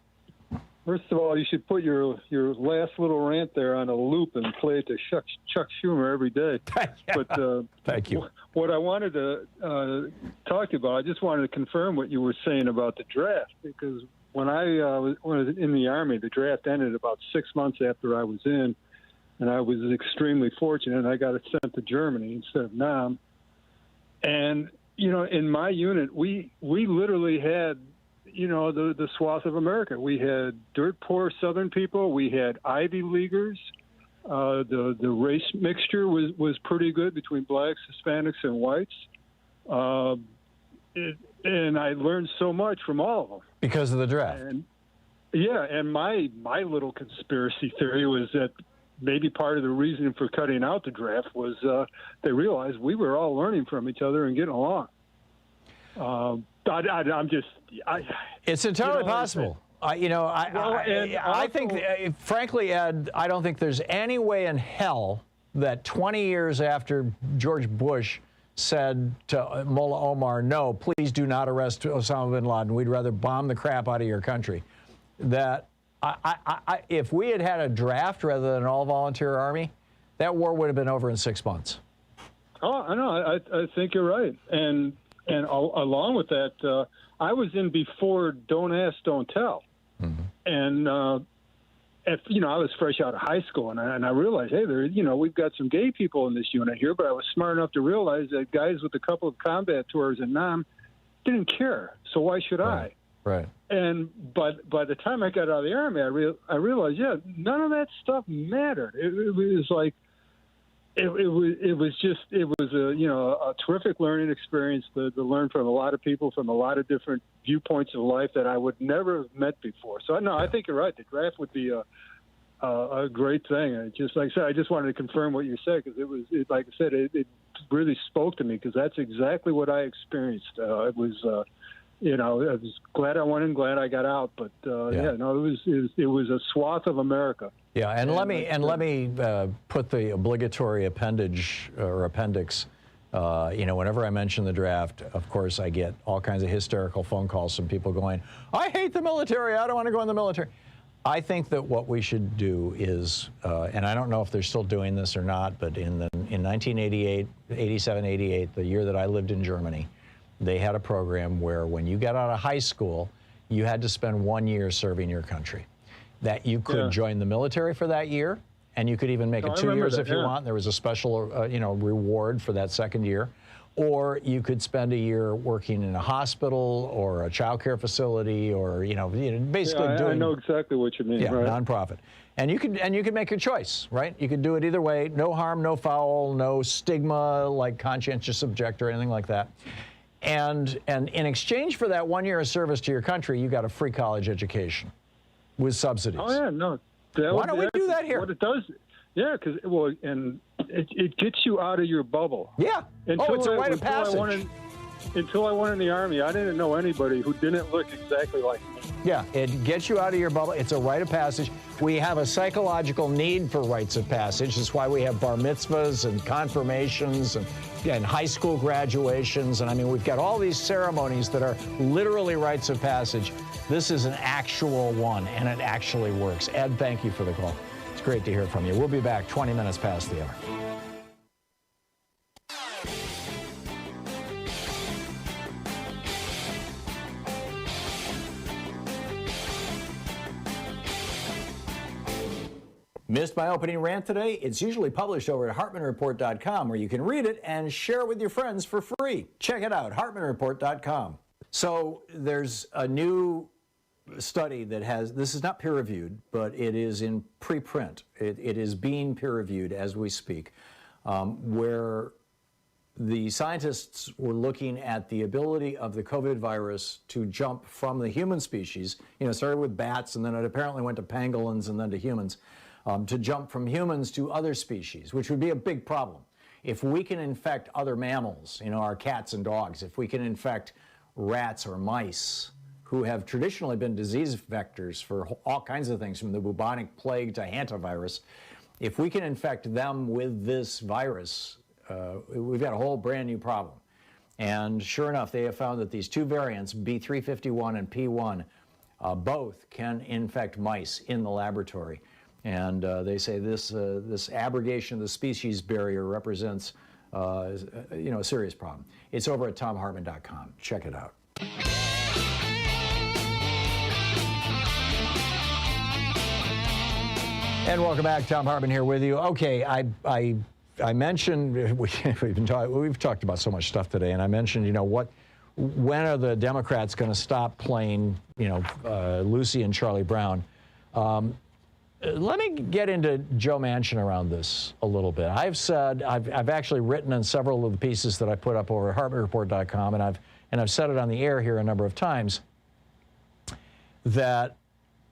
First of all, you should put your last little rant there on a loop and play it to Chuck Schumer every day. But thank you. What I wanted to talk to you about, I just wanted to confirm what you were saying about the draft, because when I was in the Army, the draft ended about 6 months after I was in, and I was extremely fortunate. I got it sent to Germany instead of Nam. And, in my unit, we literally had, the swath of America. We had dirt poor Southern people. We had Ivy Leaguers. The race mixture was pretty good between blacks, Hispanics, and whites. And I learned so much from all of them. Because of the draft. And my little conspiracy theory was that maybe part of the reason for cutting out the draft was they realized we were all learning from each other and getting along. It's entirely possible. I think, frankly, Ed, I don't think there's any way in hell that 20 years after George Bush said to Mullah Omar, no, please do not arrest Osama bin Laden. We'd rather bomb the crap out of your country. That if we had had a draft rather than an all-volunteer army, that war would have been over in 6 months. Oh, I know. I think you're right. And along with that, I was in before Don't Ask, Don't Tell. Mm-hmm. And, I was fresh out of high school, and I realized, hey, we've got some gay people in this unit here, but I was smart enough to realize that guys with a couple of combat tours in Nam didn't care. So why should I? Right. But by the time I got out of the Army, I realized, none of that stuff mattered. It was like, it was a terrific learning experience to learn from a lot of people from a lot of different viewpoints of life that I would never have met before. So no, I think you're right. The draft would be a great thing. And just like I said, I just wanted to confirm what you said, because like I said, it really spoke to me, because that's exactly what I experienced. It was. I was glad I went in, glad I got out, but it was a swath of America. Yeah, and let me put the obligatory appendage or appendix. Whenever I mention the draft, of course, I get all kinds of hysterical phone calls from people going, "I hate the military. I don't want to go in the military." I think that what we should do is, and I don't know if they're still doing this or not, but in 1988, 87, 88, the year that I lived in Germany, they had a program where when you got out of high school, you had to spend 1 year serving your country. That you could join the military for that year, and you could even make it 2 years if you want. There was a special, reward for that second year. Or you could spend a year working in a hospital or a child care facility, or basically doing. I know exactly what you mean. Yeah, right? Nonprofit, and you could make your choice, right? You could do it either way. No harm, no foul, no stigma like conscientious objector or anything like that. And in exchange for that 1 year of service to your country, you got a free college education with subsidies. Oh yeah, no. Why don't we do that here? What it does, because it gets you out of your bubble. Yeah. It's a rite of passage. Until I went in the Army, I didn't know anybody who didn't look exactly like me. Yeah, it gets you out of your bubble. It's a rite of passage. We have a psychological need for rites of passage. That's why we have bar mitzvahs and confirmations and high school graduations. And I mean, we've got all these ceremonies that are literally rites of passage. This is an actual one, and it actually works. Ed, thank you for the call. It's great to hear from you. We'll be back 20 minutes past the hour. Missed my opening rant today? It's usually published over at HartmannReport.com, where you can read it and share it with your friends for free. Check it out, HartmannReport.com. So there's a new study that this is not peer-reviewed, but it is in preprint. It is being peer-reviewed as we speak, where the scientists were looking at the ability of the COVID virus to jump from the human species. It started with bats, and then it apparently went to pangolins and then to humans. To jump from humans to other species, which would be a big problem. If we can infect other mammals, our cats and dogs, if we can infect rats or mice, who have traditionally been disease vectors for all kinds of things, from the bubonic plague to hantavirus, if we can infect them with this virus, we've got a whole brand new problem. And sure enough, they have found that these two variants, B351 and P1, both can infect mice in the laboratory. And they say this abrogation of the species barrier represents a serious problem. It's over at ThomHartmann.com. Check it out. And welcome back. Thom Hartmann here with you. Okay, I mentioned we've talked about so much stuff today, and I mentioned when are the Democrats going to stop playing Lucy and Charlie Brown? Let me get into Joe Manchin around this a little bit. I've actually written in several of the pieces that I put up over at HartmannReport.com, and I've said it on the air here a number of times, that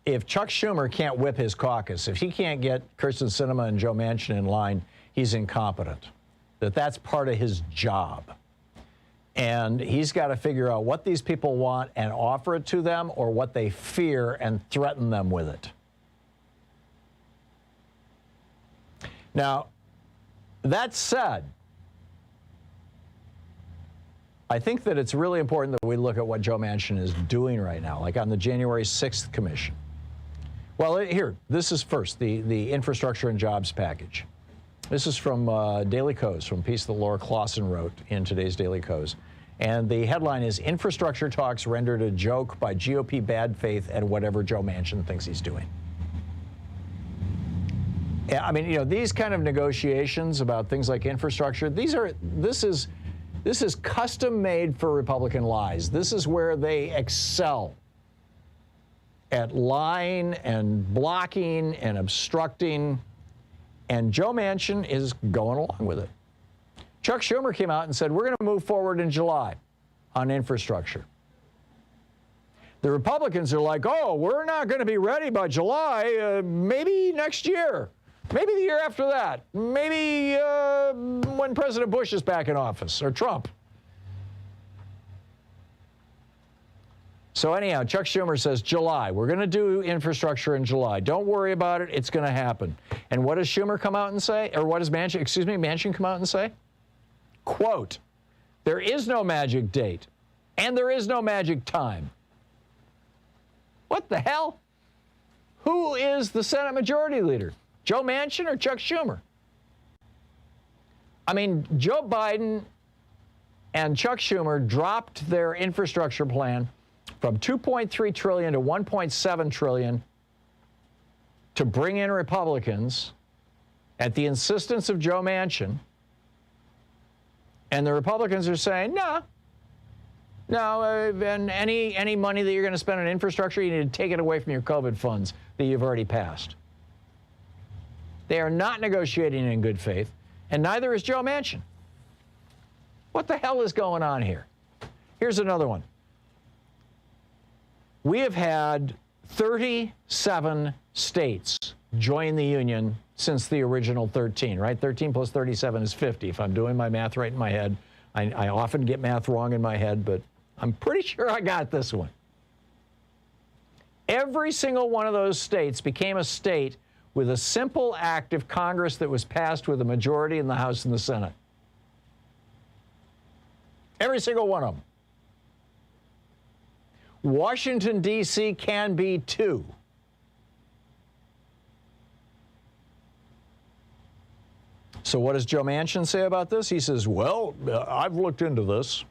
if Chuck Schumer can't whip his caucus, if he can't get Kyrsten Sinema and Joe Manchin in line, he's incompetent. That's part of his job. And he's got to figure out what these people want and offer it to them, or what they fear and threaten them with it. Now, That said, I think that it's really important that we look at what Joe Manchin is doing right now, like on the January 6th commission. Well, here, this is first, the infrastructure and jobs package. This is from Daily Kos, from a piece that Laura Clausen wrote in today's Daily Kos. And the headline is, Infrastructure Talks Rendered a Joke by GOP Bad Faith and Whatever Joe Manchin Thinks He's Doing. Yeah, I mean, you know, these kind of negotiations about things like infrastructure, this is custom made for Republican lies. This is where they excel at lying and blocking and obstructing. And Joe Manchin is going along with it. Chuck Schumer came out and said, we're going to move forward in July on infrastructure. The Republicans are like, oh, we're not going to be ready by July, maybe next year, maybe the year after that, maybe when President Bush is back in office, or Trump. So anyhow, Chuck Schumer says July. We're going to do infrastructure in July. Don't worry about it. It's going to happen. And what does Schumer come out and say? Or what does Manchin come out and say? Quote, there is no magic date, and there is no magic time. What the hell? Who is the Senate Majority Leader? Joe Manchin or Chuck Schumer? I mean, Joe Biden and Chuck Schumer dropped their infrastructure plan from $2.3 trillion to $1.7 trillion to bring in Republicans at the insistence of Joe Manchin. And the Republicans are saying, no, and any money that you're going to spend on infrastructure, you need to take it away from your COVID funds that you've already passed. They are not negotiating in good faith, and neither is Joe Manchin. What the hell is going on here? Here's another one. We have had 37 states join the union since the original 13, right? 13 plus 37 is 50, if I'm doing my math right in my head. I often get math wrong in my head, but I'm pretty sure I got this one. Every single one of those states became a state with a simple act of Congress that was passed with a majority in the House and the Senate. Every single one of them. Washington, D.C. can be too. So what does Joe Manchin say about this? He says, well, I've looked into this,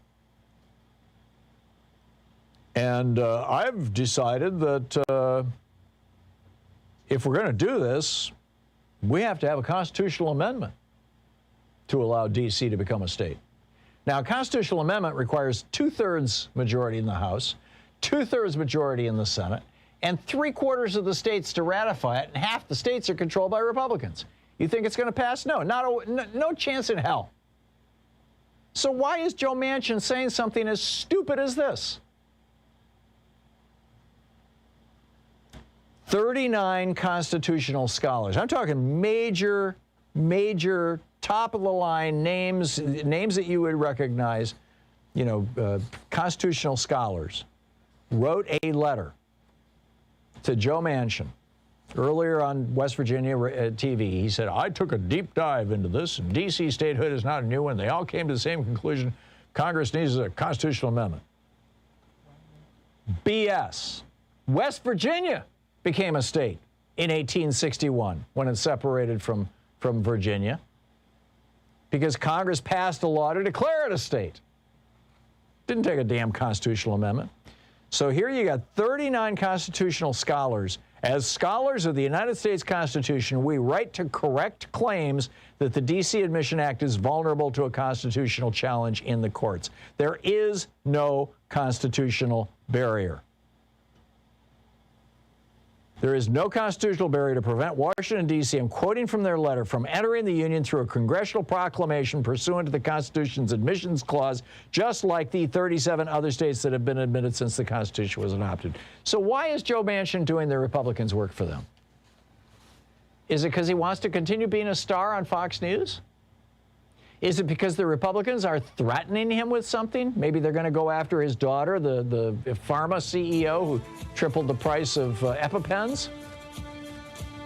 and I've decided that if we're going to do this, we have to have a constitutional amendment to allow D.C. to become a state. Now, a constitutional amendment requires 2/3 majority in the House, 2/3 majority in the Senate, and 3/4 of the states to ratify it, and half the states are controlled by Republicans. You think it's going to pass? No, no chance in hell. So why is Joe Manchin saying something as stupid as this? 39 constitutional scholars. I'm talking major, top-of-the-line names that you would recognize, constitutional scholars, wrote a letter to Joe Manchin. Earlier on West Virginia TV, he said, I took a deep dive into this, and D.C. statehood is not a new one. They all came to the same conclusion. Congress needs a constitutional amendment. BS. West Virginia became a state in 1861 when it separated from Virginia because Congress passed a law to declare it a state. Didn't take a damn constitutional amendment. So here you got 39 constitutional scholars. As scholars of the United States Constitution, we write to correct claims that the D.C. Admission Act is vulnerable to a constitutional challenge in the courts. There is no constitutional barrier. There is no constitutional barrier to prevent Washington, D.C., I'm quoting from their letter, from entering the Union through a congressional proclamation pursuant to the Constitution's admissions clause, just like the 37 other states that have been admitted since the Constitution was adopted. So why is Joe Manchin doing the Republicans' work for them? Is it because he wants to continue being a star on Fox News? Is it because the Republicans are threatening him with something? Maybe they're going to go after his daughter, the pharma CEO who tripled the price of EpiPens?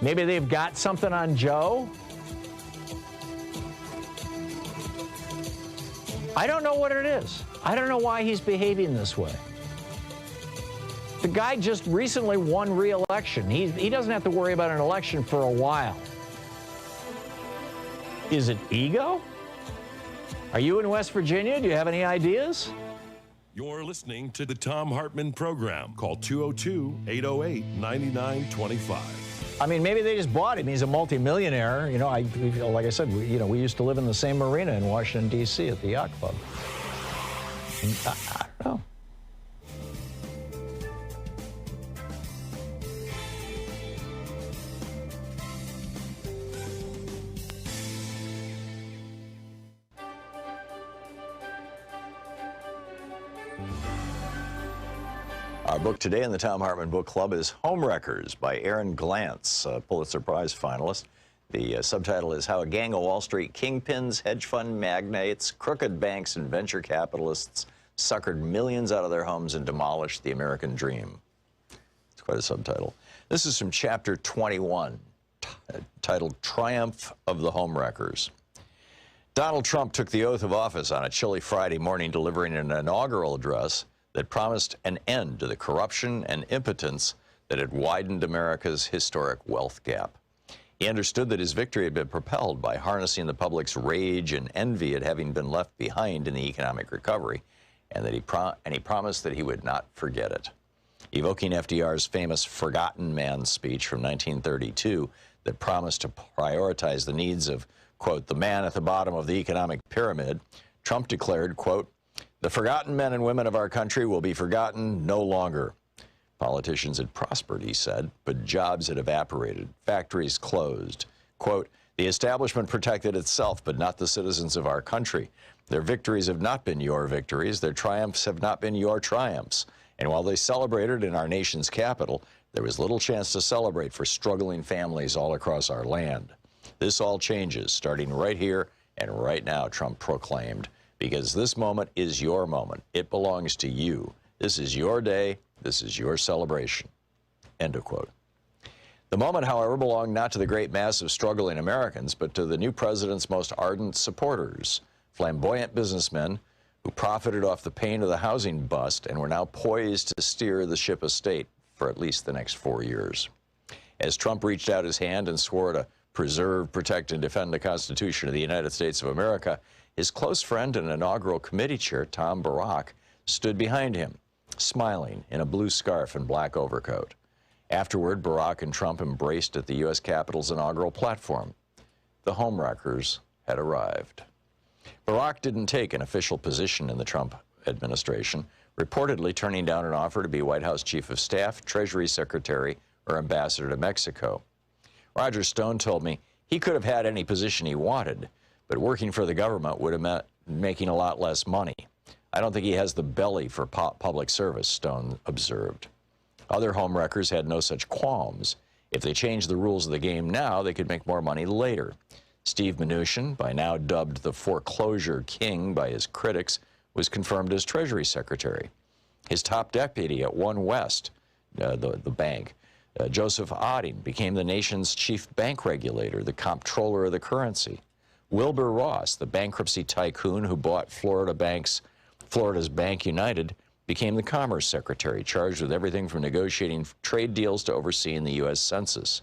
Maybe they've got something on Joe? I don't know what it is. I don't know why he's behaving this way. The guy just recently won re-election. He doesn't have to worry about an election for a while. Is it ego? Are you in West Virginia? Do you have any ideas? You're listening to the Thom Hartmann Program. Call 202-808-9925. I mean, maybe they just bought him. He's a multimillionaire. You know, like I said, we used to live in the same marina in Washington, D.C. at the Yacht Club. I don't know. Our book today in the Thom Hartmann Book Club is Homewreckers by Aaron Glantz, a Pulitzer Prize finalist. The subtitle is How a Gang of Wall Street Kingpins, Hedge Fund Magnates, Crooked Banks, and Venture Capitalists suckered millions out of their homes and demolished the American dream. It's quite a subtitle. This is from chapter 21, titled Triumph of the Homewreckers. Donald Trump took the oath of office on a chilly Friday morning, delivering an inaugural address that promised an end to the corruption and impotence that had widened America's historic wealth gap. He understood that his victory had been propelled by harnessing the public's rage and envy at having been left behind in the economic recovery, and that he promised that he would not forget it. Evoking FDR's famous Forgotten Man speech from 1932 that promised to prioritize the needs of, quote, the man at the bottom of the economic pyramid, Trump declared, quote, the forgotten men and women of our country will be forgotten no longer. Politicians had prospered, he said, but jobs had evaporated, factories closed. Quote, the establishment protected itself, but not the citizens of our country. Their victories have not been your victories. Their triumphs have not been your triumphs. And while they celebrated in our nation's capital, there was little chance to celebrate for struggling families all across our land. This all changes, starting right here and right now, Trump proclaimed. Because this moment is your moment. It belongs to you. This is your day. This is your celebration. End of quote. The moment, however, belonged not to the great mass of struggling Americans, but to the new president's most ardent supporters, flamboyant businessmen who profited off the pain of the housing bust and were now poised to steer the ship of state for at least the next 4 years. As Trump reached out his hand and swore to preserve, protect, and defend the Constitution of the United States of America, his close friend and inaugural committee chair, Tom Barrack, stood behind him, smiling in a blue scarf and black overcoat. Afterward, Barrack and Trump embraced at the U.S. Capitol's inaugural platform. The homewreckers had arrived. Barrack didn't take an official position in the Trump administration, reportedly turning down an offer to be White House Chief of Staff, Treasury Secretary, or Ambassador to Mexico. Roger Stone told me he could have had any position he wanted, but working for the government would have meant making a lot less money. I don't think he has the belly for public service, Stone observed. Other homewreckers had no such qualms. If they changed the rules of the game now, they could make more money later. Steve Mnuchin, by now dubbed the foreclosure king by his critics, was confirmed as Treasury Secretary. His top deputy at One West, the bank, Joseph Otting, became the nation's chief bank regulator, the comptroller of the currency. Wilbur Ross, the bankruptcy tycoon who bought Florida's Bank United, became the Commerce Secretary, charged with everything from negotiating trade deals to overseeing the U.S. Census.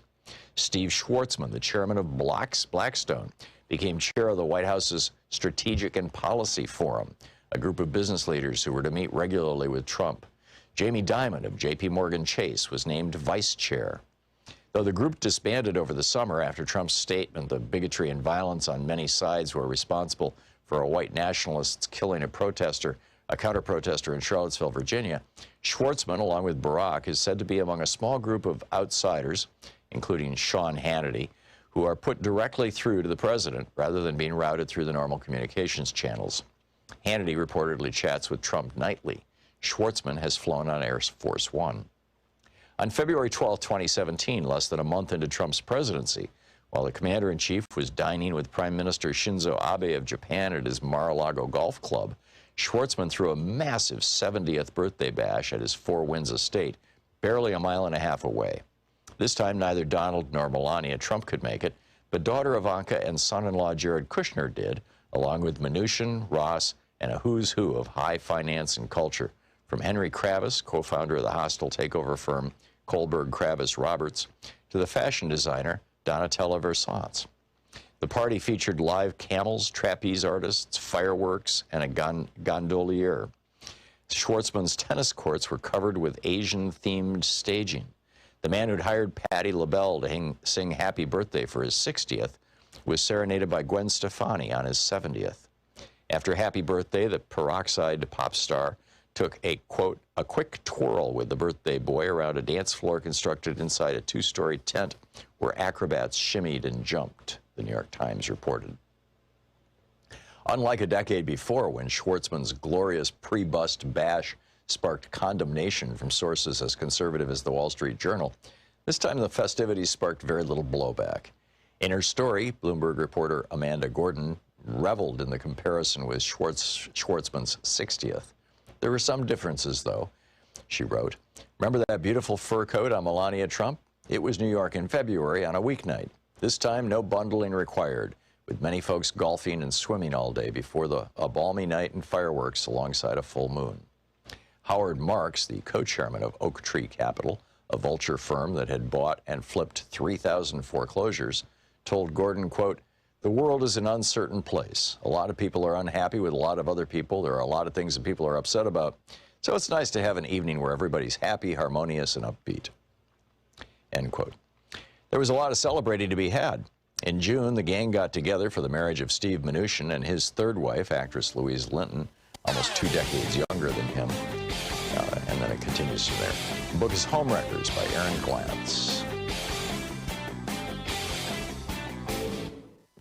Steve Schwarzman, the chairman of Blackstone, became chair of the White House's Strategic and Policy Forum, a group of business leaders who were to meet regularly with Trump. Jamie Dimon of J.P. Morgan Chase was named vice chair. Though the group disbanded over the summer after Trump's statement that bigotry and violence on many sides were responsible for a white nationalists killing a counter-protester in Charlottesville, Virginia, Schwarzman, along with Barrack, is said to be among a small group of outsiders, including Sean Hannity, who are put directly through to the president rather than being routed through the normal communications channels. Hannity reportedly chats with Trump nightly. Schwarzman has flown on Air Force One. On February 12, 2017, less than a month into Trump's presidency, while the commander-in-chief was dining with Prime Minister Shinzo Abe of Japan at his Mar-a-Lago golf club, Schwarzman threw a massive 70th birthday bash at his Four Winds estate, barely a mile and a half away. This time, neither Donald nor Melania Trump could make it, but daughter Ivanka and son-in-law Jared Kushner did, along with Mnuchin, Ross, and a who's who of high finance and culture, from Henry Kravis, co-founder of the hostile takeover firm Kohlberg Kravis Roberts, to the fashion designer Donatella Versace. The party featured live camels, trapeze artists, fireworks, and a gondolier. Schwartzman's tennis courts were covered with Asian-themed staging. The man who'd hired Patti LaBelle to sing Happy Birthday for his 60th was serenaded by Gwen Stefani on his 70th. After Happy Birthday, the peroxide pop star took a, quote, a quick twirl with the birthday boy around a dance floor constructed inside a two-story tent where acrobats shimmied and jumped, the New York Times reported. Unlike a decade before, when Schwartzman's glorious pre-bust bash sparked condemnation from sources as conservative as the Wall Street Journal, this time the festivities sparked very little blowback. In her story, Bloomberg reporter Amanda Gordon reveled in the comparison with Schwartzman's 60th. There were some differences, though. She wrote, "Remember that beautiful fur coat on Melania Trump? It was New York in February on a weeknight. This time, no bundling required, with many folks golfing and swimming all day before a balmy night and fireworks alongside a full moon." Howard Marks, the co-chairman of Oak Tree Capital, a vulture firm that had bought and flipped 3,000 foreclosures, told Gordon, quote, "The world is an uncertain place. A lot of people are unhappy with a lot of other people. There are a lot of things that people are upset about. So it's nice to have an evening where everybody's happy, harmonious, and upbeat." End quote. There was a lot of celebrating to be had. In June, the gang got together for the marriage of Steve Mnuchin and his third wife, actress Louise Linton, almost 2 decades younger than him. And then it continues from there. The book is Homewreckers by Aaron Glantz.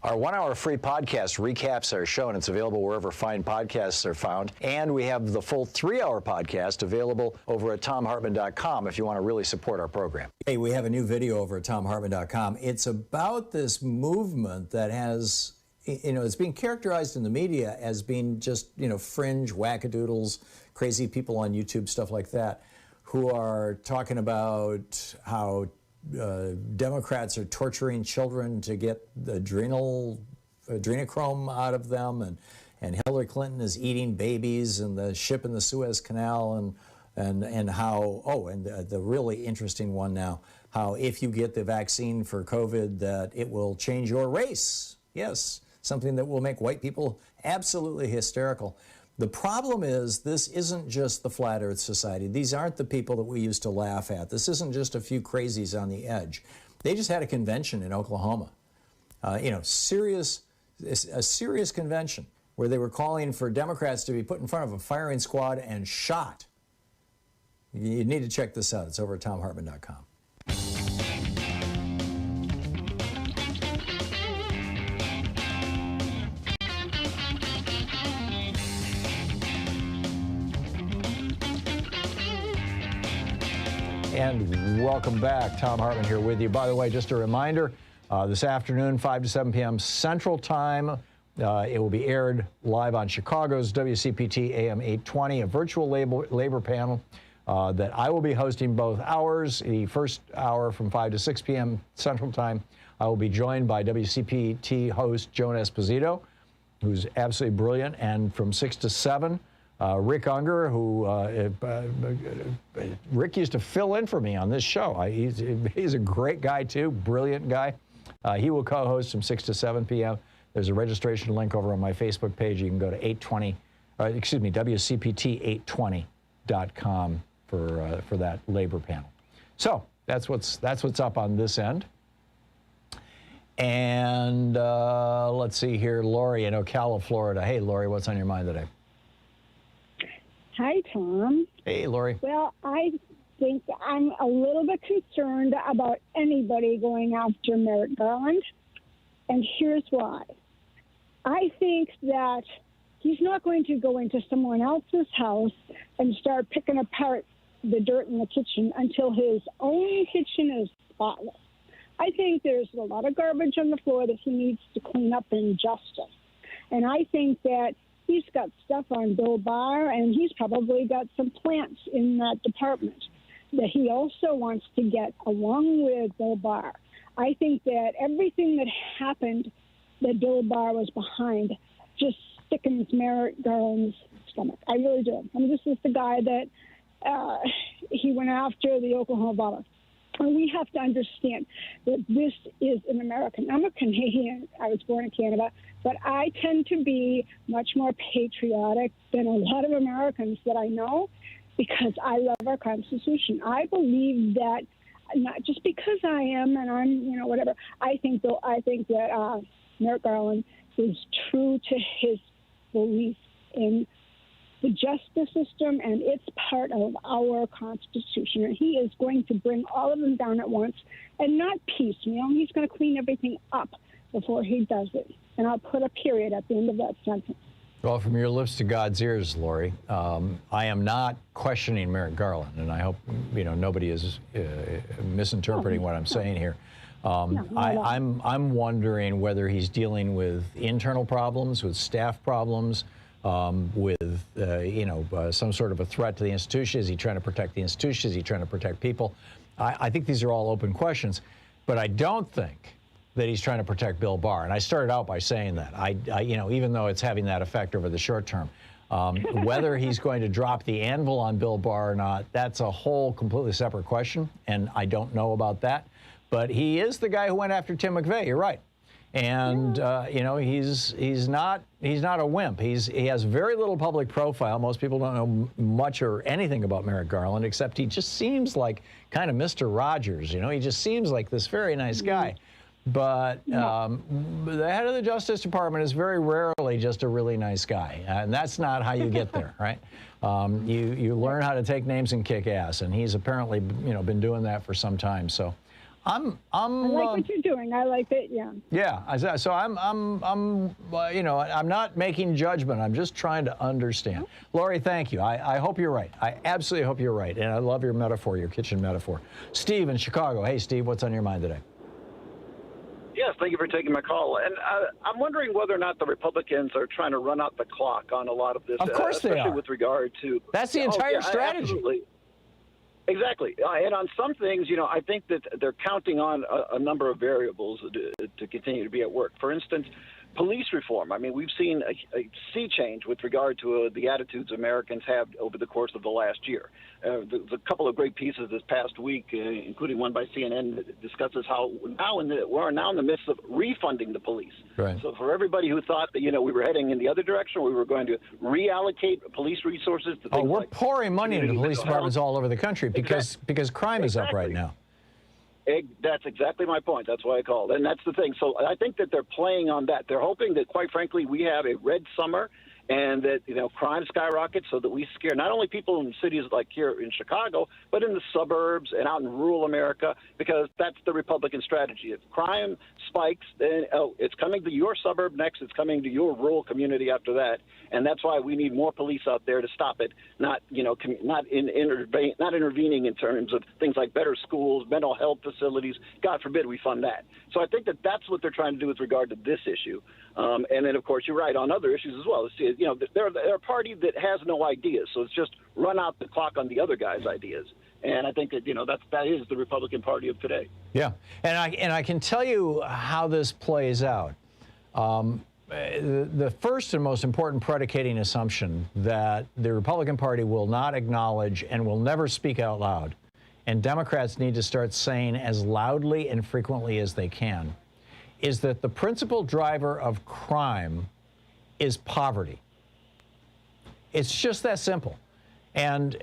Our 1-hour free podcast recaps our show, and it's available wherever fine podcasts are found. And we have the full 3-hour podcast available over at thomhartmann.com if you want to really support our program. Hey, we have a new video over at thomhartmann.com. It's about this movement that has, it's being characterized in the media as being just, fringe wackadoodles, crazy people on YouTube, stuff like that, who are talking about how Democrats are torturing children to get the adrenochrome out of them, and Hillary Clinton is eating babies, and the ship in the Suez Canal, and how, and the really interesting one now, how if you get the vaccine for COVID, that it will change your race. Yes, something that will make white people absolutely hysterical. The problem is, this isn't just the Flat Earth Society. These aren't the people that we used to laugh at. This isn't just a few crazies on the edge. They just had a convention in Oklahoma, a serious convention where they were calling for Democrats to be put in front of a firing squad and shot. You need to check this out. It's over at thomhartmann.com. And welcome back. Thom Hartmann here with you. By the way, just a reminder, this afternoon, 5 to 7 p.m. Central Time, it will be aired live on Chicago's WCPT AM 820, a virtual labor panel that I will be hosting both hours. The first hour from 5 to 6 p.m. Central Time, I will be joined by WCPT host Joan Esposito, who's absolutely brilliant, and from 6 to 7, Rick Unger, who Rick used to fill in for me on this show. He's a great guy, too, brilliant guy. He will co-host from 6 to 7 p.m. There's a registration link over on my Facebook page. You can go to WCPT820.com for that labor panel. So that's what's up on this end. And let's see here, Lori in Ocala, Florida. Hey, Lori, what's on your mind today? Hi, Tom. Hey, Lori. Well, I think I'm a little bit concerned about anybody going after Merrick Garland, and here's why. I think that he's not going to go into someone else's house and start picking apart the dirt in the kitchen until his own kitchen is spotless. I think there's a lot of garbage on the floor that he needs to clean up in justice. And I think that he's got stuff on Bill Barr, and he's probably got some plants in that department that he also wants to get along with Bill Barr. I think that everything that happened that Bill Barr was behind just sickens Merrick Garland's stomach. I really do. I mean, this is the guy that he went after the Oklahoma bomber. And we have to understand that this is an American. I'm a Canadian. I was born in Canada. But I tend to be much more patriotic than a lot of Americans that I know because I love our Constitution. I believe that not just because I am and I'm, whatever. I think that Merrick Garland is true to his belief in the justice system, and it's part of our Constitution. And he is going to bring all of them down at once and not piecemeal. He's going to clean everything up before he does it. And I'll put a period at the end of that sentence. Well, from your lips to God's ears, Lori, I am not questioning Merrick Garland, and I hope nobody is misinterpreting what I'm saying here. I'm wondering whether he's dealing with internal problems, with staff problems, with some sort of a threat to the institution. Is he trying to protect the institution? Is he trying to protect people? I think these are all open questions, but I don't think that he's trying to protect Bill Barr. And I started out by saying that. I even though it's having that effect over the short term, whether he's going to drop the anvil on Bill Barr or not, that's a whole completely separate question, and I don't know about that. But he is the guy who went after Tim McVeigh. You're right. And he's not a wimp. He has very little public profile. Most people don't know much or anything about Merrick Garland, except he just seems like kind of Mr. Rogers. He just seems like this very nice guy. But the head of the Justice Department is very rarely just a really nice guy, and that's not how you get there, right? You learn how to take names and kick ass, and he's apparently been doing that for some time. So. I like what you're doing. I like it. Yeah. Yeah. So I'm not making judgment. I'm just trying to understand. Lori, thank you. I hope you're right. I absolutely hope you're right. And I love your metaphor, your kitchen metaphor. Steve in Chicago. Hey, Steve, what's on your mind today? Yes, thank you for taking my call. And I'm wondering whether or not the Republicans are trying to run out the clock on a lot of this. Of course they are. Especially with regard to. That's the entire strategy. Absolutely. Exactly. And on some things, I think that they're counting on a number of variables to continue to be at work. For instance, police reform. I mean, we've seen a sea change with regard to the attitudes Americans have over the course of the last year. The couple of great pieces this past week, including one by CNN, that discusses how we're now in the midst of refunding the police. Right. So for everybody who thought that, we were heading in the other direction, we were going to reallocate police resources to things we're pouring money into police departments all over the country because crime is up right now. That's exactly my point. That's why I called. And that's the thing. So I think that they're playing on that. They're hoping that, quite frankly, we have a red summer and that, crime skyrockets so that we scare not only people in cities like here in Chicago, but in the suburbs and out in rural America, because that's the Republican strategy. If crime spikes, then, it's coming to your suburb next. It's coming to your rural community after that. And that's why we need more police out there to stop it, not intervening in terms of things like better schools, mental health facilities. God forbid we fund that. So I think that that's what they're trying to do with regard to this issue. And then, of course, you're right on other issues as well. They're a party that has no ideas, so it's just run out the clock on the other guy's ideas. And I think that that is the Republican Party of today. Yeah, and I can tell you how this plays out. The first and most important predicating assumption that the Republican Party will not acknowledge and will never speak out loud, and Democrats need to start saying as loudly and frequently as they can, is that the principal driver of crime is poverty. It's just that simple. And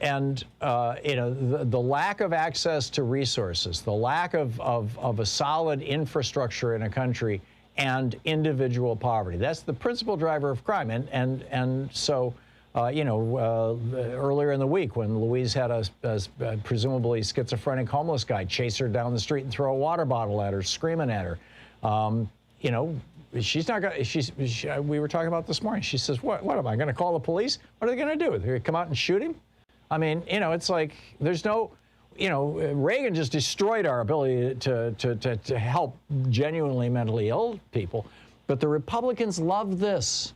the lack of access to resources, the lack of a solid infrastructure in a country, and individual poverty. That's the principal driver of crime. And so, earlier in the week when Louise had a presumably schizophrenic homeless guy chase her down the street and throw a water bottle at her, screaming at her, she's not going to, we were talking about this morning. She says, what am I going to call the police? What are they going to do? They're going to come out and shoot him? I mean, it's like there's no, Reagan just destroyed our ability to help genuinely mentally ill people. But the Republicans love this.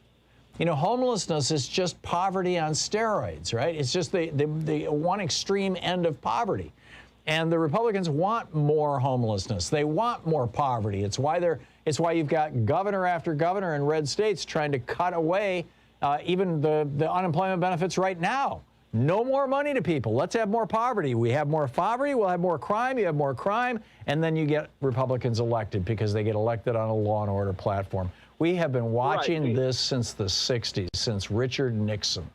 Homelessness is just poverty on steroids, right? It's just the one extreme end of poverty. And the Republicans want more homelessness. They want more poverty. It's why you've got governor after governor in red states trying to cut away even the unemployment benefits right now. No more money to people. Let's have more poverty. We have more poverty, we'll have more crime, you have more crime, and then you get Republicans elected because they get elected on a law and order platform. We have been watching this since the 60s, since Richard Nixon.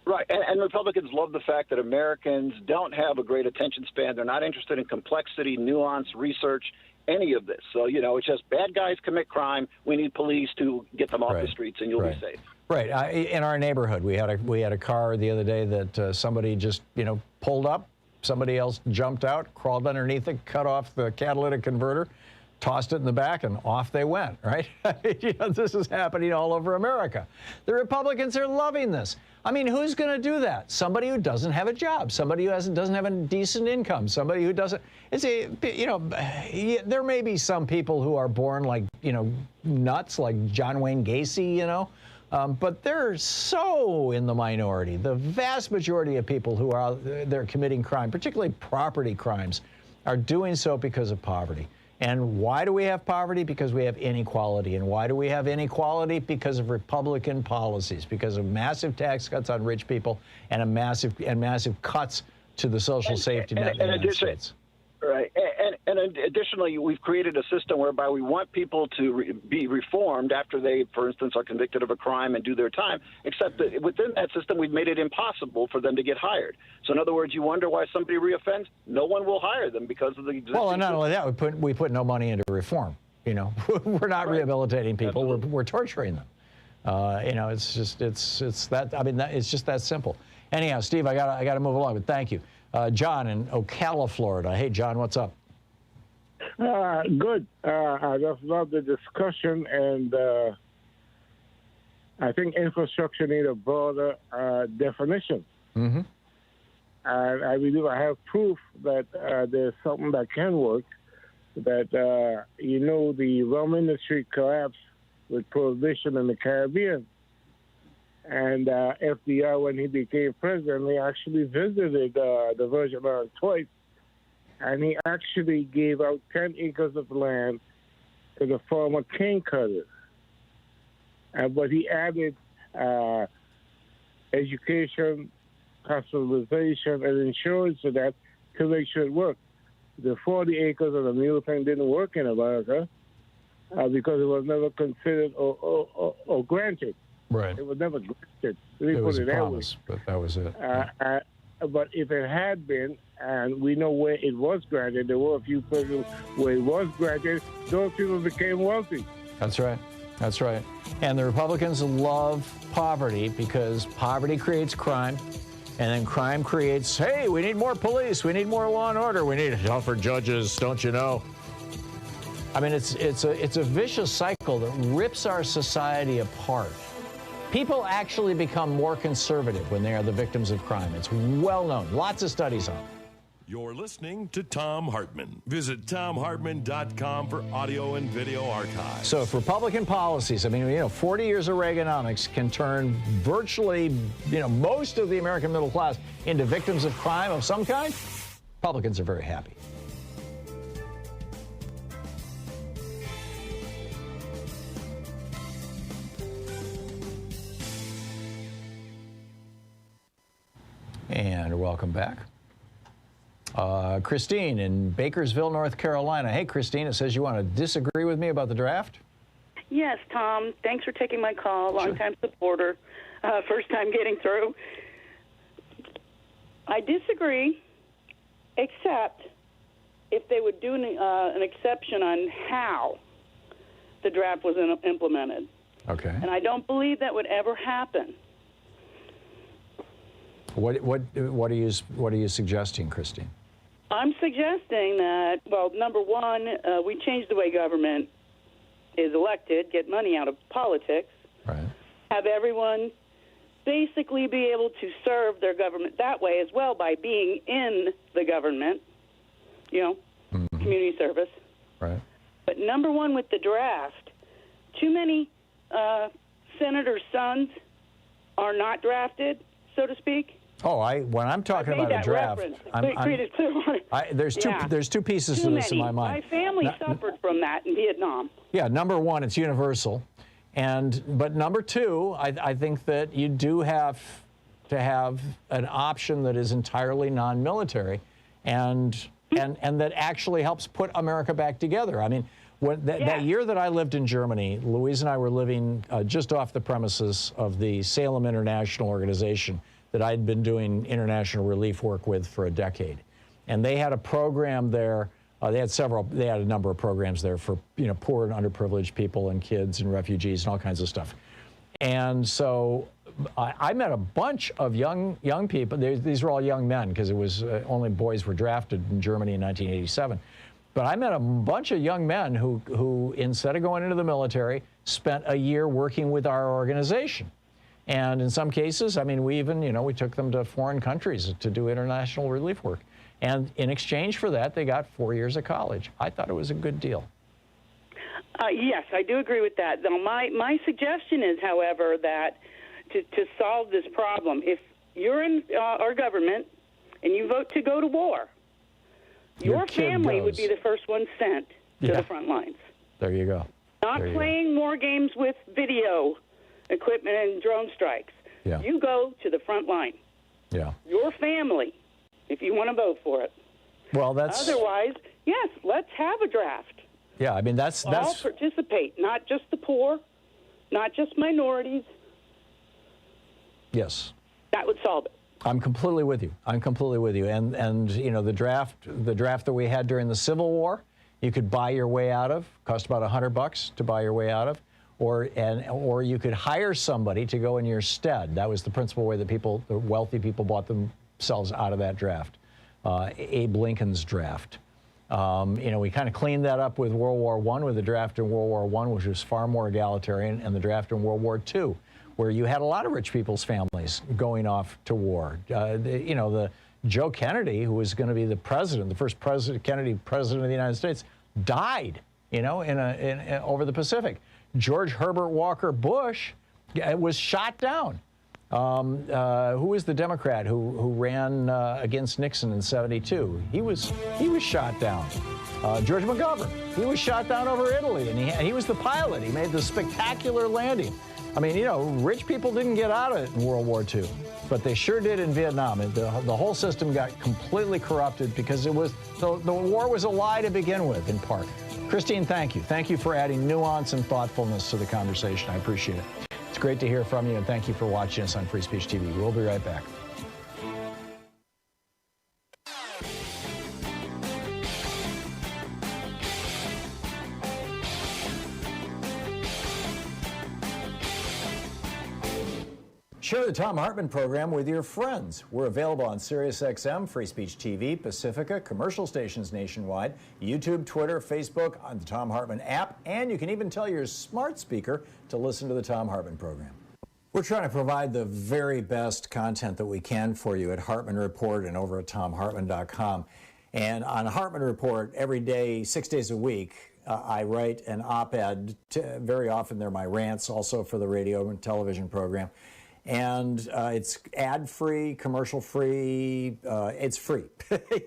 Right, and Republicans love the fact that Americans don't have a great attention span. They're not interested in complexity, nuance, research, any of this. So, you know, it's just bad guys commit crime. We need police to get them off the streets, and you'll be safe. Right. In our neighborhood, we had a car the other day that somebody just, pulled up. Somebody else jumped out, crawled underneath it, cut off the catalytic converter, tossed it in the back, and off they went, right? This is happening all over America. The Republicans are loving this. I mean, who's going to do that? Somebody who doesn't have a job, somebody who doesn't have a decent income, somebody who doesn't. There may be some people who are born like, nuts, like John Wayne Gacy, but they're so in the minority. The vast majority of people who are out there committing crime, particularly property crimes, are doing so because of poverty. And why do we have poverty? Because we have inequality. And why do we have inequality? Because of Republican policies, because of massive tax cuts on rich people and massive cuts to the social safety net in the United States. Right. And additionally, we've created a system whereby we want people to be reformed after they, for instance, are convicted of a crime and do their time, except that within that system, we've made it impossible for them to get hired. So in other words, you wonder why somebody reoffends? No one will hire them because of the existing Well, and not only that, we put no money into reform. We're not rehabilitating people. We're torturing them. It's just that simple. Anyhow, Steve, I got to move along, but thank you. John in Ocala, Florida. Hey, John, what's up? Good. I just love the discussion, and I think infrastructure needs a broader definition. Mm-hmm. And I believe I have proof that there's something that can work, that, the rum industry collapsed with prohibition in the Caribbean. And FDR, when he became president, he actually visited the Virgin Islands twice. And he actually gave out 10 acres of land to the former cane cutters. But he added education, hospitalization, and insurance to that to make sure it worked. The 40 acres of the mule thing didn't work in America because it was never considered or granted. Right. It was never granted. It was a promise, but that was it. But if it had been, and we know where it was granted, there were a few places where it was granted, those people became wealthy. That's right. That's right. And the Republicans love poverty because poverty creates crime, and then crime creates, hey, we need more police, we need more law and order, we need tougher judges, don't you know? I mean, it's a vicious cycle that rips our society apart. People actually become more conservative when they are the victims of crime. It's well known. Lots of studies on it. You're listening to Thom Hartmann. Visit thomhartmann.com for audio and video archives. So if Republican policies, 40 years of Reaganomics can turn virtually, most of the American middle class into victims of crime of some kind, Republicans are very happy. And welcome back. Christine in Bakersville, North Carolina. Hey, Christine, it says you want to disagree with me about the draft? Yes, Tom. Thanks for taking my call. Long-time supporter. First time getting through. I disagree, except if they would do an exception on how the draft was implemented. Okay. And I don't believe that would ever happen. What are you suggesting, Christine? I'm suggesting that, well, number one, we change the way government is elected, get money out of politics, right. Have everyone basically be able to serve their government that way as well by being in the government, community service. Right. But number one with the draft, too many senators' sons are not drafted, so to speak. Oh, when I'm talking about a draft, there's two pieces to this in my mind. My family suffered from that in Vietnam. Yeah, number one, it's universal. But number two, I think that you do have to have an option that is entirely non-military and that actually helps put America back together. I mean, that year that I lived in Germany, Louise and I were living just off the premises of the Salem International Organization that I'd been doing international relief work with for a decade. And they had a program there. They had a number of programs there for, poor and underprivileged people and kids and refugees and all kinds of stuff. And so I met a bunch of young people. These were all young men because it was only boys were drafted in Germany in 1987. But I met a bunch of young men who instead of going into the military, spent a year working with our organization. And in some cases, I mean, we even, we took them to foreign countries to do international relief work. And in exchange for that, they got 4 years of college. I thought it was a good deal. Yes, I do agree with that. Though my suggestion is, however, that to solve this problem, if you're in our government and you vote to go to war, your family would be the first one sent to the front lines. There you go. Not playing war games with video equipment and drone strikes. Yeah. You go to the front line. Yeah. Your family, if you want to vote for it. Well, that's... Otherwise, yes, let's have a draft. Yeah, I mean, that's... All participate, not just the poor, not just minorities. Yes. That would solve it. I'm completely with you. I'm completely with you. And the draft that we had during the Civil War, you could buy your way out of. Cost about $100 to buy your way out of, or you could hire somebody to go in your stead. That was the principal way that the wealthy people bought themselves out of that draft. Abe Lincoln's draft. We kind of cleaned that up with World War I, with the draft in World War I, which was far more egalitarian, and the draft in World War II, where you had a lot of rich people's families going off to war. The Joe Kennedy, who was going to be the first Kennedy president of the United States, died, over the Pacific. George Herbert Walker Bush was shot down. Who was the Democrat who ran against Nixon in '72? He was shot down. George McGovern, he was shot down over Italy, and he was the pilot. He made the spectacular landing. I mean, rich people didn't get out of it in World War II, but they sure did in Vietnam. And the whole system got completely corrupted because the war was a lie to begin with, in part. Christine, thank you. Thank you for adding nuance and thoughtfulness to the conversation. I appreciate it. It's great to hear from you, and thank you for watching us on Free Speech TV. We'll be right back. Share the Thom Hartmann Program with your friends. We're available on SiriusXM, Free Speech TV, Pacifica, commercial stations nationwide, YouTube, Twitter, Facebook, on the Thom Hartmann app, and you can even tell your smart speaker to listen to the Thom Hartmann Program. We're trying to provide the very best content that we can for you at Hartmann Report and over at ThomHartmann.com. And on Hartmann Report, every day, 6 days a week, I write an op-ed. Very often they're my rants, also for the radio and television program. And it's ad-free, commercial-free. It's free.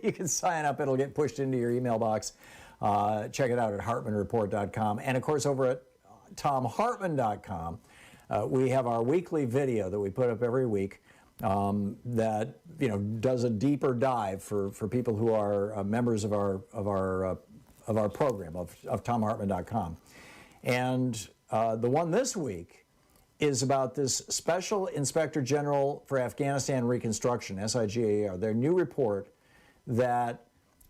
You can sign up. It'll get pushed into your email box. Check it out at HartmannReport.com. And, of course, over at ThomHartmann.com, we have our weekly video that we put up every week that does a deeper dive for people who are members of our program of ThomHartmann.com. And the one this week is about this Special Inspector General for Afghanistan Reconstruction, SIGAR, their new report that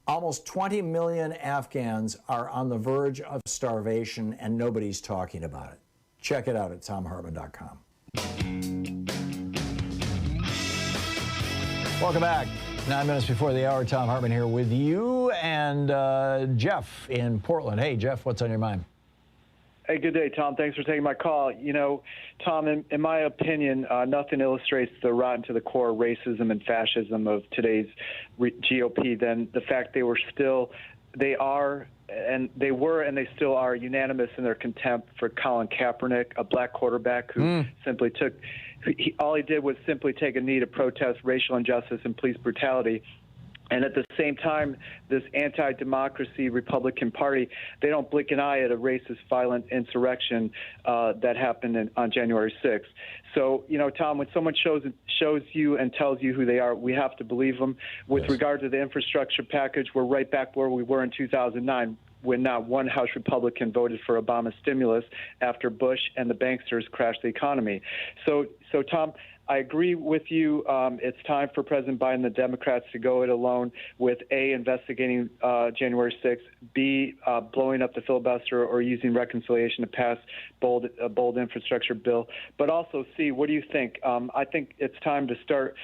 almost 20 million Afghans are on the verge of starvation and nobody's talking about it. Check it out at ThomHartmann.com. Welcome back. 9 minutes before the hour, Thom Hartmann here with you and Jeff in Portland. Hey, Jeff, what's on your mind? Hey, good day, Tom. Thanks for taking my call. Tom, in my opinion, nothing illustrates the rotten to the core racism and fascism of today's GOP than the fact they were and they still are unanimous in their contempt for Colin Kaepernick, a black quarterback who simply all he did was simply take a knee to protest racial injustice and police brutality. And at the same time, this anti-democracy Republican Party, they don't blink an eye at a racist, violent insurrection that happened on January 6th. So, you know, Tom, when someone shows you and tells you who they are, we have to believe them. With regard to the infrastructure package, we're right back where we were in 2009. When not one House Republican voted for Obama's stimulus after Bush and the banksters crashed the economy. So Tom, I agree with you. It's time for President Biden and the Democrats to go it alone with A, investigating January 6th, B, blowing up the filibuster or using reconciliation to pass a bold infrastructure bill, but also C, what do you think? I think it's time to start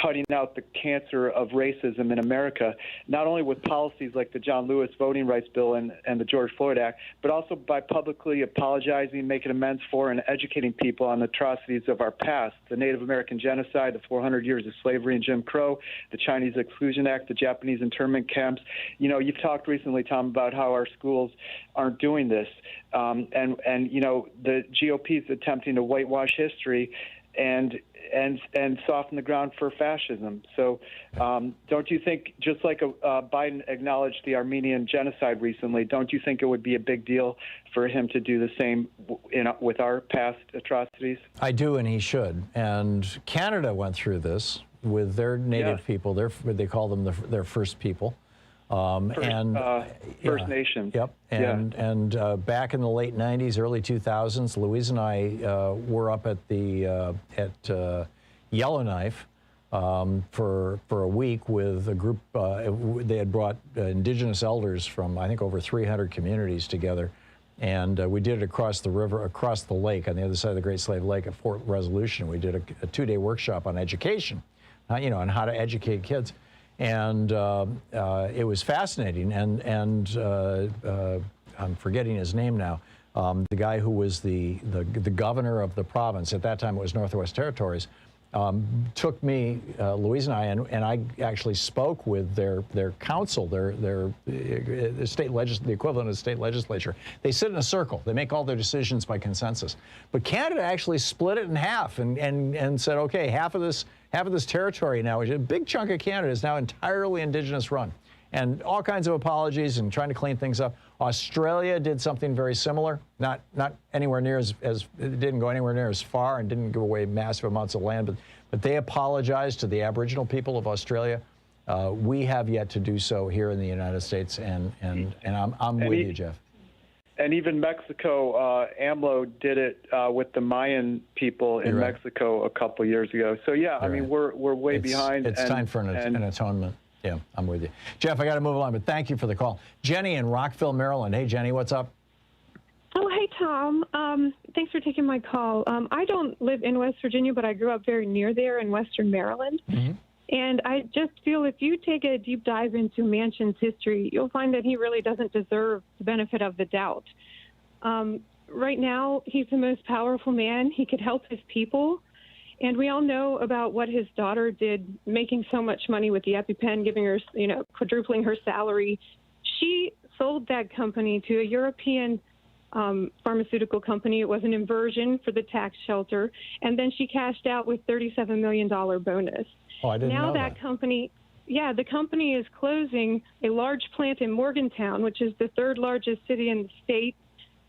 cutting out the cancer of racism in America, not only with policies like the John Lewis voting rights bill and the George Floyd Act, but also by publicly apologizing, making amends for, and educating people on the atrocities of our past, the Native American genocide, the 400 years of slavery and Jim Crow, the Chinese Exclusion Act, the Japanese internment camps. You know, you've talked recently, Tom, about how our schools aren't doing this. And you know, the GOP is attempting to whitewash history and soften the ground for fascism. So don't you think, just like Biden acknowledged the Armenian genocide recently, don't you think it would be a big deal for him to do the same with our past atrocities? I do, and he should. And Canada went through this with their native people. They call them their first people. First Nations. Yep. And back in the late 90s, early 2000s, Louise and I were up at the Yellowknife for a week with a group. They had brought indigenous elders from, I think, over 300 communities together. And we did it across the river, across the lake, on the other side of the Great Slave Lake at Fort Resolution. We did a 2-day workshop on education, you know, on how to educate kids. And it was fascinating. And I'm forgetting his name now. The guy who was the governor of the province, at that time it was Northwest Territories, took me, Louise and I actually spoke with their council, their state the equivalent of the state legislature. They sit in a circle. They make all their decisions by consensus. But Canada actually split it in half and said, okay, half of this territory now, which is a big chunk of Canada, is now entirely indigenous run. And all kinds of apologies and trying to clean things up. Australia did something very similar, not anywhere near as it didn't go anywhere near as far and didn't give away massive amounts of land, but they apologized to the Aboriginal people of Australia. We have yet to do so here in the United States, and I'm with you, Jeff. And even Mexico, AMLO did it with the Mayan people in Mexico a couple years ago. So yeah, I mean we're way behind. It's time for an atonement. Yeah, I'm with you. Jeff, I got to move along, but thank you for the call. Jenny in Rockville, Maryland. Hey, Jenny, what's up? Oh, hey, Tom. Thanks for taking my call. I don't live in West Virginia, but I grew up very near there in Western Maryland. Mm-hmm. And I just feel if you take a deep dive into Manchin's history, you'll find that he really doesn't deserve the benefit of the doubt. Right now, he's the most powerful man. He could help his people. And we all know about what his daughter did, making so much money with the EpiPen, giving her, quadrupling her salary. She sold that company to a European pharmaceutical company. It was an inversion for the tax shelter. And then she cashed out with $37 million bonus. Oh, I didn't know that. The company is closing a large plant in Morgantown, which is the third largest city in the state.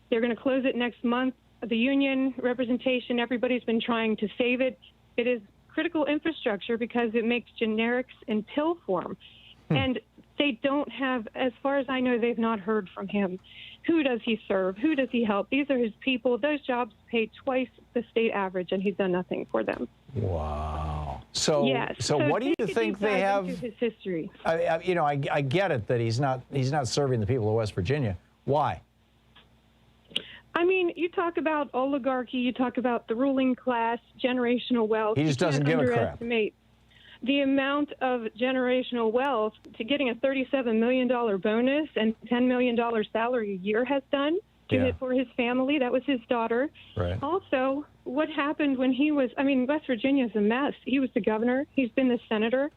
They're going to close it next month. The union representation, everybody's been trying to save it. It is critical infrastructure because it makes generics in pill form. And they don't have, as far as I know, they've not heard from him. Who does he serve? Who does he help? These are his people. Those jobs pay twice the state average, and he's done nothing for them. Wow. So what do you think they have? His history. I get it that he's not serving the people of West Virginia. Why? I mean, you talk about oligarchy, you talk about the ruling class, generational wealth. He just doesn't give a crap. Underestimate the amount of generational wealth to getting a $37 million bonus and $10 million salary a year has done for his family. That was his daughter. Right. Also, what happened when he was, West Virginia's a mess. He was the governor. He's been the senator.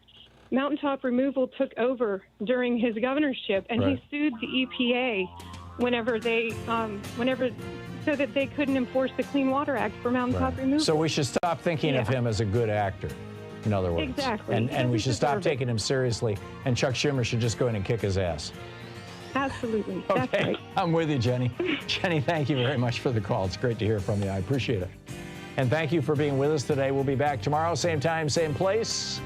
Mountaintop removal took over during his governorship, and he sued the EPA so that they couldn't enforce the Clean Water Act for mountaintop removal. So we should stop thinking of him as a good actor. in other words. Exactly. And we should stop deserve it. taking him seriously, and Chuck Schumer should just go in and kick his ass. Absolutely. That's Okay, right. I'm with you, Jenny. Jenny, thank you very much for the call. It's great to hear from you. I appreciate it. And thank you for being with us today. We'll be back tomorrow, same time, same place.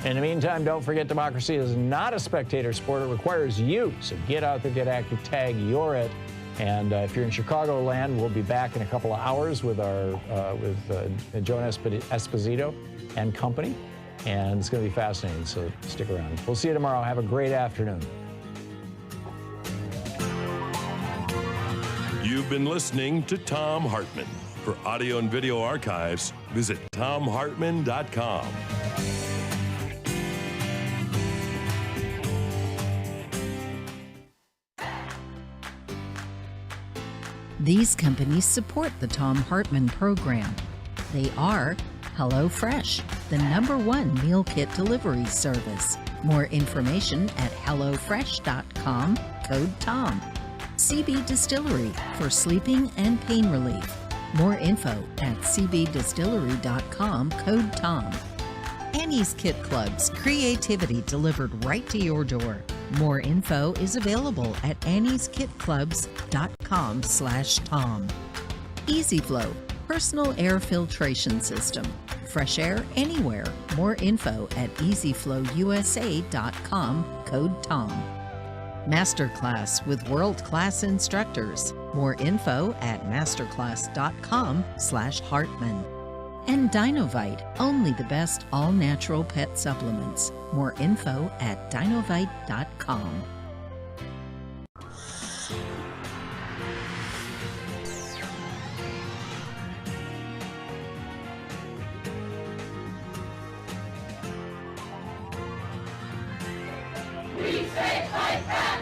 In the meantime, don't forget democracy is not a spectator sport. It requires you. So get out there, get active, tag, you're it. And if you're in Chicagoland, we'll be back in a couple of hours with Joan Esposito and company. And it's going to be fascinating, so stick around. We'll see you tomorrow. Have a great afternoon. You've been listening to Thom Hartmann. For audio and video archives, visit thomhartmann.com. These companies support the Thom Hartmann Program. They are HelloFresh, the #1 meal kit delivery service. More information at hellofresh.com, code TOM. CB Distillery for sleeping and pain relief. More info at cbdistillery.com, code TOM. Annie's Kit Clubs, creativity delivered right to your door. More info is available at annieskitclubs.com/Tom. EasyFlow, personal air filtration system. Fresh air anywhere. More info at easyflowusa.com, code TOM. Masterclass with world-class instructors. More info at masterclass.com/Hartman. And Dinovite, only the best all-natural pet supplements. More info at dinovite.com. We say fight back.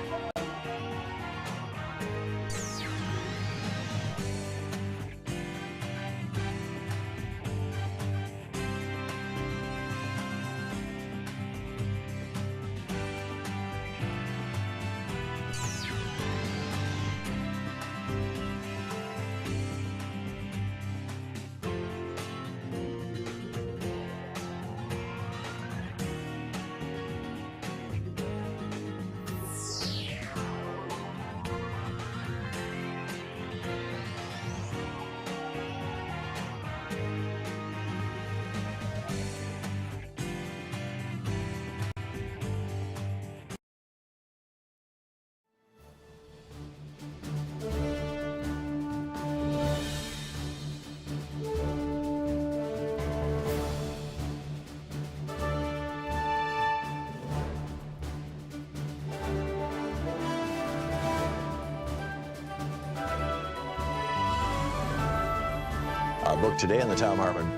Our book today in the Thom Hartmann